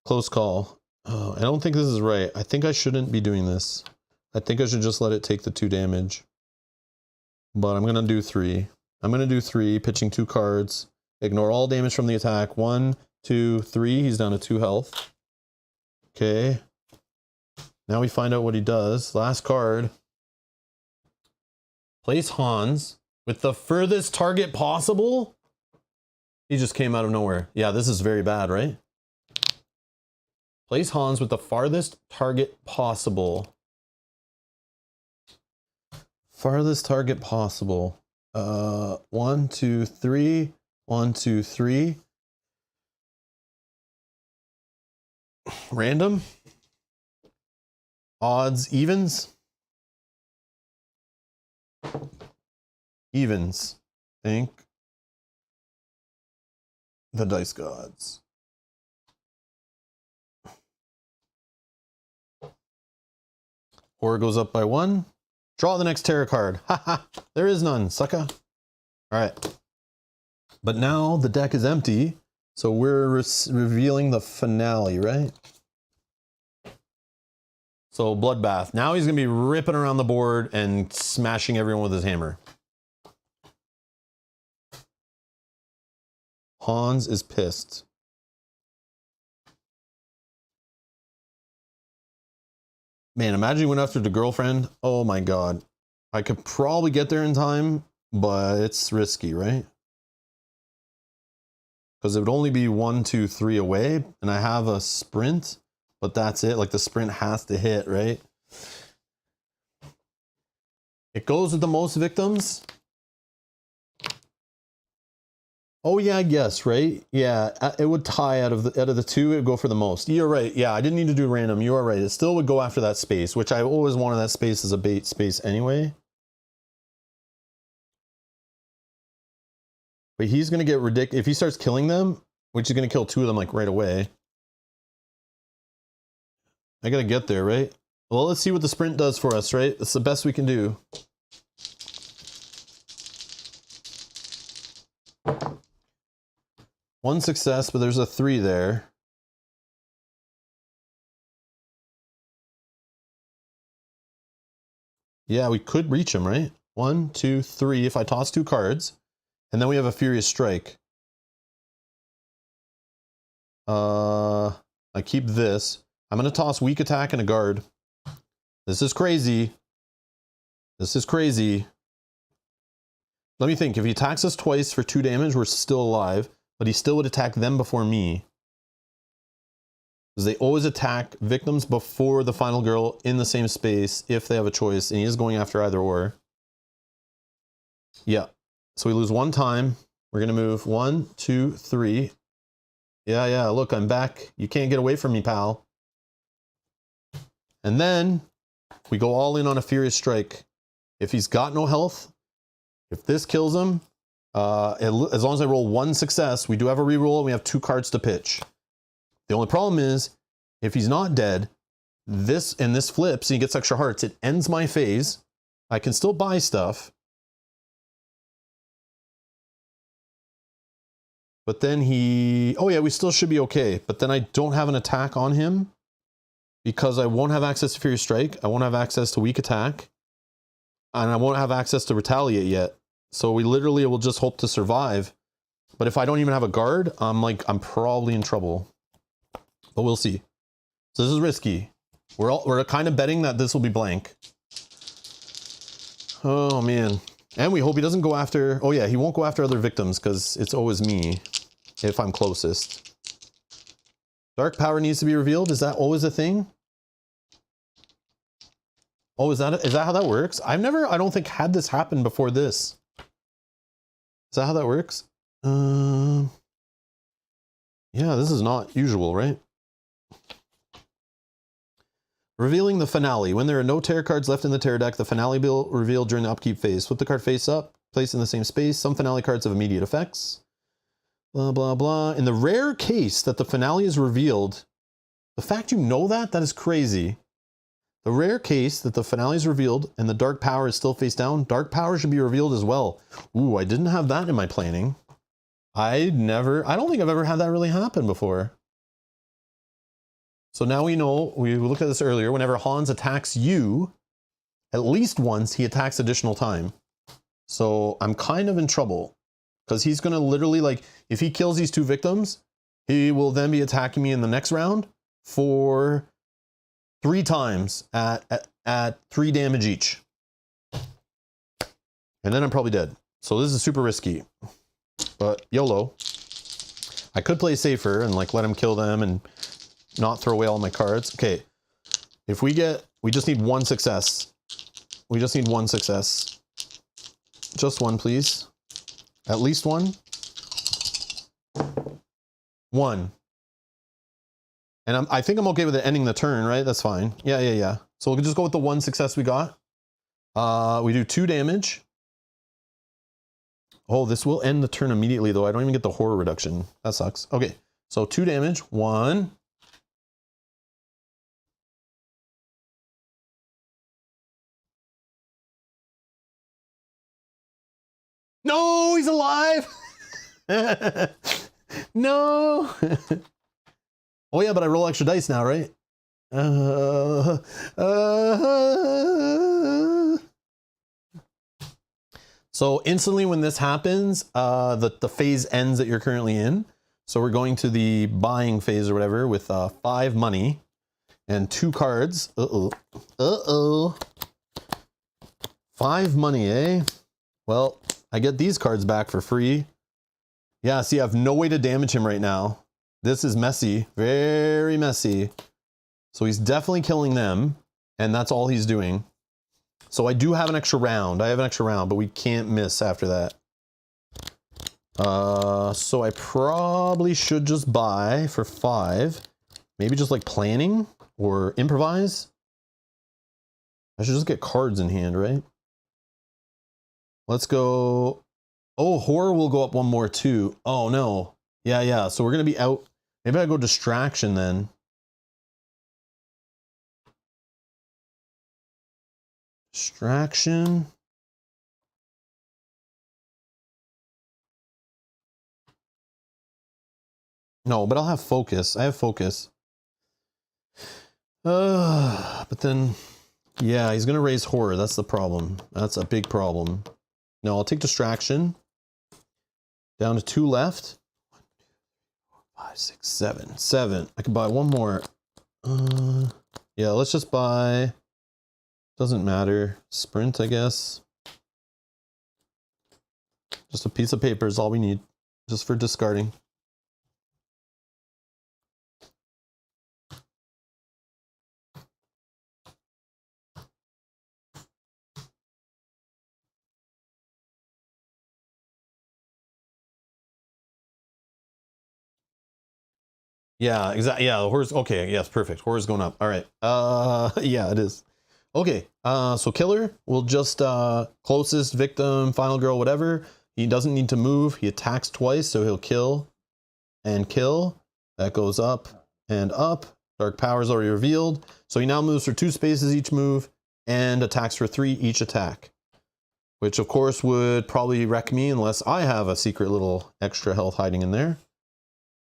Close call. Oh, I don't think this is right. I think I shouldn't be doing this. I think I should just let it take the 2 damage. But I'm going to do 3. I'm going to do 3, pitching 2 cards. Ignore all damage from the attack. 1, 2, 3. He's down to 2 health. Okay. Now we find out what he does. Last card. Place Hans with the furthest target possible. He just came out of nowhere. Yeah, this is very bad, right? Place Hans with the farthest target possible. Farthest target possible. 1, 2, 3. 1, 2, 3. Random. Odds, evens. Evens. Think. The dice gods. Horror goes up by 1. Draw the next tarot card. Haha. There is none, sucker. All right. But now the deck is empty. So we're revealing the finale, right? So bloodbath. Now he's going to be ripping around the board and smashing everyone with his hammer. Hans is pissed. Man, imagine you went after the girlfriend. Oh my God. I could probably get there in time, but it's risky, right? Because it would only be 1, 2, 3 away, and I have a sprint, but that's it. Like the sprint has to hit, right? It goes with the most victims. Oh yeah, I guess, right? Yeah, it would tie out of the two, it would go for the most. You're right. Yeah, I didn't need to do random. You are right. It still would go after that space, which I always wanted that space as a bait space anyway. But he's going to get ridiculous. If he starts killing them, which is going to kill 2 of them like right away. I got to get there, right? Well, let's see what the sprint does for us, right? That's the best we can do. One success, but there's a 3 there. Yeah, we could reach him, right? 1, 2, 3. If I toss 2 cards, and then we have a Furious Strike. I keep this. I'm going to toss Weak Attack and a Guard. This is crazy. This is crazy. Let me think. If he attacks us twice for 2 damage, we're still alive. But he still would attack them before me. Because they always attack victims before the final girl in the same space if they have a choice. And he is going after either or. Yeah. So we lose 1 time. We're going to move 1, 2, 3. Yeah. Look, I'm back. You can't get away from me, pal. And then we go all in on a Furious Strike. If he's got no health, if this kills him, as long as I roll 1 success, we do have a reroll and we have 2 cards to pitch. The only problem is, if he's not dead, this flips and he gets extra hearts, it ends my phase. I can still buy stuff. But then oh yeah, we still should be okay. But then I don't have an attack on him because I won't have access to Furious Strike. I won't have access to Weak Attack. And I won't have access to Retaliate yet. So we literally will just hope to survive. But if I don't even have a guard, I'm probably in trouble. But we'll see. So this is risky. We're kind of betting that this will be blank. Oh man. And we hope he doesn't go after, oh yeah, he won't go after other victims because it's always me if I'm closest. Dark power needs to be revealed. Is that always a thing? Oh, is that how that works? I've never, I don't think, had this happen before this. Is that how that works? Yeah, this is not usual, right? Revealing the finale. When there are no terror cards left in the terror deck, the finale will reveal during the upkeep phase. Flip the card face up, place in the same space. Some finale cards have immediate effects. Blah, blah, blah. In the rare case that the finale is revealed, the fact you know that is crazy. The rare case that the finale is revealed and the dark power is still face down, dark power should be revealed as well. Ooh, I didn't have that in my planning. I don't think I've ever had that really happen before. So now we know, we looked at this earlier, whenever Hans attacks you, at least once, he attacks additional time. So I'm kind of in trouble. Because he's going to literally, like, if he kills these 2 victims, he will then be attacking me in the next round for 3 times at 3 damage each. And then I'm probably dead. So this is super risky. But YOLO. I could play safer and like let him kill them and not throw away all my cards. Okay. If we just need 1 success. We just need 1 success. Just 1, please. At least 1. 1. And I think I'm okay with it ending the turn, right? That's fine. Yeah. So we'll just go with the 1 success we got. We do 2 damage. Oh, this will end the turn immediately, though. I don't even get the horror reduction. That sucks. Okay, so 2 damage. 1. No, he's alive! No! Oh yeah, but I roll extra dice now, right? So instantly when this happens, the phase ends that you're currently in. So we're going to the buying phase or whatever with 5 money and 2 cards. Uh-oh. 5 money, eh? Well, I get these cards back for free. Yeah, see, I have no way to damage him right now. This is messy, very messy. So he's definitely killing them, and that's all he's doing. So I do have an extra round. I have an extra round, but we can't miss after that. So I probably should just buy for 5. Maybe just like planning or improvise. I should just get cards in hand, right? Let's go. Oh, horror will go up one more too. Oh no. Yeah. So we're going to be out. Maybe I go distraction then. Distraction. No, but I'll have focus. I have focus. But then, yeah, he's going to raise horror. That's the problem. That's a big problem. No, I'll take distraction. Down to 2 left. 1, 2, 3, 4, 5, 6, 7. 7. I can buy one more. Yeah, let's just buy. Doesn't matter. Sprint, I guess. Just a piece of paper is all we need. Just for discarding. Yeah, exactly. Yeah, the horror's okay. Yes, perfect. Horror's going up. All right. Yeah, it is. Okay. So killer will just closest victim, final girl, whatever. He doesn't need to move. He attacks twice, so he'll kill and kill. That goes up and up. Dark power's already revealed. So he now moves for 2 spaces each move and attacks for 3 each attack. Which of course would probably wreck me unless I have a secret little extra health hiding in there.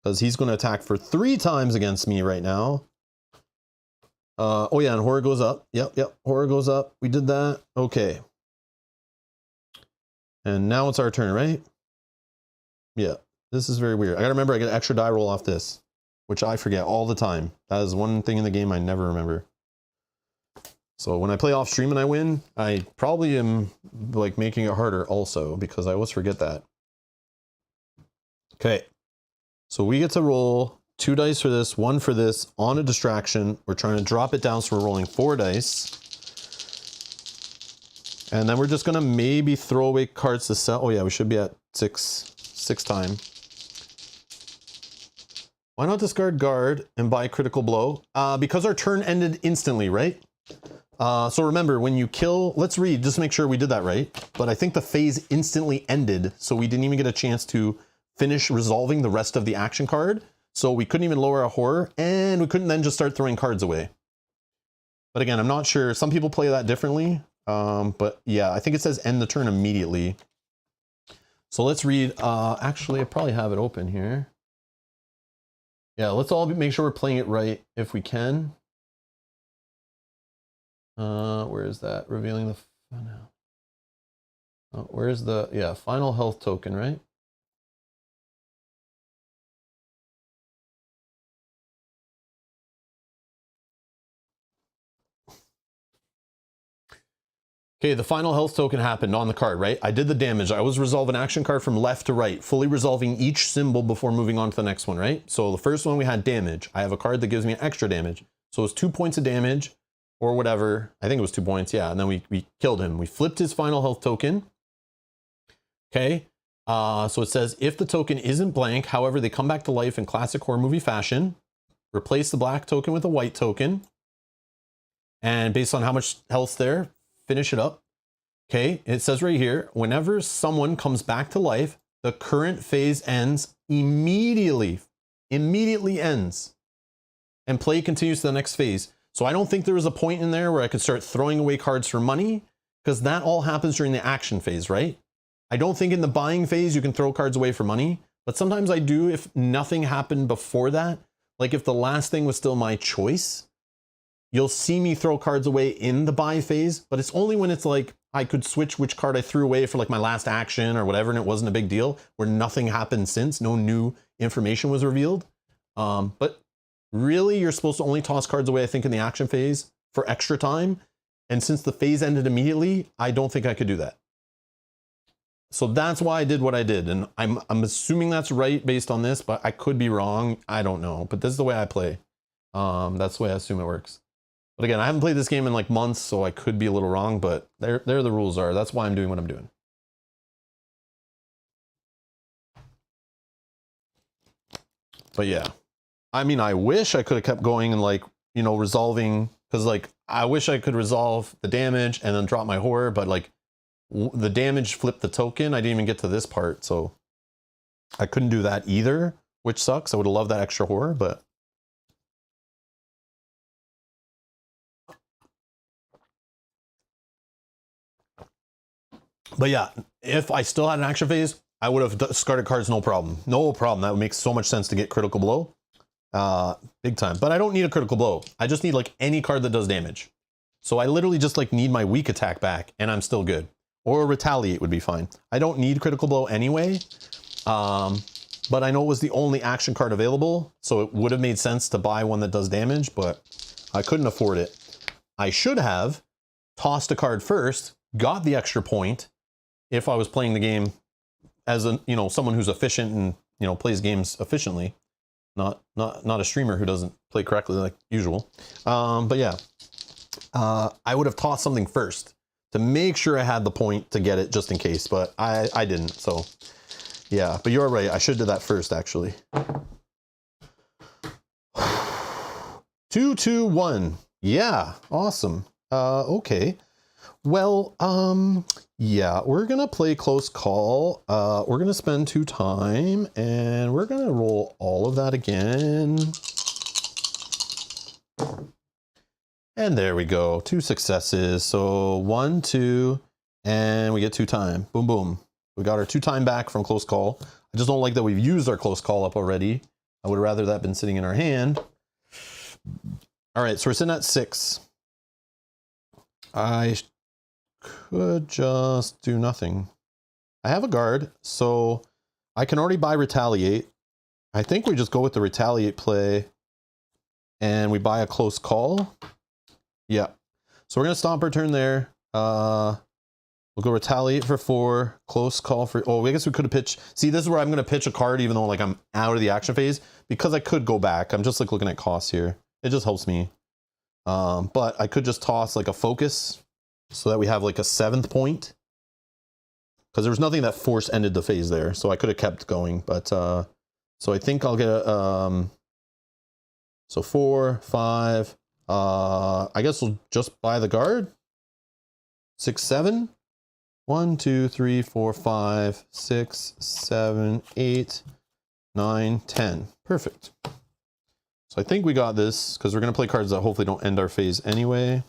Because he's going to attack for 3 times against me right now. Oh yeah, and horror goes up. Yep. Horror goes up. We did that. Okay. And now it's our turn, right? Yeah. This is very weird. I gotta remember I get an extra die roll off this, which I forget all the time. That is one thing in the game I never remember. So when I play off stream and I win, I probably am like making it harder also because I always forget that. Okay. So we get to roll 2 dice for this, 1 for this on a distraction. We're trying to drop it down, so we're rolling 4 dice. And then we're just gonna maybe throw away cards to sell. Oh yeah, we should be at 6 time. Why not discard guard and buy critical blow? Because our turn ended instantly, right? So remember, when you kill, let's read, just make sure we did that right. But I think the phase instantly ended, so we didn't even get a chance to finish resolving the rest of the action card. So we couldn't even lower a horror, and we couldn't then just start throwing cards away. But again, I'm not sure. Some people play that differently. But yeah, I think it says end the turn immediately. So let's read. Actually, I probably have it open here. Yeah, let's all make sure we're playing it right if we can. Where is that? Revealing the... Oh, no. Where's the... Yeah, final health token, right? Okay, the final health token happened on the card, right? I did the damage. I always resolve an action card from left to right, fully resolving each symbol before moving on to the next one, right? So the first one we had damage. I have a card that gives me extra damage. So it's 2 points of damage or whatever. I think it was 2 points, yeah. And then we killed him. We flipped his final health token. Okay, so it says if the token isn't blank, however, they come back to life in classic horror movie fashion, replace the black token with a white token. And based on how much health's there, finish it up. Okay, it says right here, whenever someone comes back to life, the current phase ends immediately. Immediately ends. And play continues to the next phase. So I don't think there was a point in there where I could start throwing away cards for money, because that all happens during the action phase, right? I don't think in the buying phase you can throw cards away for money, but sometimes I do if nothing happened before that. Like if the last thing was still my choice, you'll see me throw cards away in the buy phase, but it's only when it's like I could switch which card I threw away for like my last action or whatever, and it wasn't a big deal, where nothing happened since, no new information was revealed. But really, you're supposed to only toss cards away, I think, in the action phase for extra time. And since the phase ended immediately, I don't think I could do that. So that's why I did what I did. And I'm assuming that's right based on this, but I could be wrong. I don't know. But this is the way I play. That's the way I assume it works. But again, I haven't played this game in like months, so I could be a little wrong, but there the rules are. That's why I'm doing what I'm doing. But yeah, I mean, I wish I could have kept going and like, you know, resolving, because like, I wish I could resolve the damage and then drop my horror, but like the damage flipped the token. I didn't even get to this part, so I couldn't do that either, which sucks. I would have loved that extra horror, but yeah, if I still had an action phase, I would have discarded cards, no problem. No problem. That would make so much sense to get critical blow. Big time. But I don't need a critical blow. I just need like any card that does damage. So I literally just like need my weak attack back and I'm still good. Or retaliate would be fine. I don't need critical blow anyway. But I know it was the only action card available, so it would have made sense to buy one that does damage, but I couldn't afford it. I should have tossed a card first, got the extra point if I was playing the game as a, you know, someone who's efficient and, you know, plays games efficiently, not a streamer who doesn't play correctly like usual. But yeah, I would have tossed something first to make sure I had the point to get it just in case, but I didn't, so yeah, but you're right. I should do that first, actually. 2, 2, 1. Yeah, awesome. Okay. Well, yeah, we're gonna play close call. We're gonna spend 2 time, and we're gonna roll all of that again. And there we go. 2 successes. So 1, 2, and we get 2 time. Boom, boom. We got our 2 time back from close call. I just don't like that we've used our close call up already. I would have rather that been sitting in our hand. All right, so we're sitting at 6. I could just do nothing. I have a guard, so I can already buy retaliate. I think we just go with the retaliate play and we buy a close call. Yeah. So we're gonna stomp our turn there. We'll go retaliate for 4, close call for, oh, I guess we could have pitched. See, this is where I'm going to pitch a card even though like I'm out of the action phase because I could go back. I'm just like looking at costs here. It just helps me. But I could just toss like a focus so that we have like a 7th point. Because there was nothing that force ended the phase there. So I could have kept going. But so I think I'll get a, so 4, 5. I guess we'll just buy the guard. 6, 7. 1, 2, 3, 4, 5, 6, 7, 8, 9, 10. Perfect. So I think we got this because we're going to play cards that hopefully don't end our phase anyway.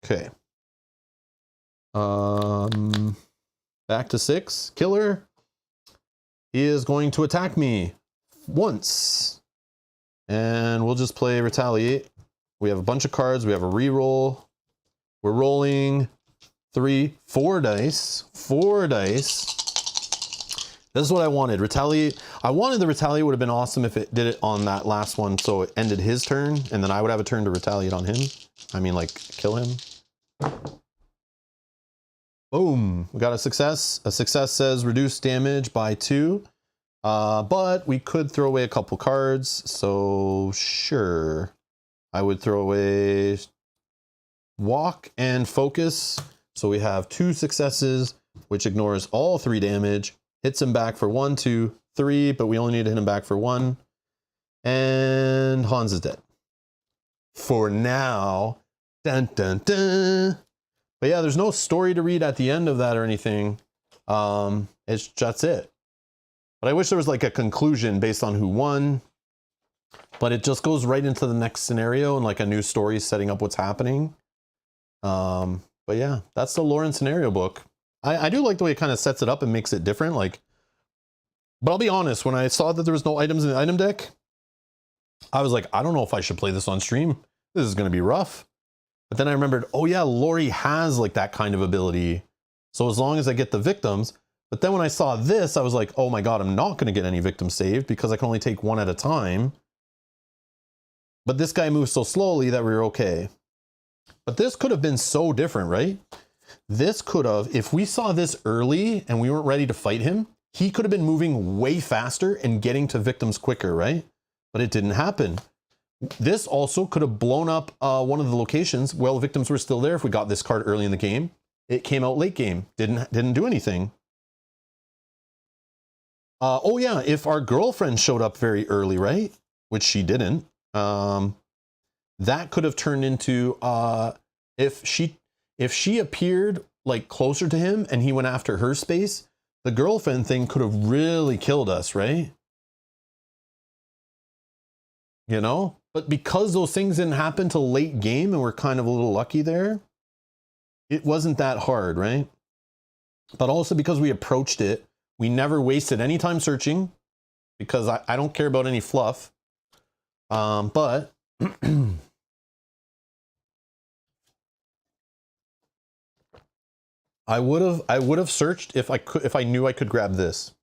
Okay. Back to 6. Killer. He is going to attack me once. And we'll just play retaliate. We have a bunch of cards. We have a reroll. We're rolling 4 dice. 4 dice. This is what I wanted. Retaliate. I wanted the retaliate would have been awesome if it did it on that last one, so it ended his turn, and then I would have a turn to retaliate on him. I mean, like, kill him. Boom. We got a success. A success says reduce damage by 2. But we could throw away a couple cards, so sure. I would throw away walk and focus. So we have 2 successes, which ignores all 3 damage, hits him back for 1, 2, 3, but we only need to hit him back for 1. And Hans is dead. For now. Dun, dun, dun. But yeah, there's no story to read at the end of that or anything. It's just it. But I wish there was like a conclusion based on who won. But it just goes right into the next scenario and like a new story setting up what's happening. But yeah, that's the Lauren scenario book. I do like the way it kind of sets it up and makes it different. Like, but I'll be honest, when I saw that there was no items in the item deck, I was like, I don't know if I should play this on stream. This is going to be rough. But then I remembered, oh yeah, Lori has like that kind of ability. So as long as I get the victims, but then when I saw this, I was like, oh my God, I'm not going to get any victims saved because I can only take 1 at a time. But this guy moves so slowly that we were okay. But this could have been so different, right? This could have, if we saw this early and we weren't ready to fight him, he could have been moving way faster and getting to victims quicker, right? But it didn't happen. This also could have blown up one of the locations while the victims were still there if we got this card early in the game. It came out late game. Didn't do anything. Oh yeah, if our girlfriend showed up very early, right? Which she didn't. That could have turned into if she appeared like closer to him and he went after her space, the girlfriend thing could have really killed us, right? You know? But because those things didn't happen till late game and we're kind of a little lucky there, it wasn't that hard, right? But also because we approached it, we never wasted any time searching because I don't care about any fluff. But I would have searched if I knew I could grab this.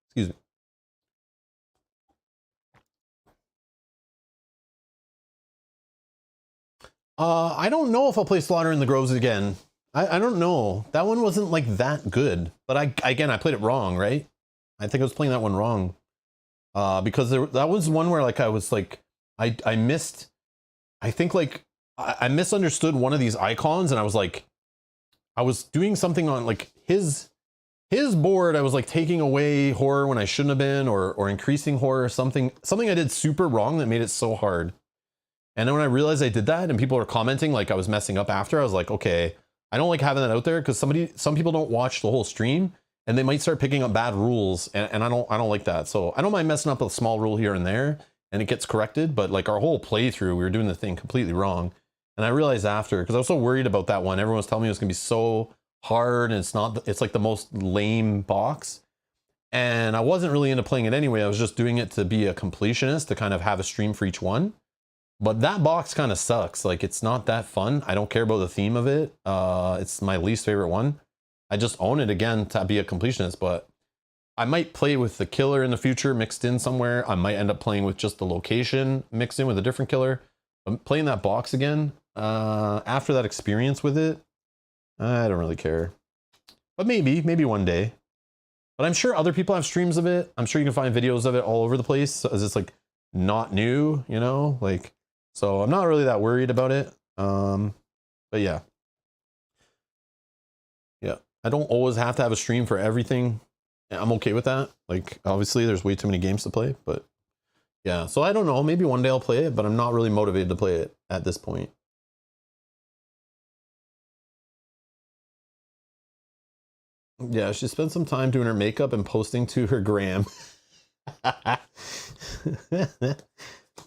Excuse me. I don't know if I'll play Slaughter in the Groves again. I don't know. That one wasn't like that good. But I played it wrong, right? I think I was playing that one wrong. Because that was one where like I was like I missed. I think like I misunderstood one of these icons, and I was like, I was doing something on like his board. I was like taking away horror when I shouldn't have been, or increasing horror, something I did super wrong that made it so hard. And then when I realized I did that and people were commenting like I was messing up after, I was like, okay, I don't like having that out there because some people don't watch the whole stream and they might start picking up bad rules, and I don't like that. So I don't mind messing up a small rule here and there and it gets corrected, but like our whole playthrough, we were doing the thing completely wrong. And I realized after, because I was so worried about that one, everyone was telling me it was gonna be so hard and it's like the most lame box. And I wasn't really into playing it anyway. I was just doing it to be a completionist, to kind of have a stream for each one. But that box kind of sucks. Like, it's not that fun. I don't care about the theme of it. It's my least favorite one. I just own it again to be a completionist, but I might play with the killer in the future mixed in somewhere. I might end up playing with just the location mixed in with a different killer. I'm playing that box again. After that experience with it, I don't really care. But maybe one day. But I'm sure other people have streams of it. I'm sure you can find videos of it all over the place, as it's like not new, you know, like. So I'm not really that worried about it. But yeah. Yeah. I don't always have to have a stream for everything. I'm okay with that. Like, obviously there's way too many games to play, but yeah. So I don't know, maybe one day I'll play it, but I'm not really motivated to play it at this point. Yeah, she spent some time doing her makeup and posting to her gram.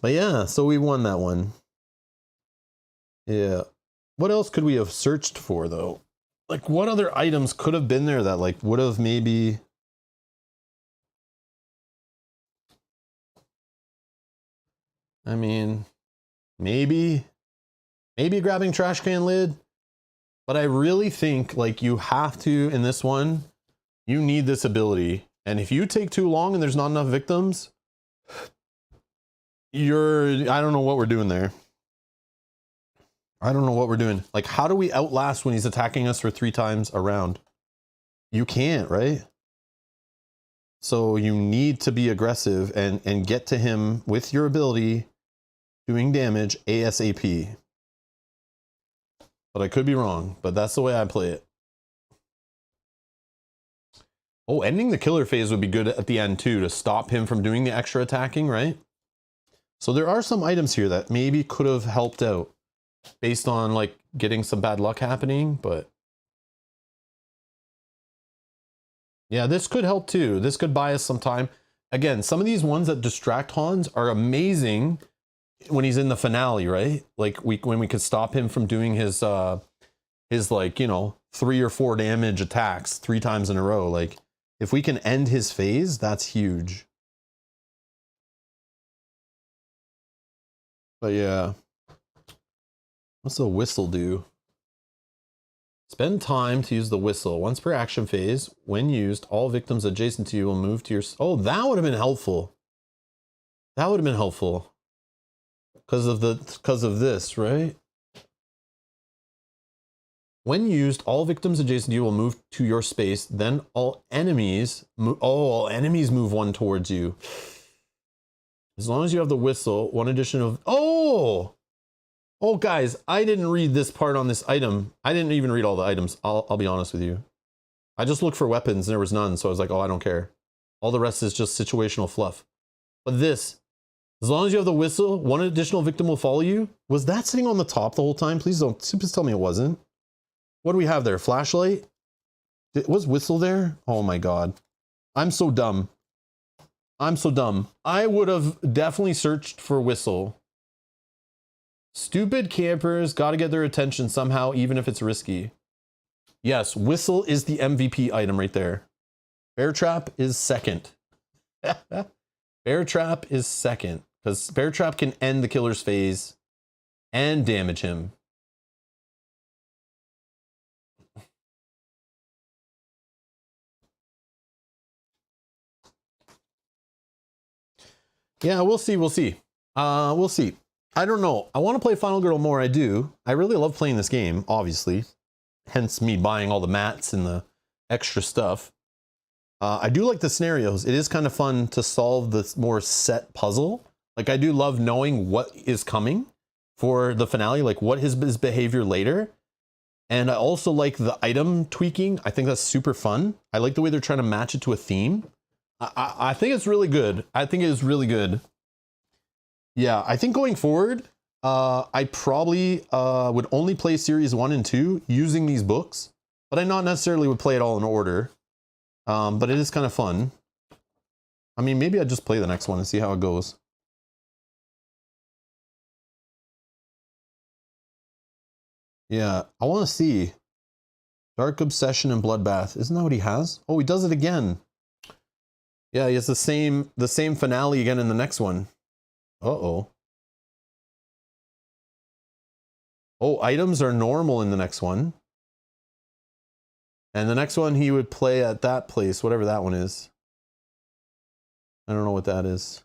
But yeah, so we won that one. Yeah. What else could we have searched for though? Like, what other items could have been there that like would have maybe... I mean, maybe grabbing trash can lid, but I really think like you have to, in this one, you need this ability. And if you take too long and there's not enough victims, I don't know what we're doing there. I don't know what we're doing. Like, how do we outlast when he's attacking us for 3 times a round? You can't, right? So you need to be aggressive and get to him with your ability, doing damage ASAP. But I could be wrong, but that's the way I play it. Oh, ending the killer phase would be good at the end too, to stop him from doing the extra attacking, right? So there are some items here that maybe could have helped out based on like getting some bad luck happening, but yeah, this could help too. This could buy us some time. Again, some of these ones that distract Hans are amazing when he's in the finale, right? Like when we could stop him from doing his like, you know, 3 or 4 damage attacks 3 times in a row. Like, if we can end his phase, that's huge. But yeah. What's the whistle do? Spend time to use the whistle. Once per action phase, when used, all victims adjacent to you will move to your... Oh, that would have been helpful. That would have been helpful. Because of this, right? When used, all victims adjacent to you will move to your space. Then all enemies all enemies move one towards you. As long as you have the whistle, one addition of... Oh, guys, I didn't read this part on this item. I didn't even read all the items. I'll be honest with you. I just looked for weapons and there was none. So I was like, oh, I don't care. All the rest is just situational fluff. But this, as long as you have the whistle, one additional victim will follow you. Was that sitting on the top the whole time? Please tell me it wasn't. What do we have there? Flashlight? Was whistle there? Oh my God. I'm so dumb. I'm so dumb. I would have definitely searched for whistle. Stupid campers, gotta get their attention somehow, even if it's risky. Yes, whistle is the MVP item right there. Bear trap is second. Bear trap is second, because bear trap can end the killer's phase and damage him. Yeah, we'll see. We'll see. We'll see. I don't know. I want to play Final Girl more. I do. I really love playing this game, obviously. Hence me buying all the mats and the extra stuff. I do like the scenarios. It is kind of fun to solve this more set puzzle. Like, I do love knowing what is coming for the finale, like what his behavior later. And I also like the item tweaking. I think that's super fun. I like the way they're trying to match it to a theme. I think it's really good. I think it is really good. Yeah, I think going forward, I probably would only play series 1 and 2 using these books, but I not necessarily would play it all in order. But it is kind of fun. I mean, maybe I'd just play the next one and see how it goes. Yeah, I want to see Dark Obsession and Bloodbath. Isn't that what he has? Oh, he does it again. Yeah, he has the same finale again in the next one. Uh-oh. Oh, items are normal in the next one. And the next one he would play at that place, whatever that one is. I don't know what that is.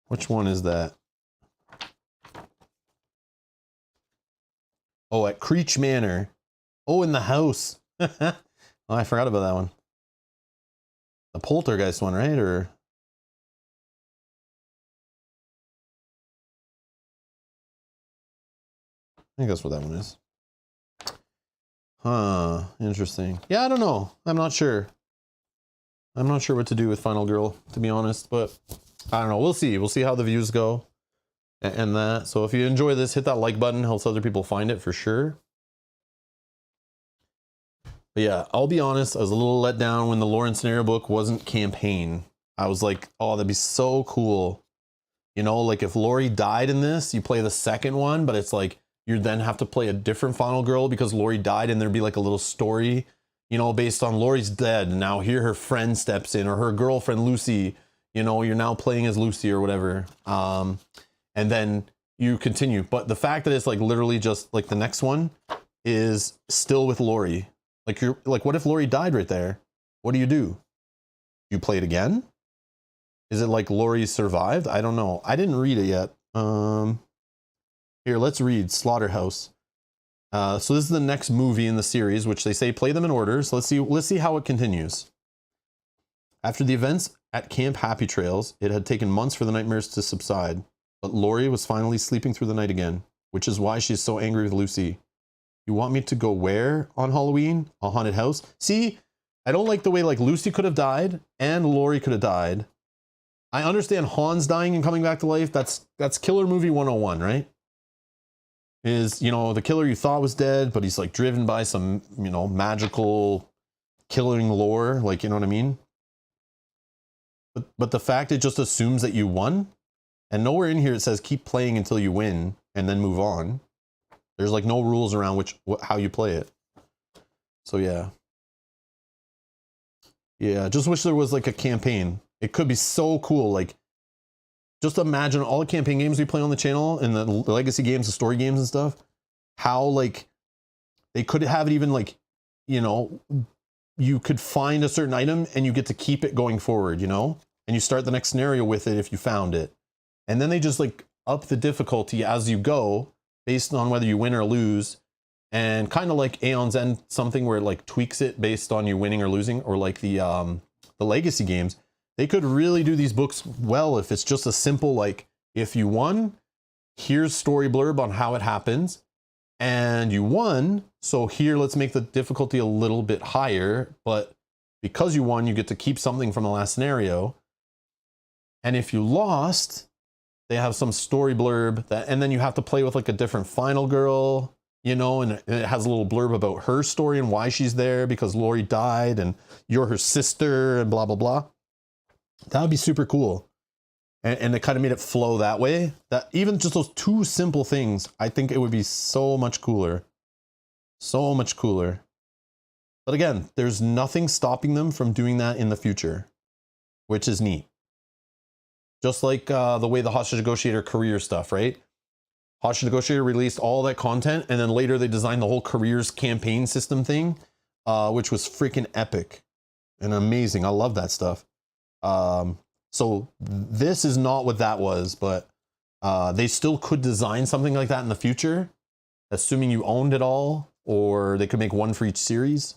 Which one is that? Oh, at Creech Manor. Oh, in the house. Oh, I forgot about that one. The Poltergeist one, right? Or... I think that's what that one is. Huh, interesting. Yeah, I don't know. I'm not sure. I'm not sure what to do with Final Girl, to be honest, but I don't know. We'll see. We'll see how the views go and that. So if you enjoy this, hit that like button. Helps other people find it for sure. But yeah, I'll be honest, I was a little let down when the lore and scenario book wasn't campaign. I was like, oh, that'd be so cool. You know, like if Lori died in this, you play the second one, but it's like, you then have to play a different Final Girl because Lori died, and there'd be like a little story, you know, based on Lori's dead. And now here her friend steps in, or her girlfriend, Lucy, you know, you're now playing as Lucy or whatever. And then you continue. But the fact that it's like literally just like the next one is still with Lori. Like you're like, what if Lori died right there? What do? You play it again? Is it like Lori survived? I don't know. I didn't read it yet. Here, let's read Slaughterhouse. So this is the next movie in the series, which they say play them in order. So let's see how it continues. After the events at Camp Happy Trails, it had taken months for the nightmares to subside, but Lori was finally sleeping through the night again, which is why she's so angry with Lucy. You want me to go where on Halloween? A haunted house? See, I don't like the way like Lucy could have died and Lori could have died. I understand Hans dying and coming back to life. That's killer movie 101, right? Is, you know, the killer you thought was dead, but he's like driven by some, you know, magical killing lore, like, you know what I mean? But the fact it just assumes that you won, and nowhere in here it says keep playing until you win and then move on. There's like no rules around how you play it. So yeah. Yeah, just wish there was like a campaign. It could be so cool. Like, just imagine all the campaign games we play on the channel and the legacy games, the story games and stuff, how like they could have it even like, you know, you could find a certain item and you get to keep it going forward, you know, and you start the next scenario with it if you found it. And then they just like up the difficulty as you go based on whether you win or lose. And kind of like Aeon's End, something where it like tweaks it based on you winning or losing, or like the legacy games. They could really do these books well if it's just a simple, like, if you won, here's story blurb on how it happens, and you won, so here, let's make the difficulty a little bit higher, but because you won, you get to keep something from the last scenario. And if you lost, they have some story blurb that, and then you have to play with like a different final girl, you know, and it has a little blurb about her story and why she's there, because Lori died and you're her sister and blah, blah, blah. That would be super cool. And they kind of made it flow that way. That even just those two simple things, I think it would be so much cooler. So much cooler. But again, there's nothing stopping them from doing that in the future, which is neat. Just like the way the Hostage Negotiator career stuff, right? Hostage Negotiator released all that content, and then later they designed the whole careers campaign system thing, which was freaking epic and amazing. I love that stuff. So this is not what that was, but they still could design something like that in the future, assuming you owned it all, or they could make one for each series,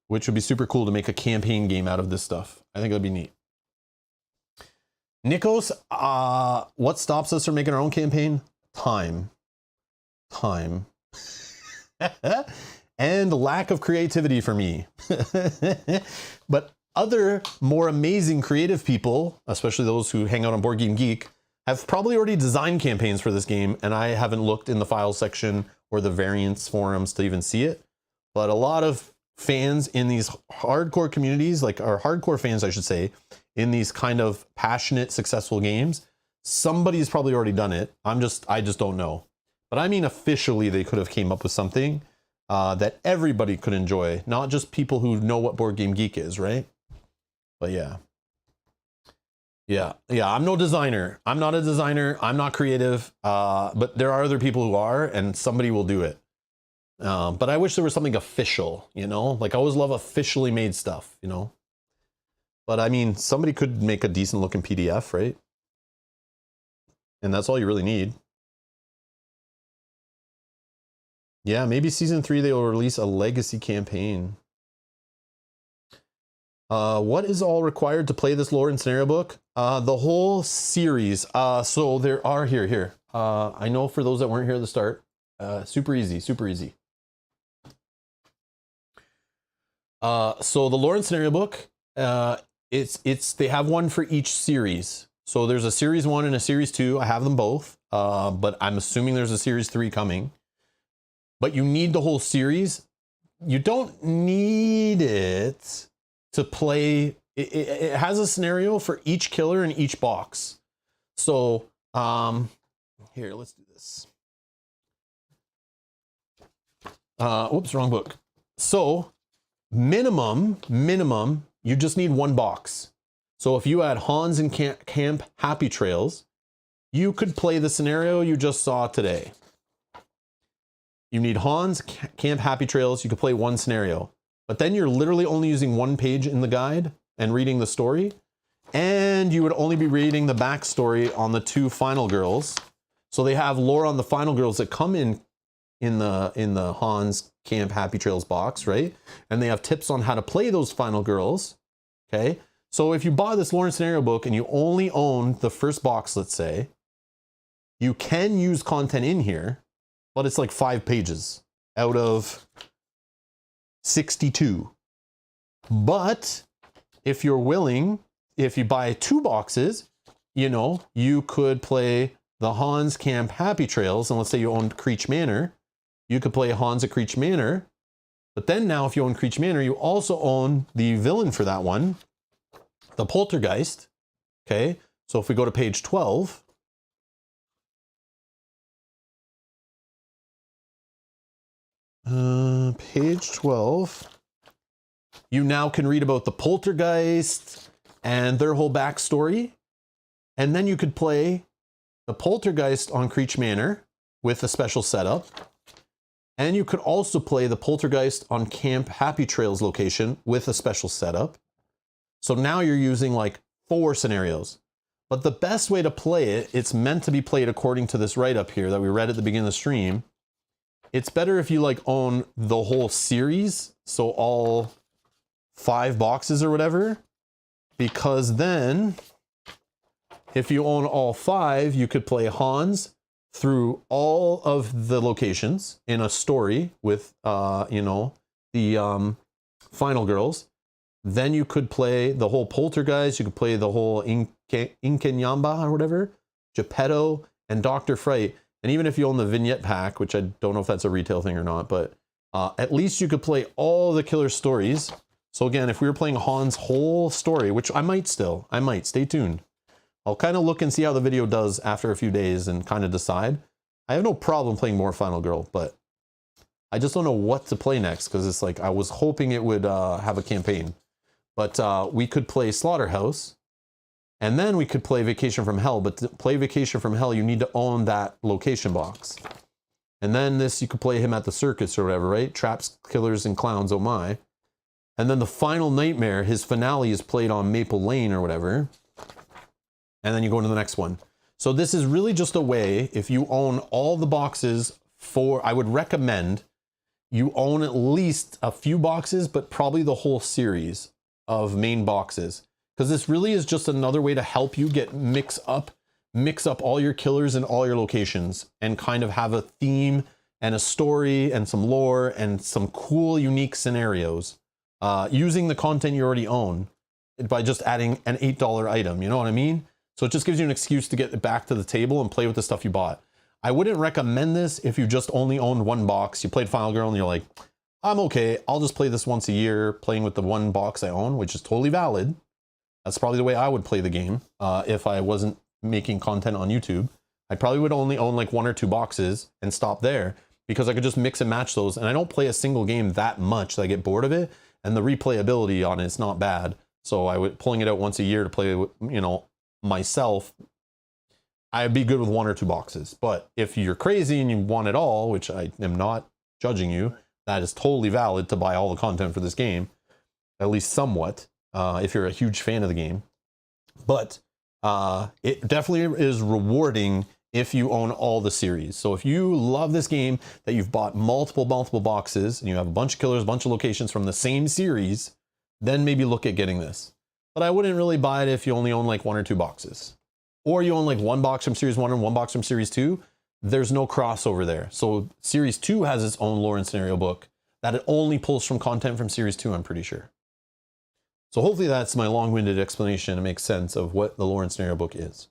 which would be super cool to make a campaign game out of this stuff. I think that'd be neat. Nikos, what stops us from making our own campaign? Time. And lack of creativity for me. But other more amazing creative people, especially those who hang out on Board Game Geek, have probably already designed campaigns for this game, and I haven't looked in the files section or the variants forums to even see it. But a lot of fans in these hardcore communities, like our hardcore fans, I should say, in these kind of passionate, successful games, somebody's probably already done it. I just don't know. But I mean, officially, they could have came up with something that everybody could enjoy, not just people who know what Board Game Geek is, right? But yeah. I'm no designer. I'm not a designer. I'm not creative. But there are other people who are, and somebody will do it. But I wish there was something official, you know? Like, I always love officially made stuff, you know? But I mean, somebody could make a decent looking PDF, right? And that's all you really need. Yeah, maybe season 3 they will release a legacy campaign. What is all required to play this lore and scenario book? The whole series. So there are here. I know for those that weren't here at the start, super easy. So the lore and scenario book, they have one for each series. So there's a series 1 and a series 2. I have them both, but I'm assuming there's a series 3 coming. But you need the whole series. You don't need it to play. It has a scenario for each killer in each box. So here, let's do this. Whoops, wrong book. So minimum, you just need one box. So if you had Hans and Camp Happy Trails, you could play the scenario you just saw today. You need Hans, Camp Happy Trails, you could play one scenario. But then you're literally only using one page in the guide and reading the story. And you would only be reading the backstory on the 2 final girls. So they have lore on the final girls that come in the Hans Camp Happy Trails box, right? And they have tips on how to play those final girls, okay? So if you buy this lore and scenario book and you only own the first box, let's say, you can use content in here, but it's like 5 pages out of 62. But if you're willing, if you buy 2 boxes, you know, you could play the Hans Camp Happy Trails, and let's say you owned Creech Manor, you could play Hans at Creech Manor. But then now if you own Creech Manor, you also own the villain for that one, the Poltergeist. Okay, so if we go to page 12, page 12, you now can read about the Poltergeist and their whole backstory. And then you could play the Poltergeist on Creech Manor with a special setup. And you could also play the Poltergeist on Camp Happy Trails location with a special setup. So now you're using like 4 scenarios. But the best way to play it, it's meant to be played according to this write-up here that we read at the beginning of the stream. It's better if you like own the whole series, so all 5 boxes or whatever, because then if you own all 5, you could play Hans through all of the locations in a story with, you know, the final girls. Then you could play the whole Poltergeist, you could play the whole Inkenyamba or whatever, Geppetto, and Dr. Fright. And even if you own the vignette pack, which I don't know if that's a retail thing or not, but at least you could play all the killer stories. So again, if we were playing Han's whole story, which I might, stay tuned. I'll kind of look and see how the video does after a few days and kind of decide. I have no problem playing more Final Girl, but I just don't know what to play next, because it's like I was hoping it would have a campaign. But we could play Slaughterhouse, and then we could play Vacation from Hell. But to play Vacation from Hell, you need to own that location box. And then this, you could play him at the circus or whatever, right? Traps, Killers, and Clowns, oh my. And then the final nightmare, his finale is played on Maple Lane or whatever. And then you go into the next one. So this is really just a way, if you own all the boxes I would recommend you own at least a few boxes, but probably the whole series of main boxes. Because this really is just another way to help you mix up all your killers and all your locations and kind of have a theme and a story and some lore and some cool, unique scenarios using the content you already own by just adding an $8 item. You know what I mean? So it just gives you an excuse to get back to the table and play with the stuff you bought. I wouldn't recommend this if you just only owned one box. You played Final Girl and you're like, I'm okay, I'll just play this once a year, playing with the one box I own, which is totally valid. That's probably the way I would play the game if I wasn't making content on YouTube. I probably would only own like 1 or 2 boxes and stop there, because I could just mix and match those. And I don't play a single game that much that I get bored of it. And the replayability on it's not bad. So I would pulling it out once a year to play, you know, myself. I'd be good with 1 or 2 boxes. But if you're crazy and you want it all, which I am not judging you, that is totally valid to buy all the content for this game, at least somewhat, if you're a huge fan of the game. But it definitely is rewarding if you own all the series. So if you love this game, that you've bought multiple boxes, and you have a bunch of killers, a bunch of locations from the same series, then maybe look at getting this. But I wouldn't really buy it if you only own like 1 or 2 boxes. Or you own like 1 box from Series 1 and 1 box from Series 2. There's no crossover there. So Series 2 has its own lore and scenario book that it only pulls from content from Series 2, I'm pretty sure. So hopefully that's my long-winded explanation to make sense of what the lore and scenario book is.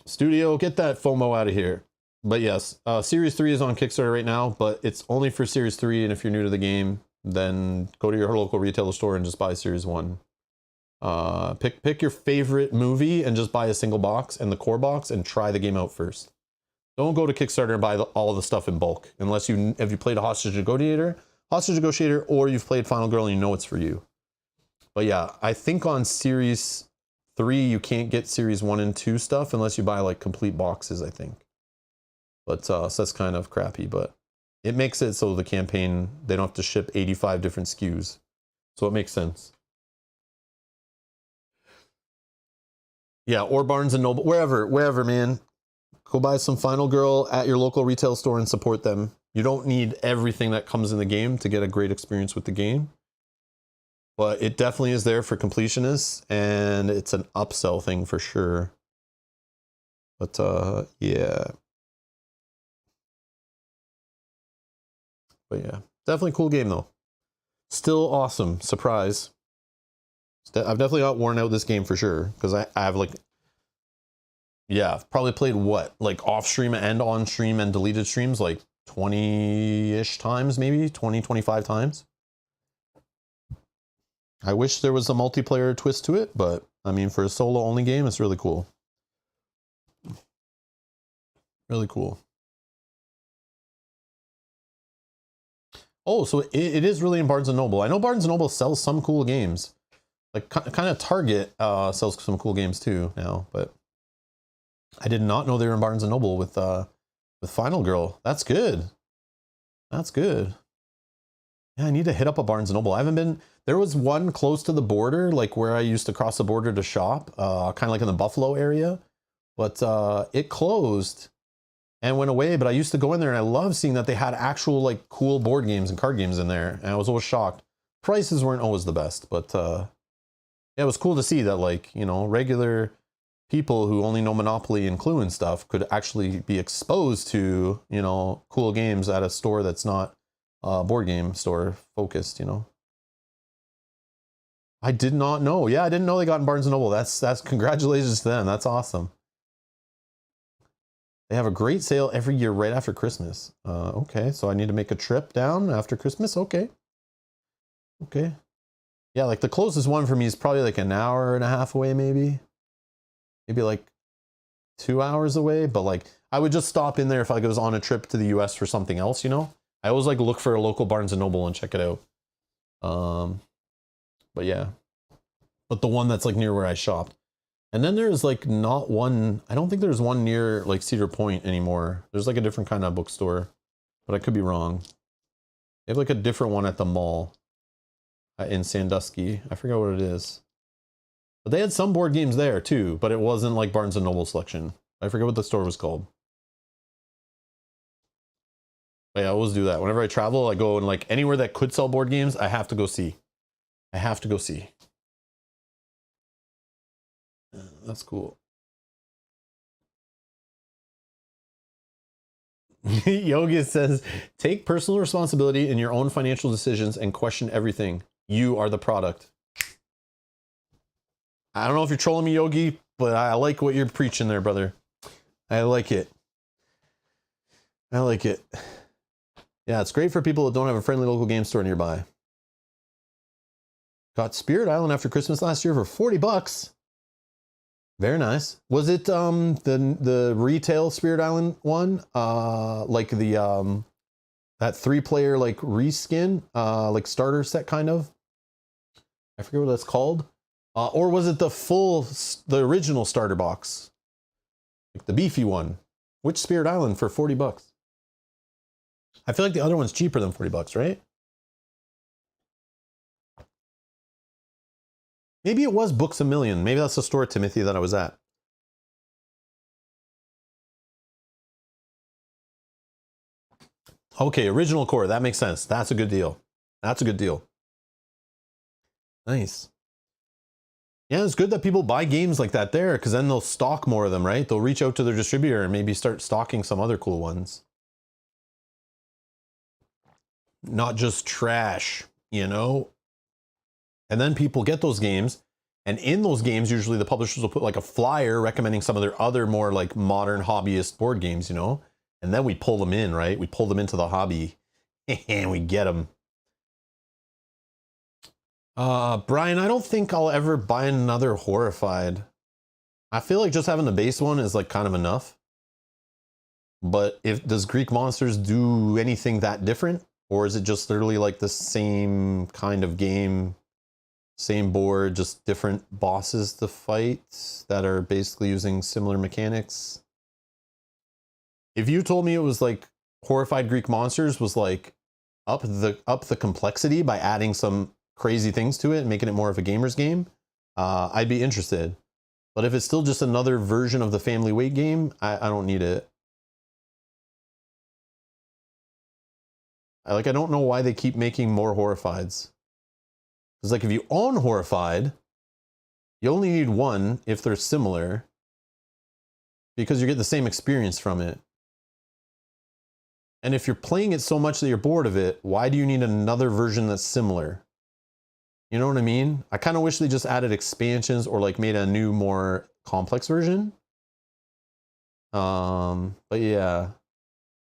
Studio, get that FOMO out of here. But yes, Series 3 is on Kickstarter right now, but it's only for Series 3, and if you're new to the game, then go to your local retailer store and just buy Series 1. Pick your favorite movie and just buy a single box and the core box and try the game out first. Don't go to Kickstarter and buy all the stuff in bulk, unless if you played a Hostage Negotiator, or you've played Final Girl and you know it's for you. But yeah, I think on Series 3 you can't get Series 1 and 2 stuff unless you buy like complete boxes, I think. But so that's kind of crappy, but it makes it so the campaign, they don't have to ship 85 different SKUs. So it makes sense. Yeah, or Barnes & Noble, wherever, man. Go buy some Final Girl at your local retail store and support them. You don't need everything that comes in the game to get a great experience with the game. But it definitely is there for completionists, and it's an upsell thing for sure. But yeah. But yeah, definitely cool game though. Still awesome. Surprise. I've definitely got worn out this game for sure, because I have like, yeah, I've probably played what, like off stream and on stream and deleted streams like 20-ish times, maybe 20-25 times. I wish there was a multiplayer twist to it, but I mean, for a solo only game, it's really cool. Really cool. Oh, so it is really in Barnes & Noble. I know Barnes & Noble sells some cool games. Like kind of Target sells some cool games too now, but I did not know they were in Barnes & Noble with Final Girl. That's good. That's good. Yeah, I need to hit up a Barnes & Noble. I haven't been, there was one close to the border, like where I used to cross the border to shop, kind of like in the Buffalo area, but it closed and went away. But I used to go in there and I love seeing that they had actual like cool board games and card games in there. And I was always shocked. Prices weren't always the best, but yeah, it was cool to see that, like, you know, regular people who only know Monopoly and Clue and stuff could actually be exposed to, you know, cool games at a store that's not board game store focused, you know. I did not know. Yeah, I didn't know they got in Barnes & Noble. That's congratulations to them. That's awesome. They have a great sale every year right after Christmas. Okay, so I need to make a trip down after Christmas. Okay. Okay. Yeah, like the closest one for me is probably like an hour and a half away, maybe like 2 hours away. But like I would just stop in there if I was on a trip to the US for something else, you know. I always like look for a local Barnes & Noble and check it out. But yeah, but the one that's like near where I shopped. And then there's like not one, I don't think there's one near like Cedar Point anymore. There's like a different kind of bookstore, but I could be wrong. They have like a different one at the mall in Sandusky. I forget what it is. But they had some board games there too, but it wasn't like Barnes & Noble selection. I forget what the store was called. But yeah, I always do that. Whenever I travel, I go and like anywhere that could sell board games, I have to go see. I have to go see. That's cool. Yogi says, take personal responsibility in your own financial decisions and question everything. You are the product. I don't know if you're trolling me, Yogi, but I like what you're preaching there, brother. I like it. I like it. Yeah, it's great for people that don't have a friendly local game store nearby. Got Spirit Island after Christmas last year for $40. Very nice. Was it the retail Spirit Island one? Like the that 3-player like reskin, like starter set kind of? I forget what that's called. Or was it the original starter box? Like the beefy one. Which Spirit Island for $40? I feel like the other one's cheaper than $40, right? Maybe it was Books A Million. Maybe that's the store, Timothy, that I was at. Okay, original core. That makes sense. That's a good deal. That's a good deal. Nice. Yeah, it's good that people buy games like that there, because then they'll stock more of them, right? They'll reach out to their distributor and maybe start stocking some other cool ones. Not just trash, you know? And then people get those games, and in those games, usually the publishers will put like a flyer recommending some of their other more like modern hobbyist board games, you know? And then we pull them in, right? We pull them into the hobby and we get them. Brian, I don't think I'll ever buy another Horrified. I feel like just having the base one is like kind of enough. But does Greek Monsters do anything that different? Or is it just literally like the same kind of game, same board, just different bosses to fight that are basically using similar mechanics? If you told me it was like Horrified Greek Monsters was like up the complexity by adding some crazy things to it and making it more of a gamer's game, I'd be interested. But if it's still just another version of the family weight game, I don't need it. I don't know why they keep making more Horrifieds. It's like if you own Horrified, you only need one if they're similar, because you get the same experience from it. And if you're playing it so much that you're bored of it, why do you need another version that's similar? You know what I mean? I kind of wish they just added expansions or like made a new, more complex version. But yeah.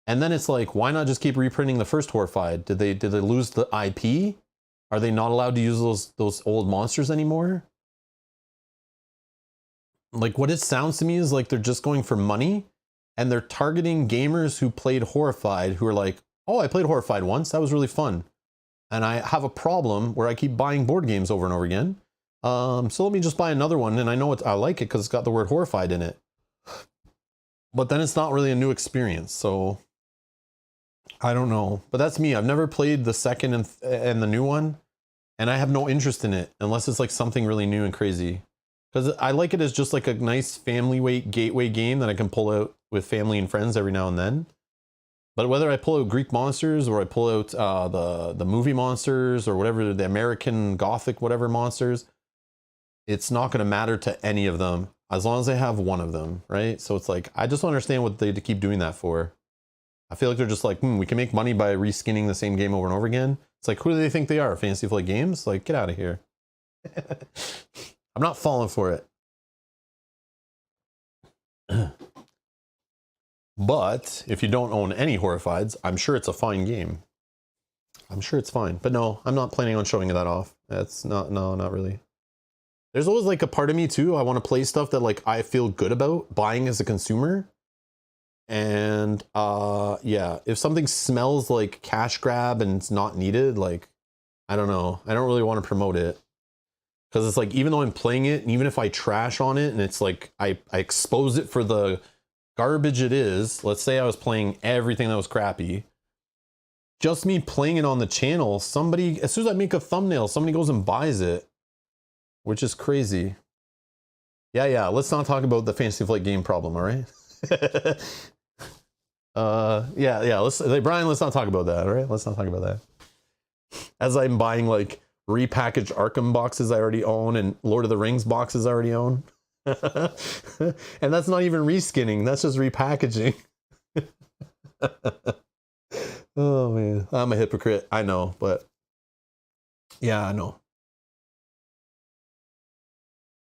And then it's like, why not just keep reprinting the first Horrified? Did they lose the IP? Are they not allowed to use those old monsters anymore? Like, what it sounds to me is like they're just going for money, and they're targeting gamers who played Horrified, who are like, oh, I played Horrified once, that was really fun. And I have a problem where I keep buying board games over and over again. So let me just buy another one, and I know I like it because it's got the word Horrified in it. But then it's not really a new experience, so I don't know, but that's me. I've never played the second and the new one, and I have no interest in it unless it's like something really new and crazy. Because I like it as just like a nice family weight gateway game that I can pull out with family and friends every now and then. But whether I pull out Greek monsters or I pull out the movie monsters or whatever, the American Gothic whatever monsters, it's not going to matter to any of them as long as I have one of them, right? So it's like, I just don't understand what they keep doing that for. I feel like they're just like, we can make money by reskinning the same game over and over again. It's like, who do they think they are? Fantasy Flight Games? Like, get out of here. I'm not falling for it. But if you don't own any Horrifieds, I'm sure it's a fine game. I'm sure it's fine. But no, I'm not planning on showing that off. That's not, no, not really. There's always like a part of me too. I want to play stuff that like I feel good about buying as a consumer. And yeah, if something smells like cash grab and it's not needed, like, I don't know. I don't really want to promote it. Because it's like, even though I'm playing it, and even if I trash on it and it's like, I expose it for the garbage it is. Let's say I was playing everything that was crappy. Just me playing it on the channel, somebody, as soon as I make a thumbnail, somebody goes and buys it. Which is crazy. Yeah, let's not talk about the Fantasy Flight game problem, all right? Yeah, Brian, let's not talk about that, all right? Let's not talk about that. As I'm buying like repackaged Arkham boxes I already own and Lord of the Rings boxes I already own. And that's not even reskinning, that's just repackaging. Oh man, I'm a hypocrite, I know, but yeah, I know.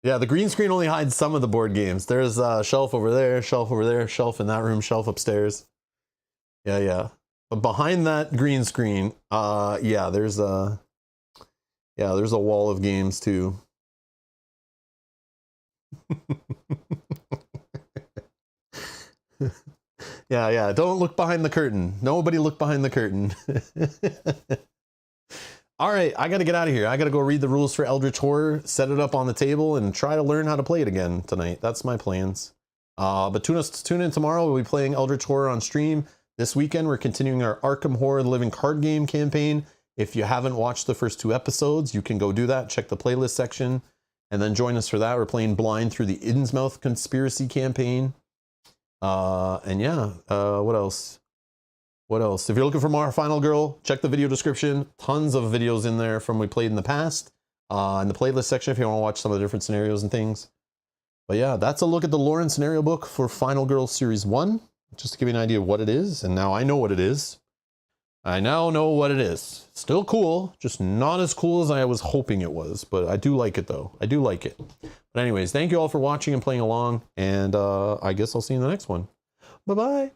Yeah, the green screen only hides some of the board games. There's a shelf over there, shelf over there, shelf in that room, shelf upstairs. Yeah. But behind that green screen, yeah, there's a wall of games too. Yeah, don't look behind the curtain. Nobody look behind the curtain. All right, I got to get out of here. I got to go read the rules for Eldritch Horror, set it up on the table, and try to learn how to play it again tonight. That's my plans. But tune in tomorrow. We'll be playing Eldritch Horror on stream. This weekend, we're continuing our Arkham Horror The Living Card Game campaign. If you haven't watched the first 2 episodes, you can go do that. Check the playlist section, and then join us for that. We're playing Blind through the Innsmouth Conspiracy campaign. And yeah, what else? What else? If you're looking for more Final Girl, check the video description. Tons of videos in there from we played in the past. In the playlist section if you want to watch some of the different scenarios and things. But yeah, that's a look at the lore and scenario book for Final Girl Series 1. Just to give you an idea of what it is. And now I know what it is. I now know what it is. Still cool, just not as cool as I was hoping it was. But I do like it though. I do like it. But anyways, thank you all for watching and playing along. And I guess I'll see you in the next one. Bye-bye.